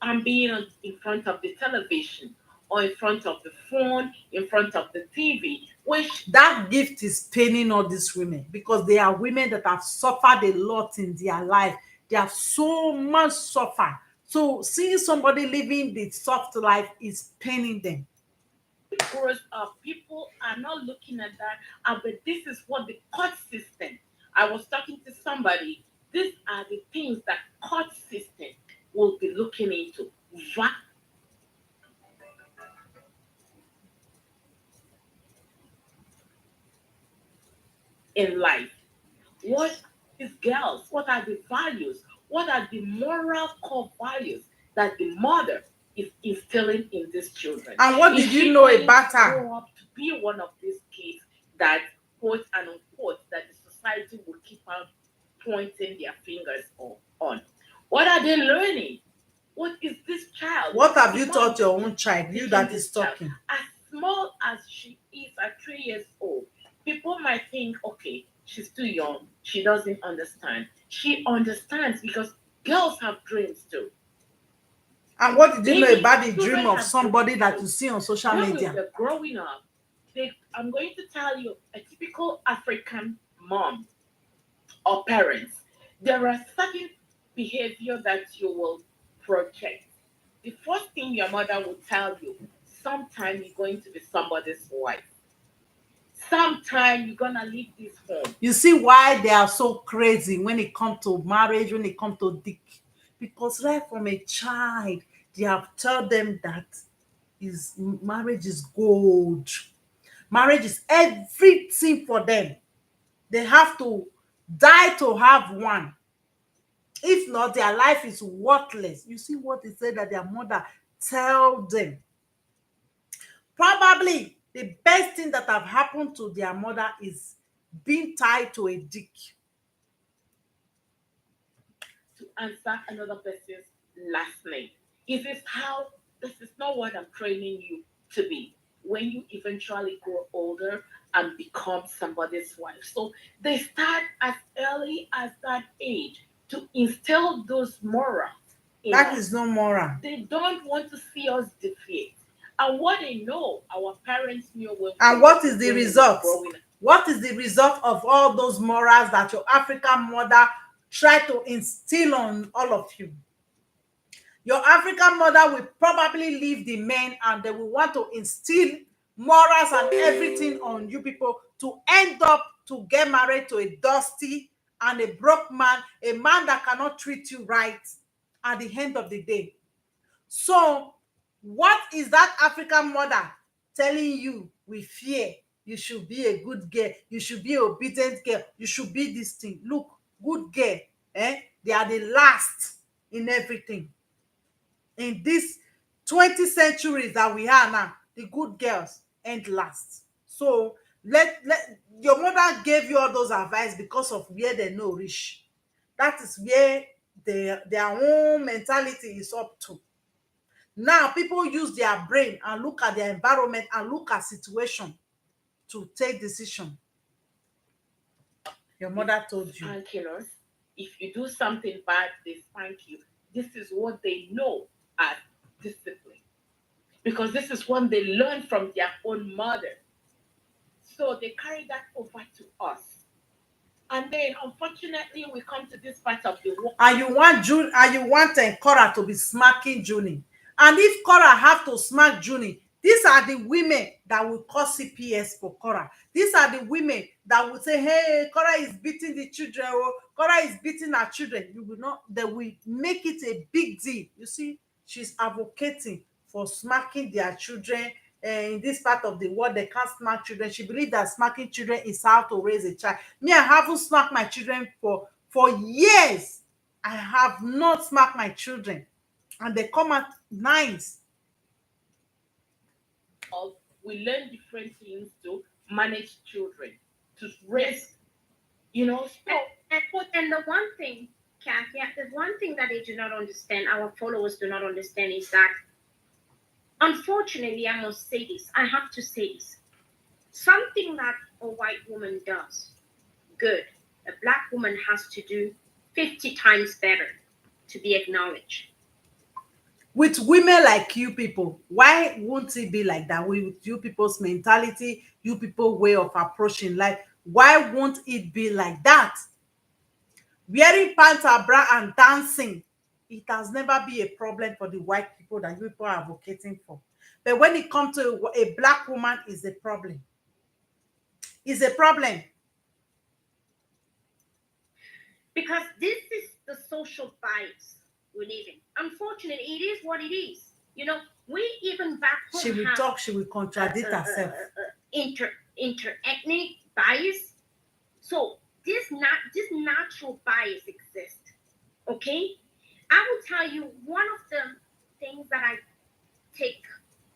and being in front of the television or in front of the phone, in front of the TV, which That gift is paining all these women because they are women that have suffered a lot in their life. They have so much suffer. So seeing somebody living the soft life is paining them. grows up, people are not looking at that. But this is what the court system. I was talking to somebody. These are the things that court system will be looking into. In life, what is girls? What are the values? What are the moral core values that the mother is instilling in these children? And what Is did you she know going about to her? grow up to be one of these kids that, quote and unquote, that the society will keep on pointing their fingers on? What are they learning? What is this child? What have The you mom taught your own child? You teaching that this is child. talking. As small as she is at 3 years old, people might think, okay, she's too young. She doesn't understand. She understands because girls have dreams too. And what did you know Baby about the children dream of have somebody dreams that too. you see on social When we media? were growing up, I'm going to tell you a typical African mom or parents. There are certain behavior that you will project. The first thing your mother will tell you, sometime you're going to be somebody's wife. Sometime you're gonna leave this home. You see why they are so crazy when it comes to marriage, when it comes to dick. Because right from a child, they have told them that is marriage is gold. Marriage is everything for them. They have to die to have one. If not, their life is worthless. You see what they said that their mother tell them. Probably the best thing that have happened to their mother is being tied to a dick. To answer another person's last name. This is not what I'm training you to be when you eventually grow older and become somebody's wife. So they start as early as that age to instill those morals in That us. is no moral. They don't want to see us defeat. And what they know, our parents knew when And we what is the when we were result? growing up. What is the result of all those morals that your African mother tried to instill on all of you? Your African mother will probably leave the men and they will want to instill morals and everything on you people to end up to get married to a dusty and a broke man, a man that cannot treat you right at the end of the day. So, what is that African mother telling you with fear? You should be a good girl. You should be an obedient girl. You should be this thing. Look, good girl. They are the last in everything. In this 20 centuries that we are now, the good girls end last. So let your mother gave you all those advice because of where they know reach. That is where their own mentality is up to. Now people use their brain and look at their environment and look at situation to take decision. Your mother told you. Spanking us. If you do something bad, they spank you. This is what they know as discipline. Because this is what they learn from their own mother. So they carry that over to us. And then, unfortunately, we come to this part of the world. And you want June, and you want Korra to be smacking Junie. And if Korra have to smack Junie, these are the women that will call CPS for Korra. These are the women that will say, hey, Korra is beating the children, or Korra is beating her children. You will not, they will make it a big deal. You see, she's advocating for smacking their children. In this part of the world, they can't smack children. She believes that smacking children is how to raise a child. Me, I haven't smacked my children for years. I have not smacked my children, and they come out nice. Of we learn different things to manage children, to raise, so And the one thing, Katia, the one thing that they do not understand, our followers do not understand, is that, unfortunately, I must say this, I have to say this. Something that a white woman does good, a black woman has to do 50 times better to be acknowledged. With women like you people, why won't it be like that? With you people's mentality, you people way of approaching life, why won't it be like that? Wearing pants and bra and dancing, it has never been a problem for the white people that you people are advocating for. But when it comes to a black woman, is a problem. Is a problem. Because this is the social bias we live in. Unfortunately, it is what it is. We even back home She will have talk, she will contradict herself. inter-ethnic bias. So this natural bias exists. Okay, I will tell you one of the things that I take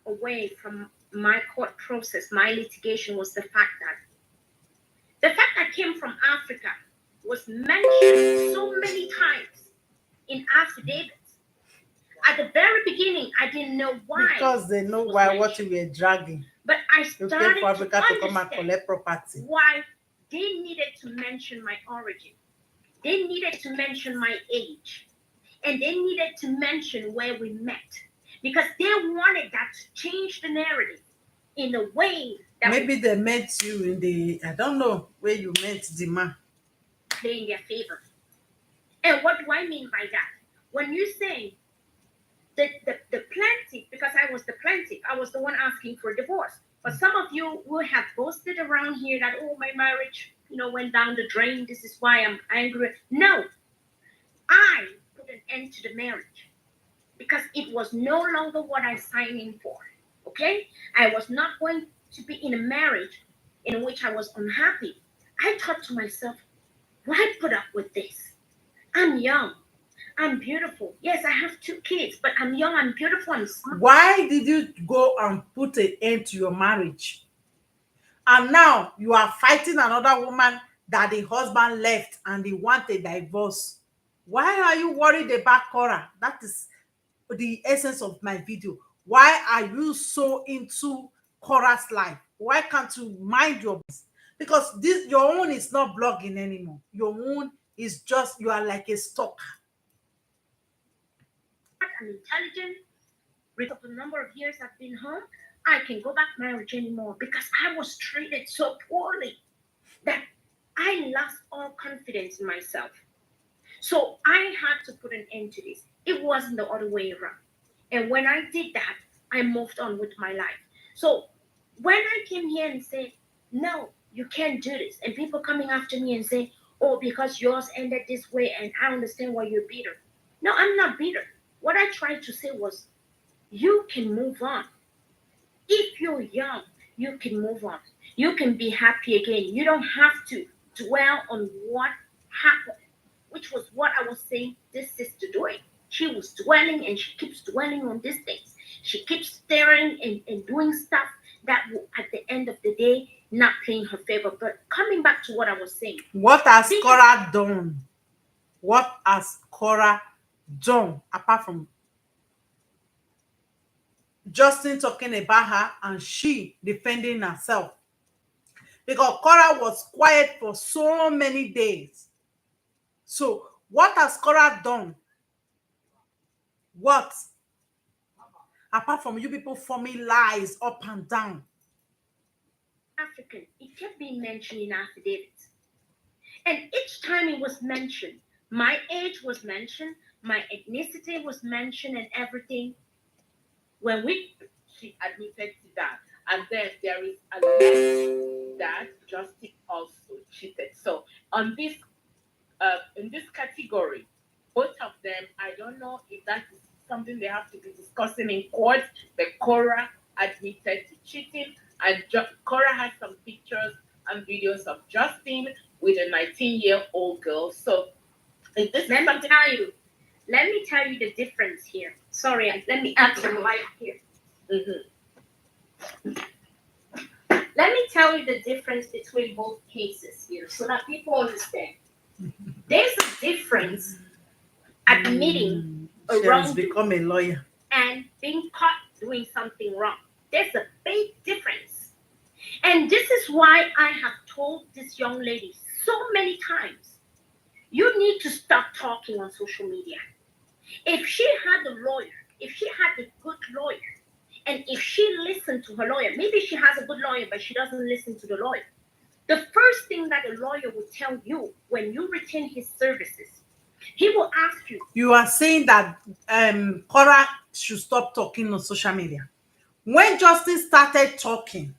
away from my court process, my litigation, was the fact that I came from Africa was mentioned so many times in affidavits. At the very beginning, I didn't know why. Because they know why what you were dragging. But I started for Africa to come and understand collect property. why they needed to mention my origin. They needed to mention my age. And they needed to mention where we met. Because they wanted that to change the narrative in a way that maybe they met you in the, I don't know where you met the man. play in their favor. And what do I mean by that? When you say the plaintiff, because I was the plaintiff, I was the one asking for divorce. But some of you will have boasted around here that, oh, my marriage, went down the drain. This is why I'm angry. No, I put an end to the marriage because it was no longer what I signed in for. Okay? I was not going to be in a marriage in which I was unhappy. I thought to myself, why put up with this? I'm young. I'm beautiful. Yes, I have 2 kids, but I'm young, I'm beautiful, I'm smart. Why did you go and put an end to your marriage? And now you are fighting another woman that the husband left and they want a divorce. Why are you worried about Korra? That is the essence of my video. Why are you so into Korra's life? Why can't you mind your business? Because this, your own is not blogging anymore. Your own is just, you are like a stalker. I'm intelligent. Because of the number of years I've been home, I can go back marriage anymore because I was treated so poorly that I lost all confidence in myself. So I had to put an end to this. It wasn't the other way around. And when I did that, I moved on with my life. So when I came here and said, no, you can't do this, and people coming after me and say, oh, because yours ended this way, and I understand why you're bitter. No, I'm not bitter. What I tried to say was, you can move on. If you're young, you can move on. You can be happy again. You don't have to dwell on what happened, which was what I was saying this sister doing. She was dwelling and she keeps dwelling on these things. She keeps staring and doing stuff that will, at the end of the day, not playing her favor. But coming back to what I was saying. What has Korra done? What has Korra done apart from Justin talking about her and she defending herself? Because Korra was quiet for so many days. So what has Korra done? What? Apart from you people forming lies up and down. African, it kept being mentioned in affidavits. And each time it was mentioned, my age was mentioned, my ethnicity was mentioned, and everything. When we she admitted to that, and then there is alleged that Justin also cheated. So on this in this category, both of them, I don't know if that is something they have to be discussing in court. But Korra admitted to cheating, and Korra has some pictures and videos of Justin with a 19-year-old girl. So if this is Let me something, tell you. Let me tell you the difference here. Sorry, let me add some light here. Mhm. Let me tell you the difference between both cases here so that people understand. There's a difference admitting a She has wrongdoing become a lawyer. and being caught doing something wrong. There's a big difference. And this is why I have told this young lady so many times, you need to stop talking on social media. If she had a lawyer, if she had a good lawyer, and if she listened to her lawyer, maybe she has a good lawyer, but she doesn't listen to the lawyer. The first thing that a lawyer will tell you when you retain his services, he will ask you. You are saying that Korra should stop talking on social media. When Justin started talking,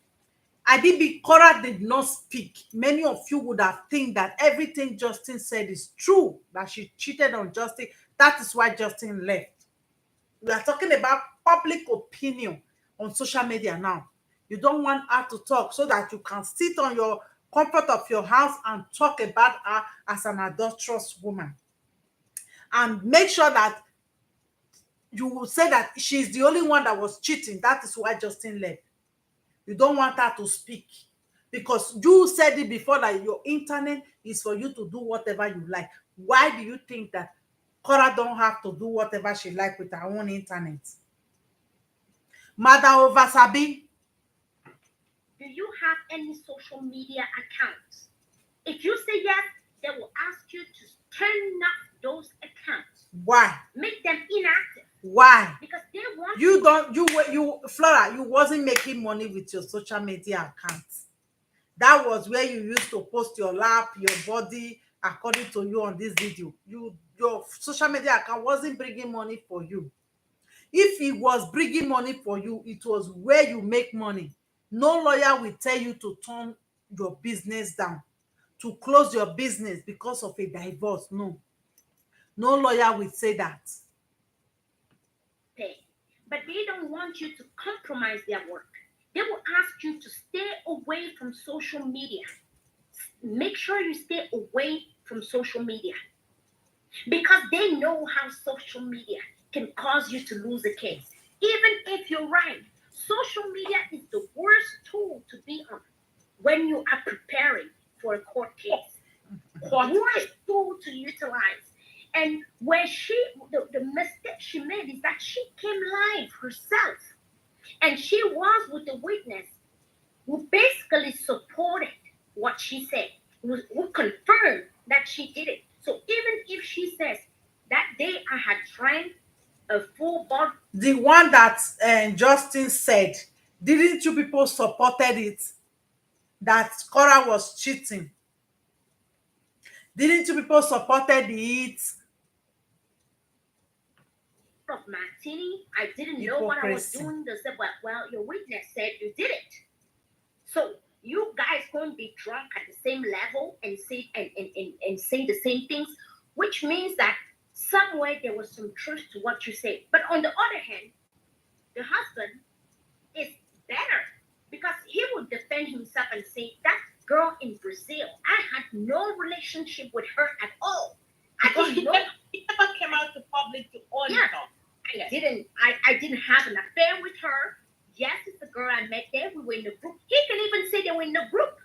Korra did not speak. Many of you would have think that everything Justin said is true, that she cheated on Justin. That is why Justin left. We are talking about public opinion on social media now. You don't want her to talk so that you can sit on your comfort of your house and talk about her as an adulterous woman. And make sure that you will say that she's the only one that was cheating. That is why Justin left. You don't want her to speak because you said it before that your internet is for you to do whatever you like. Why do you think that Korra don't have to do whatever she like with her own internet? Mother over Sabi, Do you have any social media accounts? If you say yes, they will ask you to turn off those accounts. why? Make them inactive. Why? Because they want You don't you Flora, you wasn't making money with your social media accounts. That was where you used to post your lap, your body, according to you on this video. Your social media account wasn't bringing money for you. If it was bringing money for you, it was where you make money. No lawyer will tell you to turn your business down, to close your business because of a divorce. No. No lawyer will say that. pay. But they don't want you to compromise their work. They will ask you to stay away from social media. Make sure you stay away from social media because they know how social media can cause you to lose a case. Even if you're right, social media is the worst tool to be on when you are preparing for a court case. Worst tool to utilize. And where the mistake she made is that she came live herself. And she was with the witness who basically supported what she said, who confirmed that she did it. So even if she says that day I had drank a full bottle. The one that Justin said, didn't you people supported it? That Korra was cheating. Didn't you people supported it? Of martini, I didn't know what I was Hypocrisy. doing. They said, well, your witness said you did it. So you guys going to be drunk at the same level and say and say the same things, which means that somewhere there was some truth to what you say. But on the other hand, the husband is better because he would defend himself and say that girl in Brazil, I had no relationship with her at all. Because he never came out to public to own it up. I didn't have an affair with her. Yes, it's a girl I met there. We were in the group. He can even say they were in the group.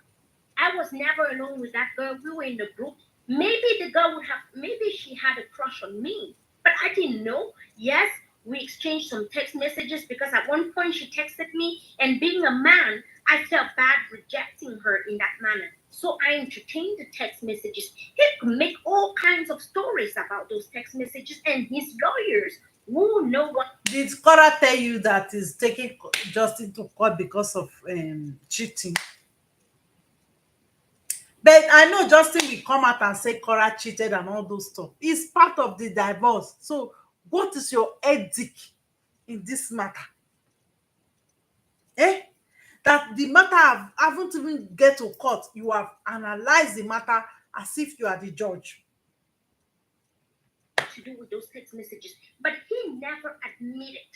I was never alone with that girl. We were in the group. Maybe the girl would have, maybe she had a crush on me, but I didn't know. Yes, we exchanged some text messages because at one point she texted me, and being a man, I felt bad rejecting her in that manner. So I entertained the text messages. He could make all kinds of stories about those text messages, and his lawyers will know what. Did Korra tell you that he's taking Justin to court because of cheating? But I know Justin will come out and say Korra cheated and all those stuff. It's part of the divorce. So what is your ethic in this matter? Eh? That the matter haven't even get to court. You have analyzed the matter as if you are the judge. To do with those text messages, but he never admitted.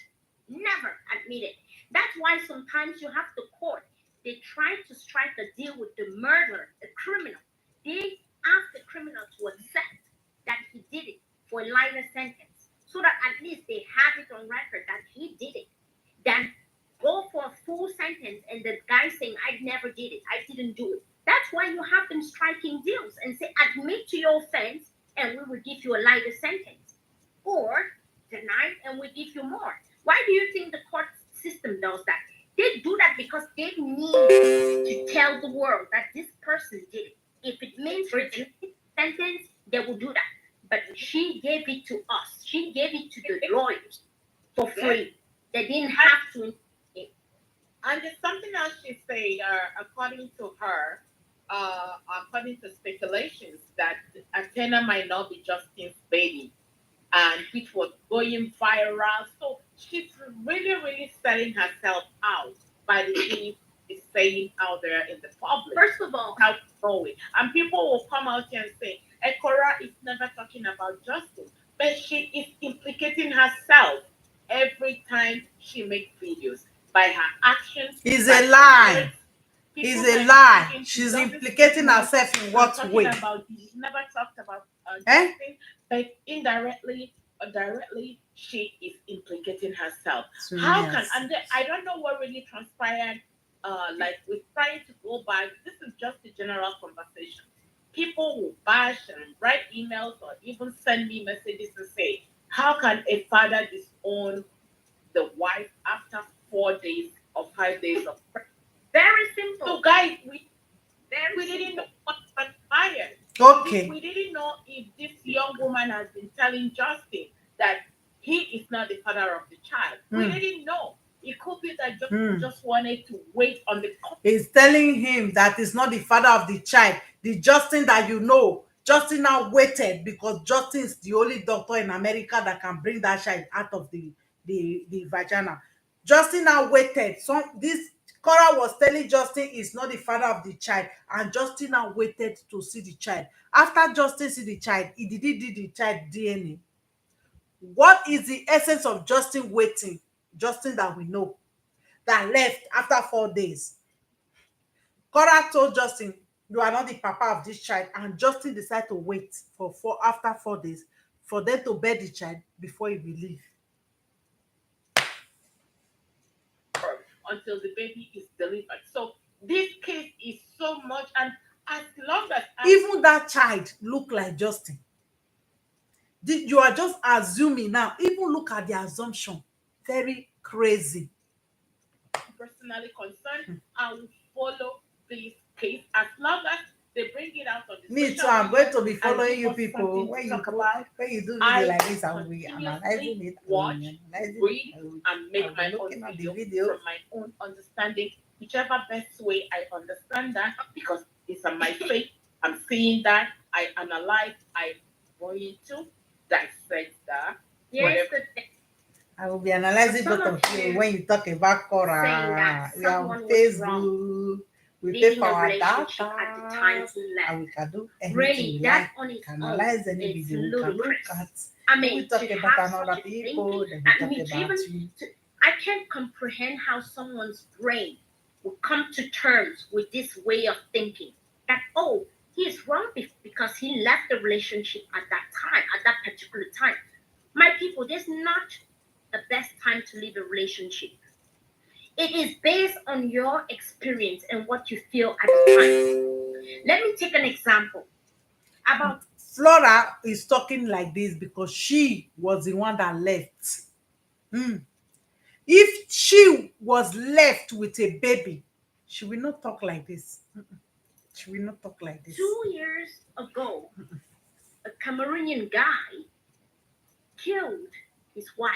Never admitted. That's why sometimes you have the court. They try to strike a deal with the murderer, the criminal. They ask the criminal to accept that he did it for a lighter sentence, so that at least they have it on record that he did it. Then go for a full sentence and the guy saying, I never did it, I didn't do it. That's why you have them striking deals and say, admit to your offense and we will give you a lighter sentence. Or deny and we give you more. Why do you think the court system does that? They do that because they need to tell the world that this person did it. If it means reducing sentence, they will do that. But she gave it to us. She gave it to the lawyers for free. They didn't have to. And there's something else she said, according to her, according to speculations, that Athena might not be Justin's baby, and which was going viral. So she's really, really selling herself out by the things she's saying out there in the public. First of all, how to know it. And people will come out here and say, Korra is never talking about Justin, but she is implicating herself every time she makes videos by her actions. It's by a lie. words. It's People a might lie. think She's doesn't implicating know herself in I'm what talking way? about you never talked about Eh? Justin, but indirectly or directly, she is implicating herself. So How yes. can, and then, I don't know what really transpired. Like we're trying to go back. This is just a general conversation. People will bash and write emails or even send me messages and say, "How can a father disown the wife after 4 days or 5 days of pregnancy?" very simple. So, guys, we Very didn't know simple. what transpired. Okay. We didn't know if this young woman has been telling Justin that he is not the father of the child. We didn't know. It could be that Justin just wanted to wait on the He's telling him that he's not the father of the child. The Justin that you know, Justin now waited because Justin is the only doctor in America that can bring that child out of the vagina. Justin now waited. So this Korra was telling Justin is not the father of the child, and Justin now waited to see the child. After Justin see the child, he did the child DNA. What is the essence of Justin waiting? Justin that we know that left after 4 days. Korra told Justin, you are not the papa of this child, and Justin decided to wait for after 4 days for them to bear the child before he will leave. until the baby is delivered. So this case is so much, and as long as Even that child look like Justin. You are just assuming now. Even look at the assumption. Very crazy. personally concerned, I will follow this case as long as they bring it out on the Me too. social I'm media going to be and following give you us people. something When to you talk about. when you do I video like will this, I will be analyzing it. watch, read, and I'll make be my own looking at the video video. from my own understanding, whichever best way I understand that, because it's on my faith. I'm seeing that, I analyze, I going to dissect that. Yes, Whatever. I will be analyzing Some both of of you you when you talk about saying that Korra. We are on someone was wrong Facebook. We pay leaving for a our relationship data, at the time he left. and we can do anything Really, we that like. on We its can own analyze any is video we can look ludicrous. at. I When we mean, talk to about have another such a people, thinking, then we I mean, talk to about even, you. I can't comprehend how someone's brain will come to terms with this way of thinking that, oh, he is wrong because he left the relationship at that time, at that particular time. My people, there's not the best time to leave a relationship. It is based on your experience and what you feel at the time. Let me take an example about Flora is talking like this because she was the one that left. If she was left with a baby, she will not talk like this. She will not talk like this. 2 years ago. A Cameroonian guy killed his wife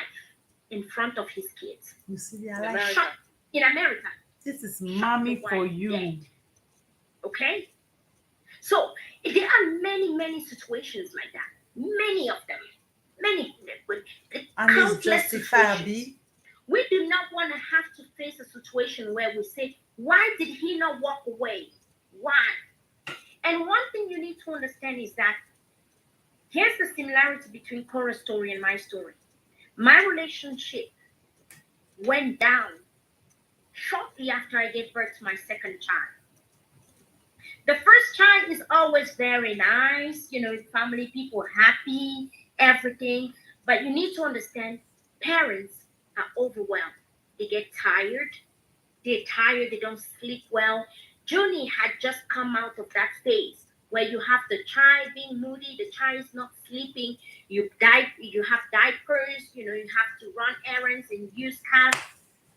in front of his kids. You see, they In are like, America. Shot in America. this is Shot mommy the for wife you. dead. Okay? So there are many situations like that. Many of them. Many And it's countless situations. justifiable. We do not want to have to face a situation where we say, why did he not walk away? Why? And one thing you need to understand is that here's the similarity between Korra's story and my story. My relationship went down shortly after I gave birth to my second child. The first child is always very nice, family, people happy, everything. But you need to understand parents are overwhelmed. They get tired. They're tired. They don't sleep well. Junie had just come out of that phase where you have the child being moody, the child is not sleeping. You have diapers. You have to run errands and use cars.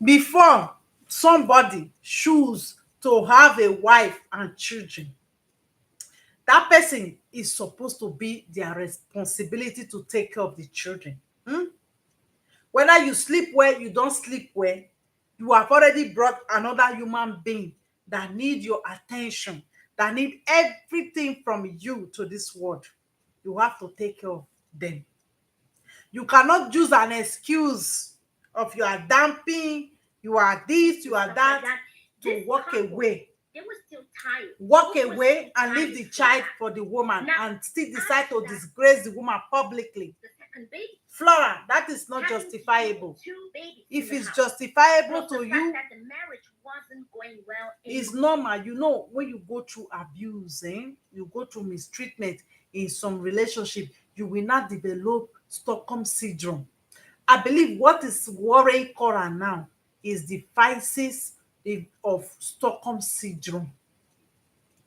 Before somebody choose to have a wife and children, that person is supposed to be their responsibility to take care of the children. Whether you sleep well, you don't sleep well, you have already brought another human being that need your attention, that need everything from you to this world. You have to take care of them. You cannot use an excuse of you are damping, you are this, you are Stuff like that, to This walk couple, away. They were still tired. Walk Both were away still and leave tired the from child that. for the woman Now, and still decide after to that, disgrace the woman publicly. the second baby. Flora, that is not Having justifiable. two babies If in the it's house. justifiable Plus to the you, fact that the marriage wasn't going well it's anymore. normal. You know, when you go through abuse, you go through mistreatment in some relationship, you will not develop Stockholm syndrome. I believe what is worrying Korra now is the phases of Stockholm syndrome.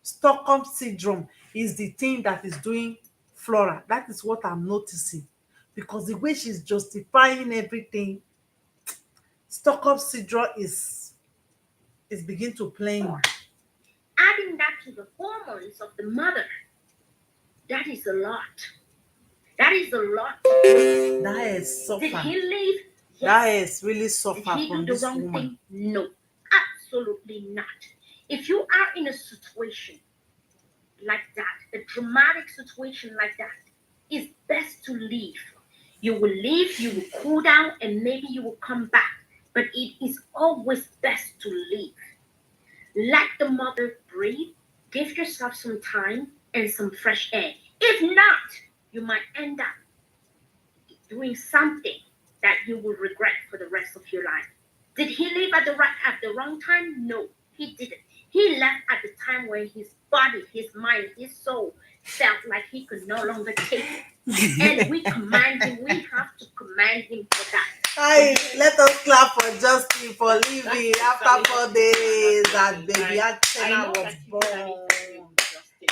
Stockholm syndrome is the thing that is doing Flora. That is what I'm noticing. Because the way she's justifying everything, Stockholm syndrome is begin to play. Adding that to the hormones of the mother, that is a lot. That is a lot. That is Did suffer. he leave? That Yes. is really Did suffer he do from the this wrong woman. thing? No, absolutely not. If you are in a situation like that, a dramatic situation like that, it's best to leave. You will leave, you will cool down, and maybe you will come back. But it is always best to leave. Let the mother breathe, give yourself some time and some fresh air. If not, you might end up doing something that you will regret for the rest of your life. Did he leave at the wrong time? No, he didn't. He left at the time where his body, his mind, his soul felt like he could no longer take it. And we command him, we have to command him for that. Hi, let us clap for Justin for leaving after 4 days that baby Antenna was born.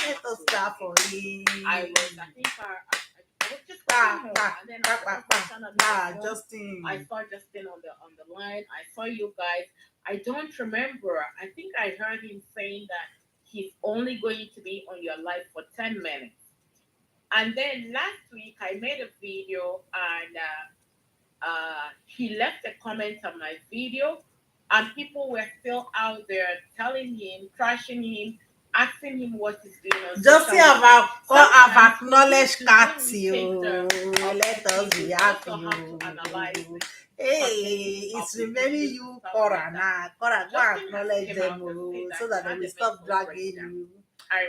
Let us clap for him. I think I was just Justin. I saw Justin on the line. I saw you guys. I don't remember. I think I heard him saying that he's only going to be on your live for 10 minutes. And then last week I made a video and he left a comment on my video, and people were still out there telling him, trashing him, asking him what he's doing on Just social media. have acknowledged Sometimes Kartia. Let us be happy. Hey, it's remaining you, Korra now. Korra, go acknowledge them so that they will stop dragging you.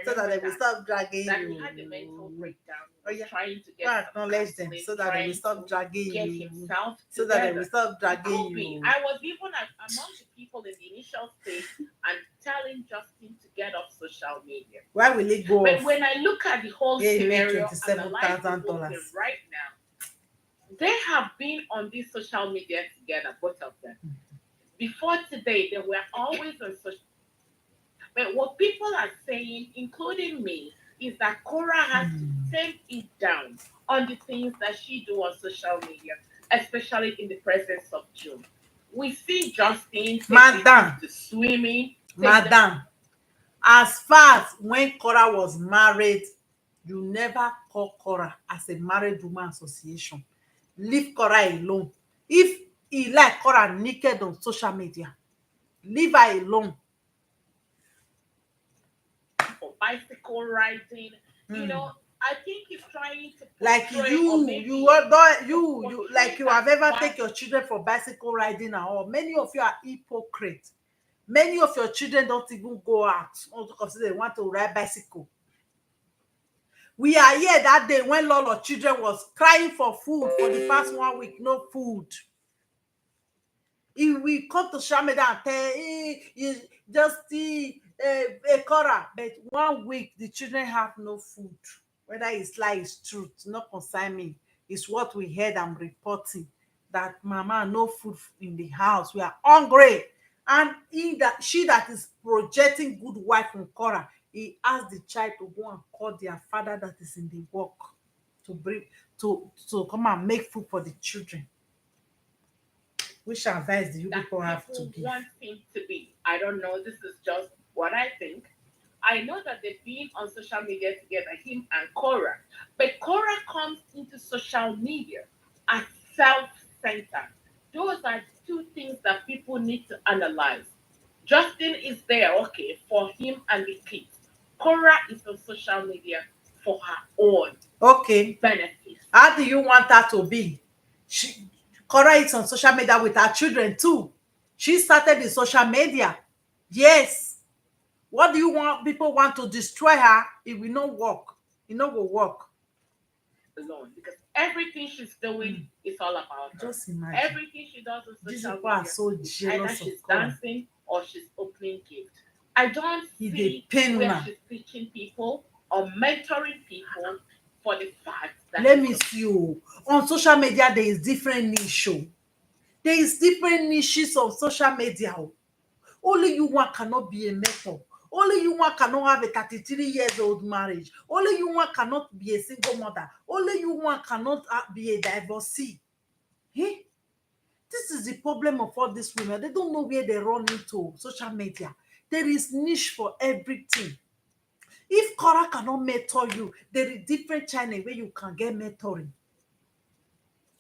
So that they will stop dragging that you. he had a mental breakdown. Oh, yeah. Trying to get Go acknowledge them so that they will stop dragging you. So that they will stop dragging you. I was even among the people in the initial stage and telling Justin to get off social media. Why will it go But off? when I look at the whole scenario and the life $27,000 right now, they have been on this social media together, both of them. Before today, they were always on social. But what people are saying, including me, is that Korra has to take it down on the things that she do on social media, especially in the presence of June. We see Justin Madam, to swimming. Madam, as far as when Korra was married, you never call Korra as a married woman association. Leave Korra alone. If he like Korra naked on social media, leave her alone. bicycle riding. You know, I think he's trying to like portray, or you maybe you are not you portray like you that have ever bad. take your children for bicycle riding and all. Many of you are hypocrites. Many of your children don't even go out or to consider they want to ride bicycle. We are here that day when lot of children was crying for food for the past 1 week, no food. If we come to social media and tell, you just see a Korra, but 1 week the children have no food. Whether it's lie, it's truth, not concern me. It's what we heard. I'm reporting that mama no food in the house. We are hungry, and she that is projecting good wife from Korra, he asked the child to go and call their father that is in the work to bring to come and make food for the children. Which advice do you That people have to people give? want him to be. I don't know. This is just what I think. I know that they've been on social media together, him and Korra. But Korra comes into social media as self-centered. Those are two things that people need to analyze. Justin is there, okay, for him and the kids. Korra is on social media for her own Okay, benefits. how do you want her to be? She Korra is on social media with her children too. She started the social media. Yes. What do you want? People want to destroy her. It will not work. It no go work. Alone, because everything she's doing is all about her. Just imagine. Everything she does on These social people are media, so either jealous of she's Korra. dancing or she's opening gifts. I don't He dey see pain where una. she's teaching people or mentoring people for the fact that Let me see you. On social media, there is different niche. There is different niches on social media. Only you one cannot be a mentor. Only you one cannot have a 33 years old marriage. Only you one cannot be a single mother. Only you one cannot be a divorcee. Eh? This is the problem of all these women. They don't know where they run into social media. There is niche for everything. If Korra cannot mentor you, there is different channel where you can get mentoring.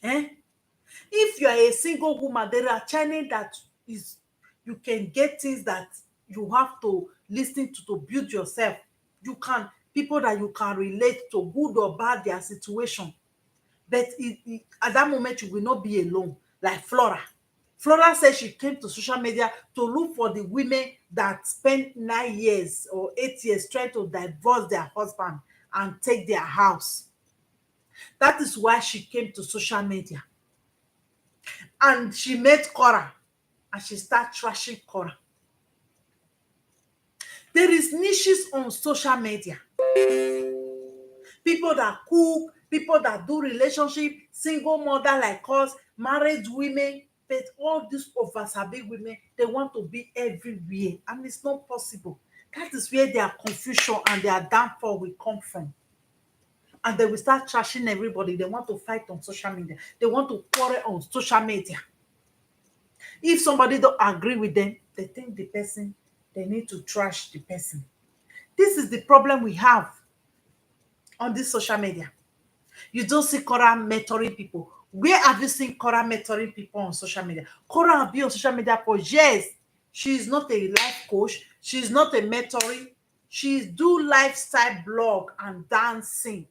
Eh? If you are a single woman, there are channel that is you can get things that you have to listen to build yourself. You can people that you can relate to, good or bad their situation. But at that moment you will not be alone. Like Flora. Flora said she came to social media to look for the women that spent 9 years or 8 years trying to divorce their husband and take their house. That is why she came to social media. And she met Korra and she started trashing Korra. There is niches on social media. People that cook, people that do relationship, single mother like us, married women, but all these oversabi women, they want to be everywhere, and it's not possible. That is where their confusion and their downfall will come from. And they will start trashing everybody. They want to fight on social media. They want to quarrel on social media. If somebody don't agree with them, they think the person, they need to trash the person. This is the problem we have on this social media. You don't see Korra mentoring people. Where have you seen Korra mentoring people on social media? Korra have been on social media for years. She is not a life coach. She is not a mentoring. She do lifestyle blog and dancing,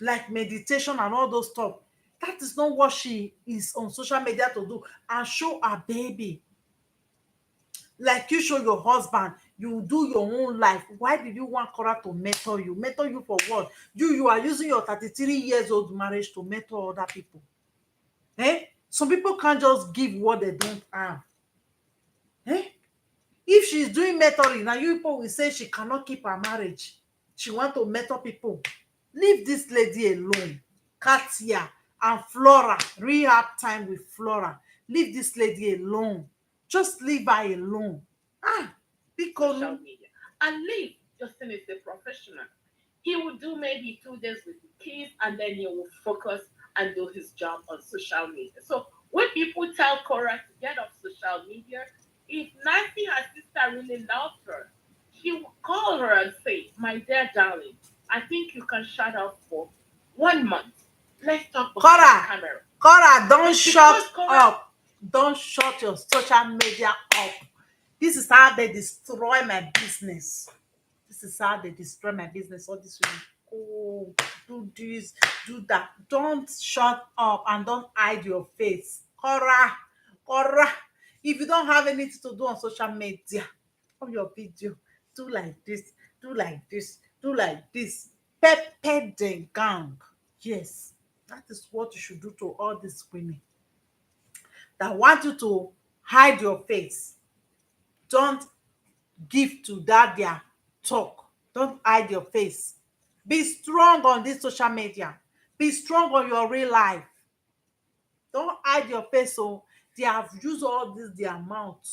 like meditation and all those stuff. That is not what she is on social media to do. And show her baby. Like you show your husband, you do your own life. Why did you want Korra to mentor you? Mentor you for what? You are using your 33 years old marriage to mentor other people. Eh? Some people can't just give what they don't have. Eh? If she's doing mentoring, now you people will say she cannot keep her marriage. She want to mentor people. Leave this lady alone. Kartia and Flora, rehab time with Flora. Leave this lady alone. Just leave her alone. social media. And leave Justin is a professional. He will do maybe 2 days with the kids and then he will focus and do his job on social media. So when people tell Korra to get off social media, if Nancy, her sister, really loved her, she will call her and say, "My dear darling, I think you can shut up for 1 month. Let's talk behind the camera." Korra, don't Because shut Korra- up. Don't shut your social media up. This is how they destroy my business. This is how they destroy my business. All this women, oh, do this, do that. Don't shut up and don't hide your face. Korra, Korra. If you don't have anything to do on social media, on your video, do like this, do like this, do like this. Pepper the gang. Yes, that is what you should do to all these women that want you to hide your face. Don't give to that their talk. Don't hide your face. Be strong on this social media. Be strong on your real life. Don't hide your face. So they have used all this their mouth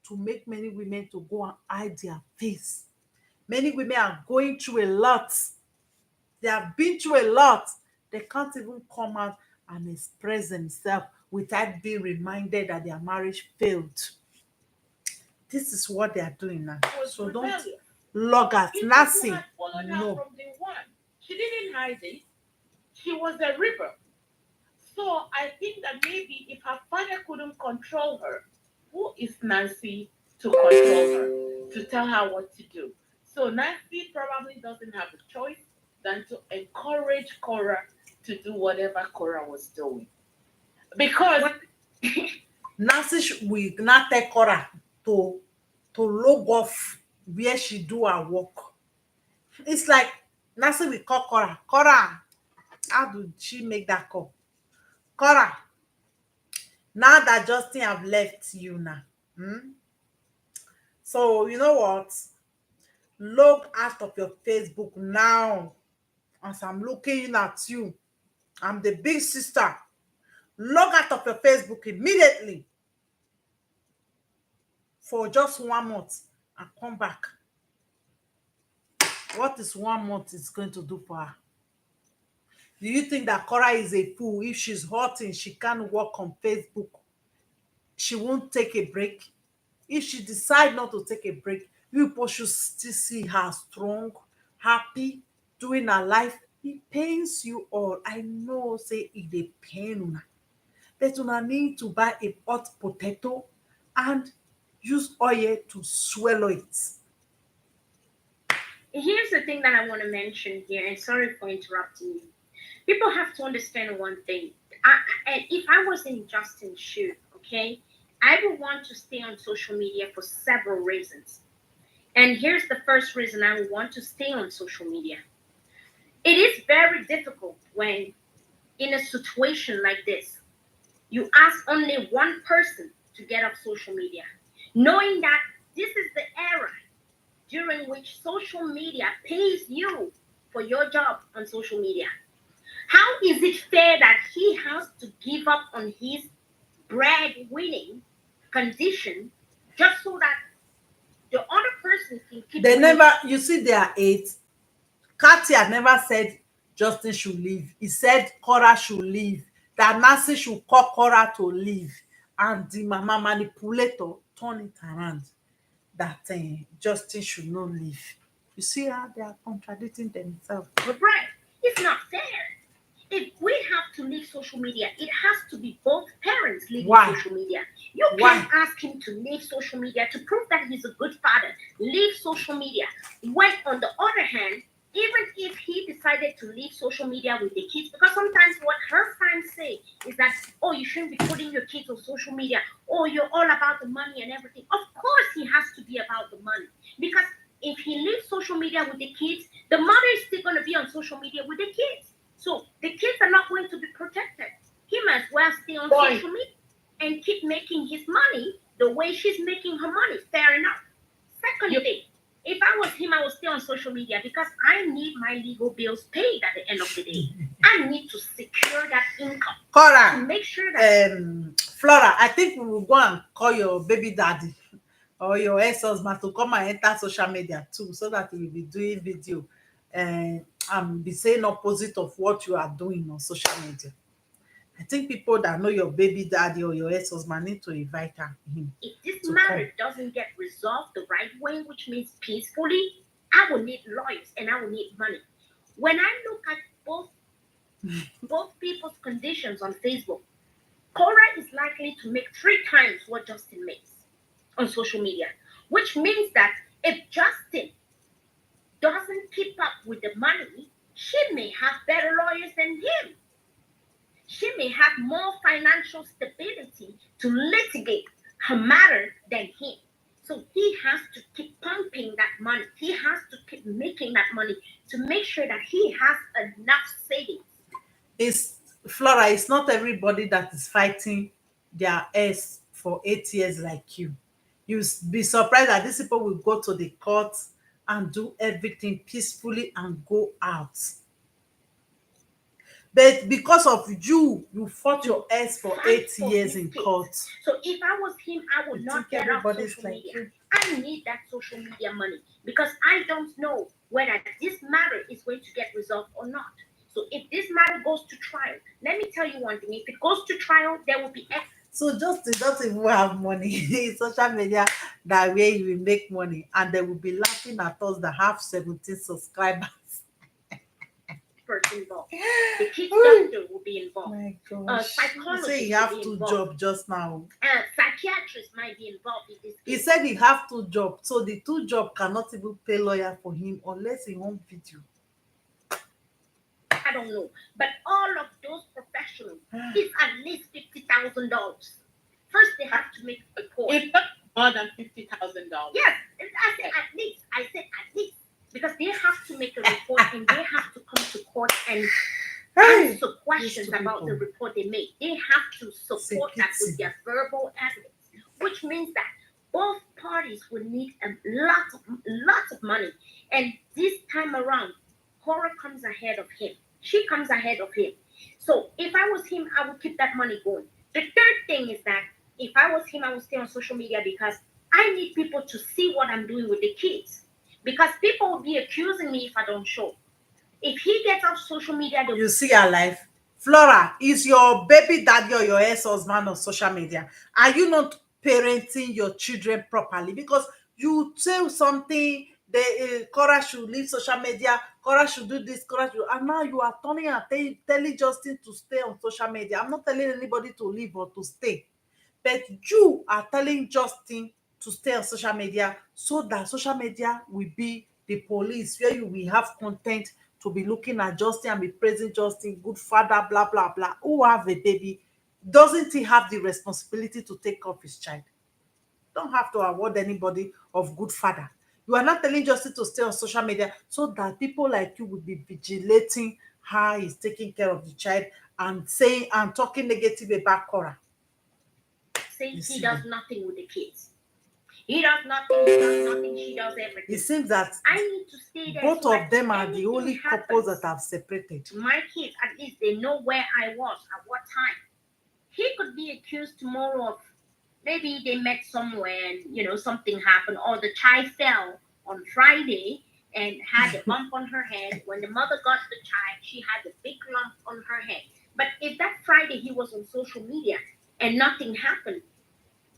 to make many women to go and hide their face. Many women are going through a lot. They have been through a lot. They can't even come out and express themselves without being reminded that their marriage failed. This is what they are doing now. So don't log at If Nancy. you had followed her No. from day one, she didn't hide it. She was a river. So I think that maybe if her father couldn't control her, who is Nancy to control her, to tell her what to do? So Nancy probably doesn't have a choice than to encourage Korra to do whatever Korra was doing. Because Nancy will not take Korra to log off where she do her work. It's like Nancy will call Korra. Korra, how did she make that call? Korra, now that Justin have left you now. So you know what? Log out of your Facebook now. As I'm looking at you, I'm the big sister. Log out of your Facebook immediately for just 1 month and come back. What is 1 month is going to do for her? Do you think that Korra is a fool? If she's hurting, she can't work on Facebook. She won't take a break. If she decide not to take a break, you people should still see her strong, happy, doing her life. It pains you all. I know, say it dey pain una. But una need to buy a hot potato and use oil to swallow it. Here's the thing that I want to mention here, and sorry for interrupting you. People have to understand one thing. And if I was in Justin's shoe, okay, I would want to stay on social media for several reasons. And here's the first reason I would want to stay on social media. It is very difficult when, in a situation like this, you ask only one person to get off social media, knowing that this is the era during which social media pays you for your job on social media. How is it fair that he has to give up on his breadwinning condition just so that the other person can keep They winning? never, you see, they are 8. Kartia never said Justin should leave. He said Korra should leave. That Nancy should call Korra to leave. And the mama manipulator turn it around. That Justin should not leave. You see how they are contradicting themselves. Right. It's not fair. If we have to leave social media, it has to be both parents leaving Why? social media. You Why? can't ask him to leave social media to prove that he's a good father. Leave social media. When, on the other hand, even if he decided to leave social media with the kids, because sometimes what her fans say is that, oh, you shouldn't be putting your kids on social media. Oh, you're all about the money and everything. Of course, he has to be about the money. Because if he leaves social media with the kids, the mother is still going to be on social media with the kids. So the kids are not going to be protected. He might as well stay on social media and keep making his money the way she's making her money. Fair enough. Second thing, if I was him, I would stay on social media because I need my legal bills paid at the end of the day. I need to secure that income. Korra, to make sure that Flora, I think we will go and call your baby daddy or your ex-husband to come and enter social media too, so that we will be doing video and be saying opposite of what you are doing on social media. I think people that know your baby daddy or your ex-husband need to invite him. if this to matter doesn't get resolved the right way, which means peacefully, I will need lawyers and I will need money. When I look at both people's conditions on Facebook, Korra is likely to make 3 times what Justin makes on social media. which means that if Justin doesn't keep up with the money, she may have better lawyers than him. She may have more financial stability to litigate her matter than him. So he has to keep pumping that money. He has to keep making that money to make sure that he has enough savings. It's Flora, it's not everybody that is fighting their ex for 8 years like you. Be surprised that these people will go to the court and do everything peacefully and go out. But because of you, you fought your ex for Fight 8 years his in case. court. So if I was him, I would You not think get off everybody's social like media. you? I need that social media money because I don't know whether this matter is going to get resolved or not. So if this matter goes to trial, let me tell you one thing. If it goes to trial, there will be So just to not even have money in social media, that way you will make money and they will be laughing at us that have 17 subscribers. experts involved. The kids doctor will be involved. My gosh. You Psychologist say he will have be two involved. jobs just now. Psychiatrist might be involved in this He case. said he have two jobs, so the two job cannot even pay lawyer for him unless he home video. I don't know. But all of those professionals, it's at least $50,000. First, they have to make a report. It's more than $50,000. Yes, I said at least. I said at least. Because they have to make a report and they have to come to court and answer questions about the report they made. They have to support that with their verbal evidence, which means that both parties would need a lot of money. And this time around, Korra comes ahead of him. She comes ahead of him. So if I was him, I would keep that money going. The third thing is that if I was him, I would stay on social media because I need people to see what I'm doing with the kids. Because people will be accusing me if I don't show. If he gets off social media, You see her life. Flora, is your baby daddy or your ex-husband on social media? Are you not parenting your children properly? Because you say something, Korra should leave social media, Korra should do this, Korra should, and now you are turning and telling Justin to stay on social media. I'm not telling anybody to leave or to stay. But you are telling Justin to stay on social media so that social media will be the police where you will have content to be looking at Justin and be praising Justin, good father, blah, blah, blah. Who have a baby? Doesn't he have the responsibility to take care of his child? Don't have to award anybody of good father. You are not telling Justin to stay on social media so that people like you will be vigilating how he's taking care of the child and saying and talking negative about Korra. saying he does nothing with the kids. He does nothing, he does nothing, she does everything. It seems that I need to stay there. both so of them are the anything only couples that have separated. My kids, at least they know where I was at what time. He could be accused tomorrow of maybe they met somewhere and something happened, or the child fell on Friday and had a bump on her head. When the mother got the child, she had a big lump on her head. But if that Friday he was on social media and nothing happened,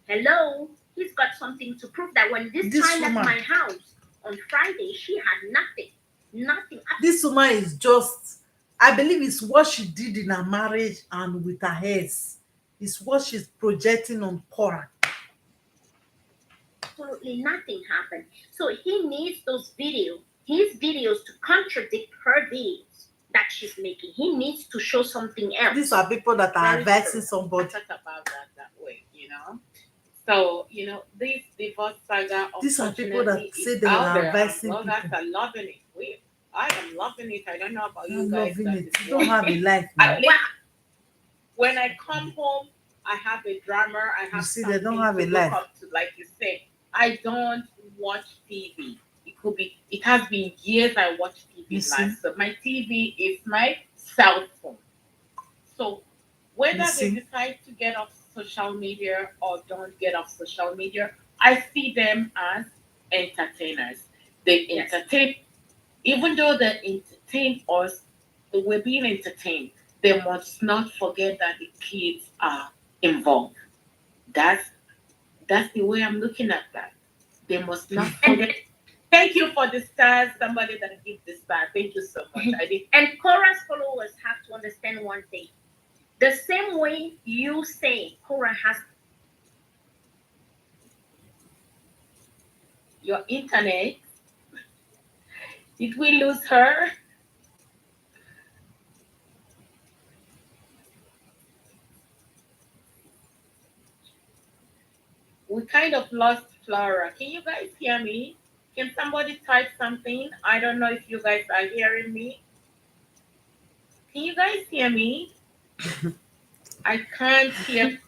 hello, he's got something to prove that when this child left my house on Friday, she had nothing. Nothing. This woman is just, I believe it's what she did in her marriage and with her ex. It's what she's projecting on Korra. Absolutely nothing happened. So he needs his videos to contradict her videos that she's making. He needs to show something else. These are people that are advising somebody. Talk about that way, So, this divorce saga, these are people that say they are advising people. Bloggers are loving it. I am loving it. I don't know about you guys. I'm loving it. You don't have a life now. When I come home, I have a drama. I have they don't have a life. Up to, like you said, I don't watch TV. It has been years I watch TV last. So my TV is my cell phone. So whether they decide to get off social media or don't get off social media, I see them as entertainers. They entertain, even though they entertain us, we're being entertained. They must not forget that the kids are involved. That's the way I'm looking at that. They must not forget. Thank you for the stars. Somebody that gives the star. Thank you so much. And Korra's followers have to understand one thing. The same way you say Korra has your internet. Did we lose her? We kind of lost Flora. Can you guys hear me? Can somebody type something? I don't know if you guys are hearing me. Can you guys hear me? I can't hear.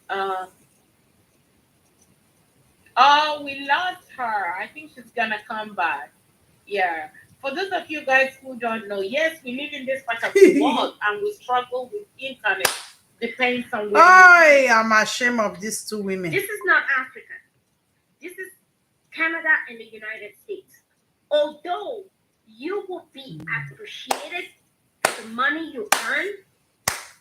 Oh, we lost her. I think she's gonna come back. Yeah. For those of you guys who don't know, yes, we live in this part of the world and we struggle with internet. Depends on where I am ashamed of these two women. This is not Africa. This is Canada and the United States. Although you will be appreciated for the money you earn,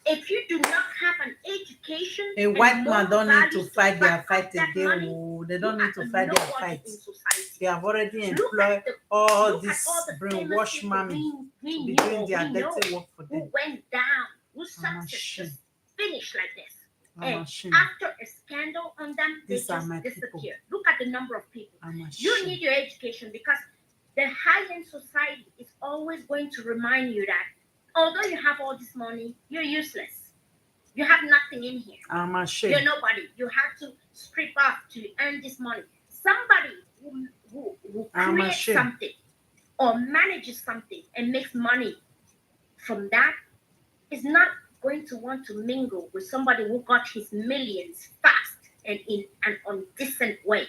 if you do not have an education, A white man don't need to fight their back fight up that again. money, Oh, they don't you need to are fight their nobody fight. in society. They have already Look employed at all look at these all the famous brainwash people mommy we to be knew doing or their we know dirty work for who them. went down, whose I'm success ashamed. just finished like this. I'm And ashamed. after a scandal on them, they These are just my people. disappear. Look at the number of people. I'm You ashamed. need your education because the high-end society is always going to remind you that although you have all this money, you're useless. You have nothing in here. I'm You're ashamed. nobody. You have to strip off to earn this money. Somebody who I'm creates ashamed. something or manages something and makes money from that is not going to want to mingle with somebody who got his millions fast and in an undecent way.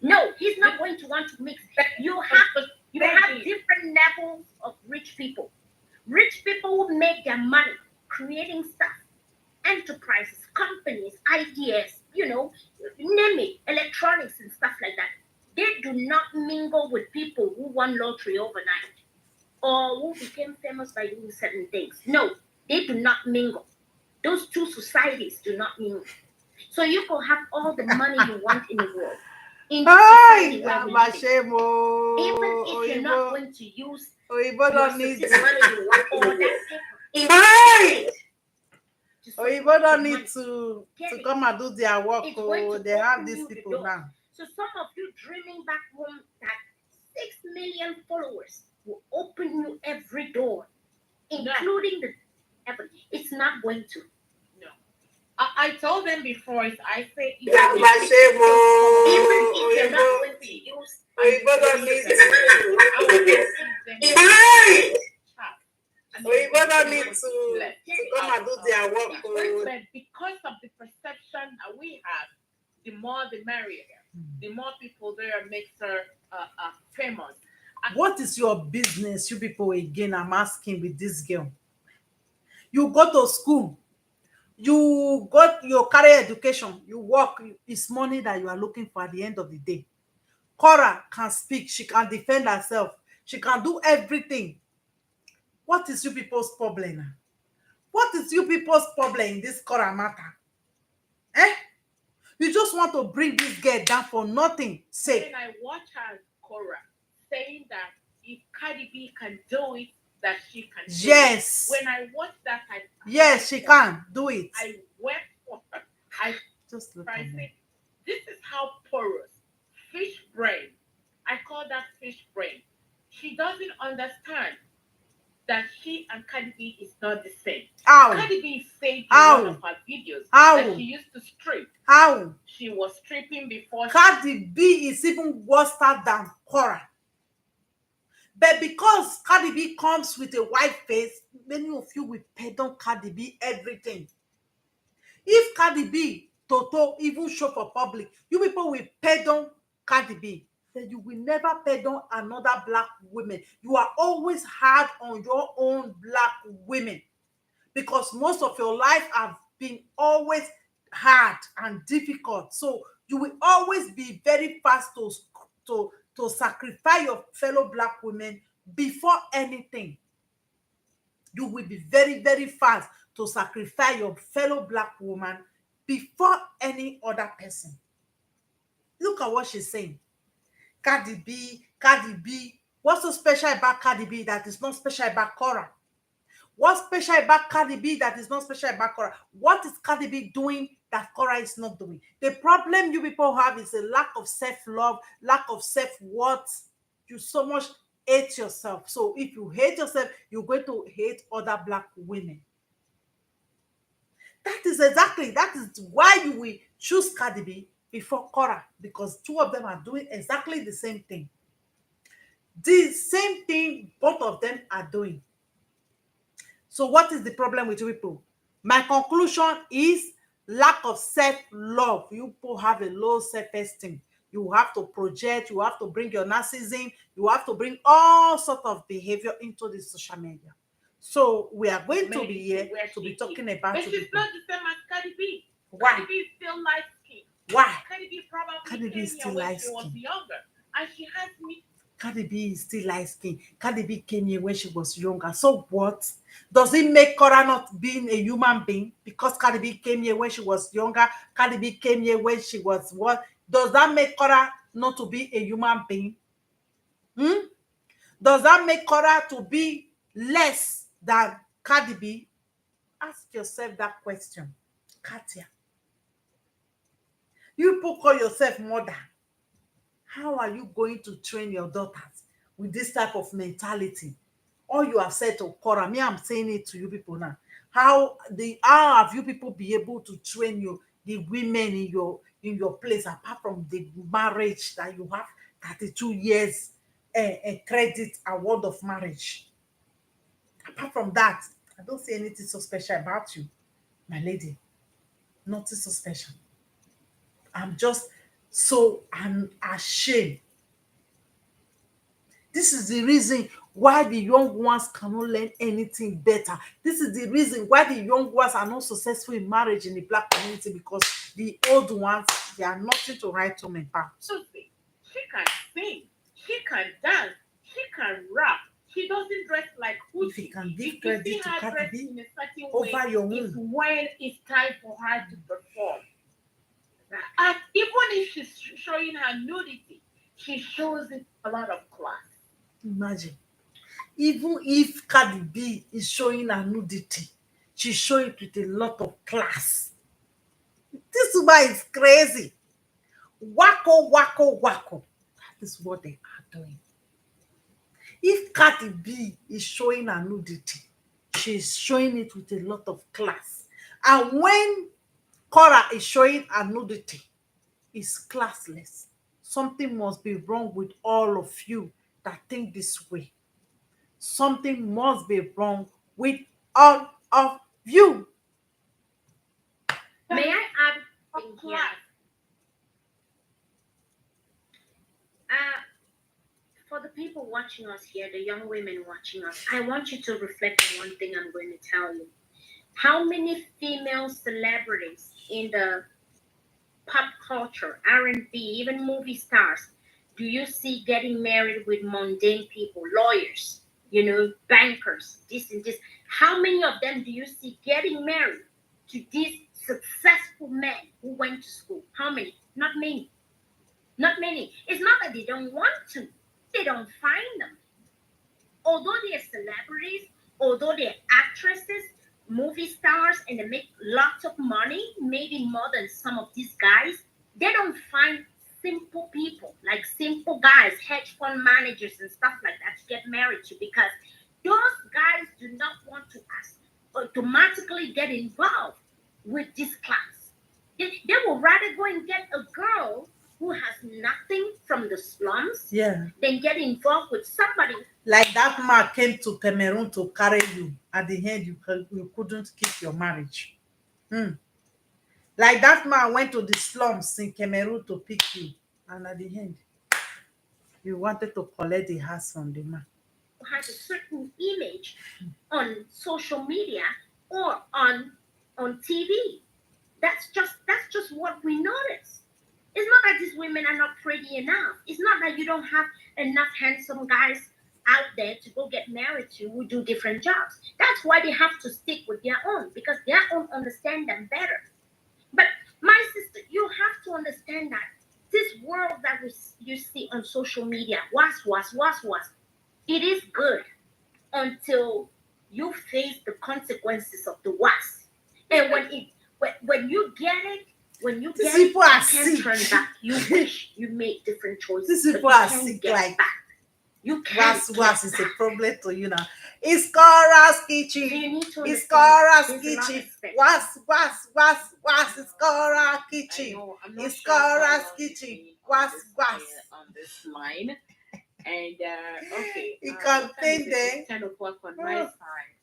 No, he's not going to want to mix. You have different levels of rich people. Rich people who make their money creating stuff, enterprises, companies, ideas, name it, electronics and stuff like that. They do not mingle with people who won lottery overnight or who became famous by doing certain things. No, they do not mingle. Those two societies do not mingle. So you can have all the money you want in the world. In this society where I'm we live in, ashamed. even if you're not Oh, going to use Oyibo your don't need success money you want or that paper, Hey! to Oyibo support don't your need money. to come and do their work. It's going Oh, to they have open these you the people doors. now. So some of you dreaming back home that 6 million followers will open you every door, including the heaven. It's not going to. No. I told them before, I say, even I'm if ashamed. Even if you're not going to use Oyibo don't need I will just give them Hey! chat. And Oyibo don't need to to come and do their work. Oh. But because of the perception that we have, the more the merrier. The more people there makes her famous. What is your business, you people, again? I'm asking with this girl. You go to school, you got your career education, you work, it's money that you are looking for at the end of the day. Korra can speak, she can defend herself, she can do everything. What is you people's problem now? What is you people's problem in this Korra matter? Eh? You just want to bring this girl down for nothing sake. When I watch her, Korra, saying that if Cardi B can do it, that she can do Yes. it. When I watch that, Yes, she can do it. I wept for her. I Just look at said, me. this is how porous, fish brain. I call that fish brain. She doesn't understand that she and Cardi B is not the same. How? Cardi B said in How? one of her videos How? that she used to strip. How? She was stripping before Cardi B is even worse than Korra. But because Cardi B comes with a white face, many of you will pardon Cardi B everything. If Cardi B, Toto, even show for public, you people will pardon Cardi B. Then you will never pardon another black woman. You are always hard on your own black women because most of your life have been always hard and difficult. So you will always be very fast to sacrifice your fellow black women before anything. You will be very, very fast to sacrifice your fellow black woman before any other person. Look at what she's saying. Cardi B, Cardi B. What's so special about Cardi B that is not special about Korra? What's special about Cardi B that is not special about Korra? What is Cardi B doing that Korra is not doing. The problem you people have is a lack of self-love, lack of self-worth. You so much hate yourself. So if you hate yourself, you're going to hate other black women. That is why you will choose Cardi B before Korra, because two of them are doing exactly the same thing. The same thing both of them are doing. So what is the problem with you people? My conclusion is lack of self-love. You people have a low self-esteem. You have to project, you have to bring your narcissism, you have to bring all sort of behavior into the social media. So we are going to be here to be talking about but you she's people. not the same as Cardi B. Why? Cardi B is still light skin. Why? Cardi B probably Cardi B came is here still when light she was skin. younger. And she has me. Cardi B is still light skin. Cardi B came here when she was younger. So what? Does it make Korra not being a human being? Because Cardi B came here when she was younger. Cardi B came here when she was what? Does that make Korra not to be a human being? Does that make Korra to be less than Cardi B? Ask yourself that question, Katia. You people call yourself mother. How are you going to train your daughters with this type of mentality? All you have said to Korra, me, I'm saying it to you people now. How have you people be able to train the women in your place, apart from the marriage that you have 32 years credit award of marriage? Apart from that, I don't see anything so special about you, my lady. Nothing so special. I'm ashamed. This is the reason why the young ones cannot learn anything better. This is the reason why the young ones are not successful in marriage in the black community, because the old ones, they are nothing to write home about. Susie, she can sing, she can dance, she can rap. She doesn't dress like Gucci. If you can give If you credit see to her Cardi dressed B in a certain over way, your it's own. when it's time for her to perform. And even if she's showing her nudity, she shows it a lot of class. Imagine. Even if Cardi B is showing her nudity, she show it with a lot of class. This woman is crazy. Wacko, wacko, wacko. That is what they are doing. If Cardi B is showing her nudity, she's showing it with a lot of class. And when Korra is showing her nudity, it's classless. Something must be wrong with all of you that think this way. Something must be wrong with all of you. May I add something here? For the people watching us here, the young women watching us, I want you to reflect on one thing I'm going to tell you. How many female celebrities in the pop culture, R&B, even movie stars, do you see getting married with mundane people, lawyers, bankers, this and this? How many of them do you see getting married to these successful men who went to school? How many? Not many. Not many. It's not that they don't want to. They don't find them. Although they're celebrities, although they're actresses, movie stars, and they make lots of money, maybe more than some of these guys, they don't find simple people, like simple guys, hedge fund managers and stuff like that to get married to, because those guys do not want to automatically get involved with this class. They will rather go and get a girl who has nothing from the slums, then get involved with somebody. Like that man came to Cameroon to carry you. At the end, you couldn't keep your marriage. Like that man went to the slums in Cameroon to pick you. And at the end, you wanted to collect the house from the man. Has a certain image on social media or on TV. That's just what we notice. It's not that these women are not pretty enough. It's not that you don't have enough handsome guys out there to go get married to who do different jobs. That's why they have to stick with their own, because their own understand them better. But my sister, you have to understand that this world that you see on social media, was, it is good until you face the consequences of the was. And when you get it, These people are you can't sick. turn back. You wish you made different choices. These but people you are can't sick get like back. You can't was get is a back. problem to you now. It's Korra's So kitchen. you need to It's understand Korra's there's a lot kitchen. of steps. Was it's Korra's I kitchen. know. I'm not It's sure how Korra's long you've kitchen. been Was. on this line. And okay, You what can time is think it? then. It's 10 o'clock on Oh. my side.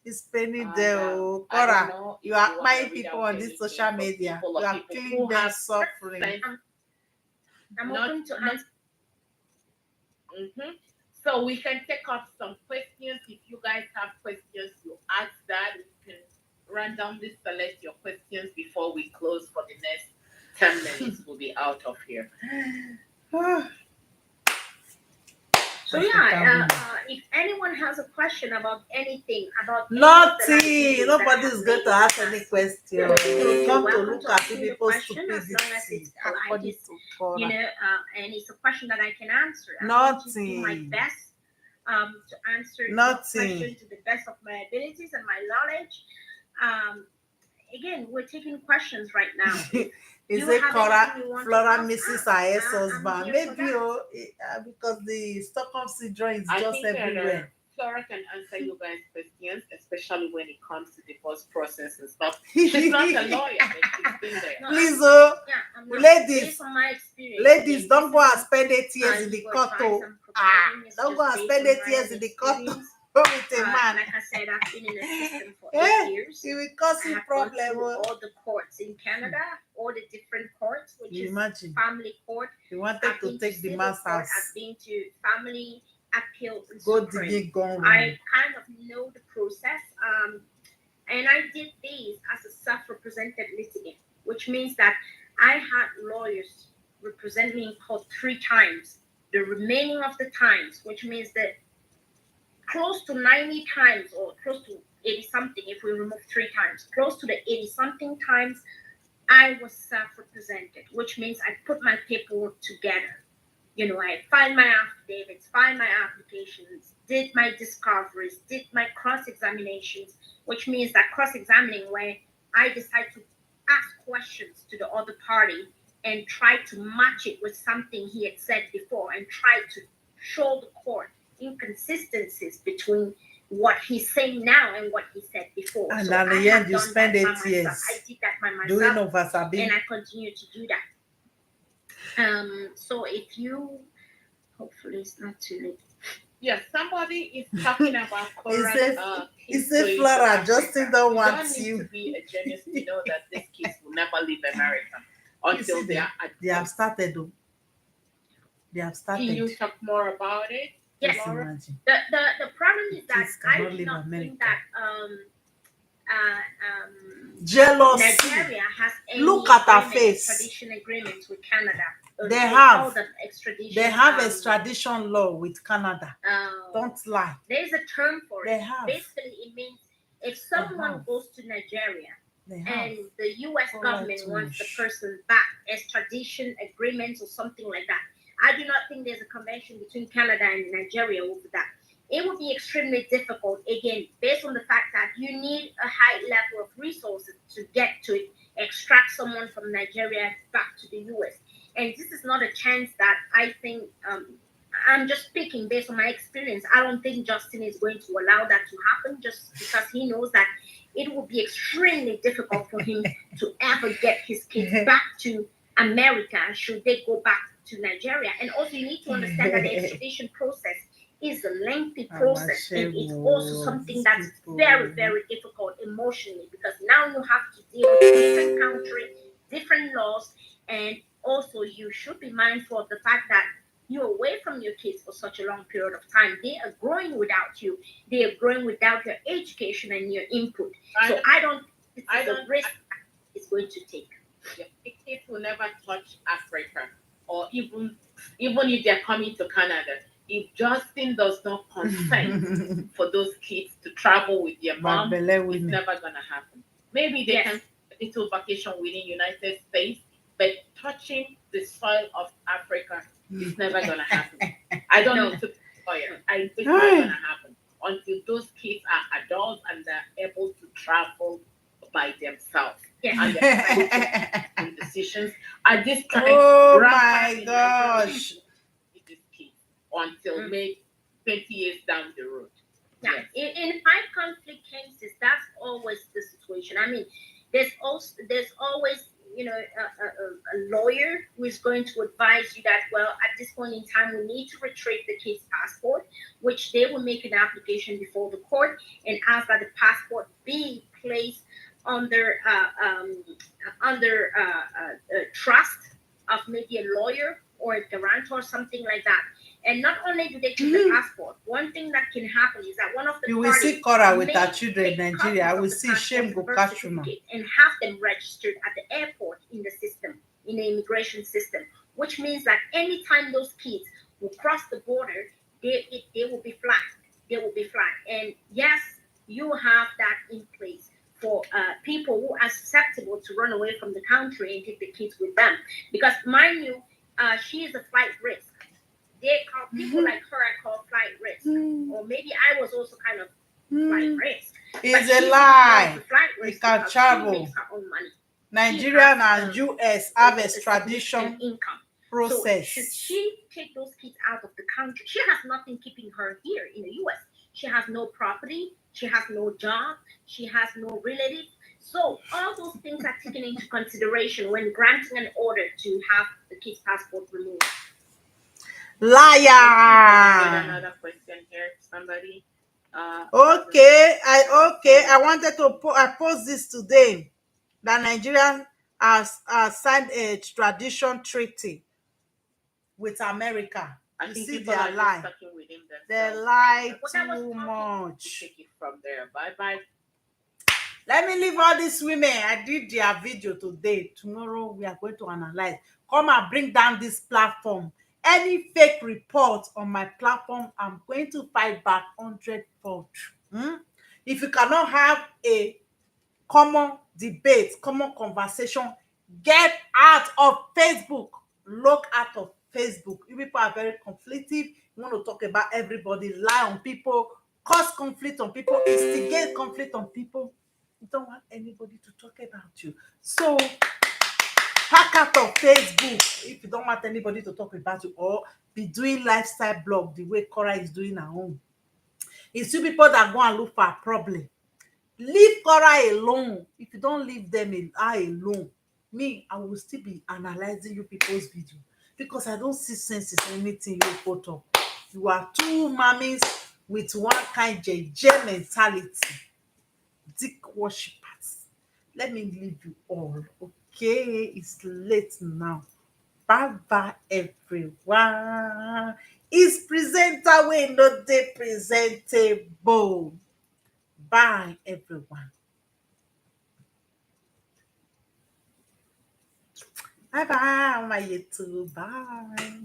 It's penny And, there. I don't Korra, know if you are wanna buying read people out on this anything social from media. people You or are people killing who them have suffering. sense. I'm Not- open to not- answer. Mhm. So we can take up some questions. If you guys have questions, you ask that. You can randomly select your questions before we close for the next 10 minutes. We'll be out of here. So yeah, if anyone has a question about anything, about any of the Nothing. activities that Nobody's have going to made ask us, any question. you're Come to welcome look to at ask me the people's question as long as stupidity. it's aligned, According to Korra. and it's a question that I can answer. I'm going to do my Nothing. best to answer your Nothing. question to the best of my abilities and my knowledge. Again, we're taking questions right now. Is you it have Korra? anything you want to Flora ask misses us, her I'm ex-husband. here for Maybe that. because the Stockholm syndrome is I just think everywhere. Flora can answer you guys' questions, especially when it comes to divorce process and stuff. She's not a lawyer, but she's been there. No, Please, yeah, I'm not, ladies, based on my experience, ladies, again, don't this go is and spend 8 years in the legal court. advice Oh. I'm providing. It's Don't just go and based spend on 8 my years own in the court experience. with a man. Like I said, I've been in the system for Eh, 8 years. It will cause I you have gone problem. through Oh. all the courts in Canada, all the different courts, which You is imagine. family court. You wanted I've to been take to the civil man's court. house. I've been to family appeal and Go supreme. digging gone wrong. I kind of know the process. And I did this as a self-represented litigant, which means that I had lawyers represent me in court 3 times. The remaining of the times, which means that close to 90 times or close to 80 something, if we remove 3 times, close to the 80 something times, I was self-represented, which means I put my paperwork together. I filed my affidavits, filed my applications, did my discoveries, did my cross-examinations, which means that cross-examining where I decide to ask questions to the other party and try to match it with something he had said before and try to show the court inconsistencies between what he's saying now and what he said before. And So at the I end, have you done spend that by 8 myself. years I did that by doing myself, over and I continue to do that. So if you, hopefully it's not too late. Yes, somebody is talking about Korra's It's kids a going to Flora. Africa. Justin don't You want don't need you. to be a genius to know that these kids will never leave America until they are adults. They have started. Though. They have started. Can you talk more about it? Yes. Just Flora? imagine. The problem is that Kids cannot I do leave not America. think that Jealousy. Nigeria has any Look at her agreement, face. extradition agreements with Canada. They They have. call them extradition. They have extradition law with Canada. Don't lie. There's a term for They it. have. Basically, it means if someone have. goes to Nigeria They have. and the U.S. Korra government too wants the much. person back, extradition agreements or something like that. I do not think there's a convention between Canada and Nigeria over that. It would be extremely difficult, again, based on the fact that you need a high level of resources to get to extract someone from Nigeria back to the U.S. And this is not a chance that I think, I'm just speaking based on my experience. I don't think Justin is going to allow that to happen just because he knows that it would be extremely difficult for him to ever get his kids back to America should they go back to Nigeria. And also you need to understand that the extradition process is a lengthy process and it's also something that's very, very difficult emotionally because now you have to deal with different country, different laws, and also you should be mindful of the fact that you're away from your kids for such a long period of time. They are growing without you. They are growing without your education and your input. So I don't risk it's going to take. The kids will never touch Africa, or even if they're coming to Canada. If Justin does not consent for those kids to travel with their mom, it's never gonna happen. Maybe they can a little vacation within United States, but touching the soil of Africa is never gonna happen. I don't know to be a lawyer. It's not gonna happen until those kids are adults and they're able to travel by themselves. Yeah. and they're trying to make decisions. At this time, Oh grandpa my in Nigeria gosh. with his kids until maybe 20 years down the road. Yeah, Yes. in high conflict cases, that's always the situation. I mean, there's always a lawyer who is going to advise you that, well, at this point in time we need to retrieve the kid's passport, which they will make an application before the court and ask that the passport be placed under trust of maybe a lawyer or a guarantor, something like that. And not only do they keep the passport, one thing that can happen is that one of the You will see parties Korra with may her children in take Nigeria. I copies will of the see passport shame and go birth catch you now. certificate and have them registered at the airport in the system, in the immigration system, which means that anytime those kids will cross the border, they will be flagged. They will be flagged. And yes, you have that in place for people who are susceptible to run away from the country and take the kids with them. Because mind you, she is a flight risk. They call people like her, I call flight risk. Or maybe I was also kind of flight risk. It's a lie. Flight You risk can because travel. she makes her own money. Nigerian and US have A extradition income. process. So should she take those kids out of the country? She has nothing keeping her here in the US. She has no property. She has no job. She has no relatives. So all those things are taken into consideration when granting an order to have the kid's passport removed. Liar. Another question here, somebody. Okay, I wanted to I post this today. That Nigerian has signed a extradition treaty with America. I You think see people their are lie. just talking within They themselves. lie What I was too talking- much. Take it from there. Bye bye. Let me leave all these women. I did their video today. Tomorrow we are going to analyze. Come and bring down this platform. Any fake report on my platform, I'm going to fight back 100-fold. If you cannot have a common debate, common conversation, get out of Facebook. Look out of Facebook. You people are very conflictive. You want to talk about everybody, lie on people, cause conflict on people, instigate conflict on people. You don't want anybody to talk about you. So hack out of Facebook if you don't want anybody to talk about you, or be doing lifestyle blog the way Korra is doing her own. It's you people that go and look for a problem. Leave Korra alone. If you don't leave them alone, me, I will still be analyzing you people's video because I don't see sense in anything you put up. You are two mummies with one kind JJ mentality. Dick worshippers. Let me leave you all. Okay, it's late now. Bye bye, everyone. It's presenter way, not the presentable. Bye, everyone. Bye bye, my YouTube. Bye.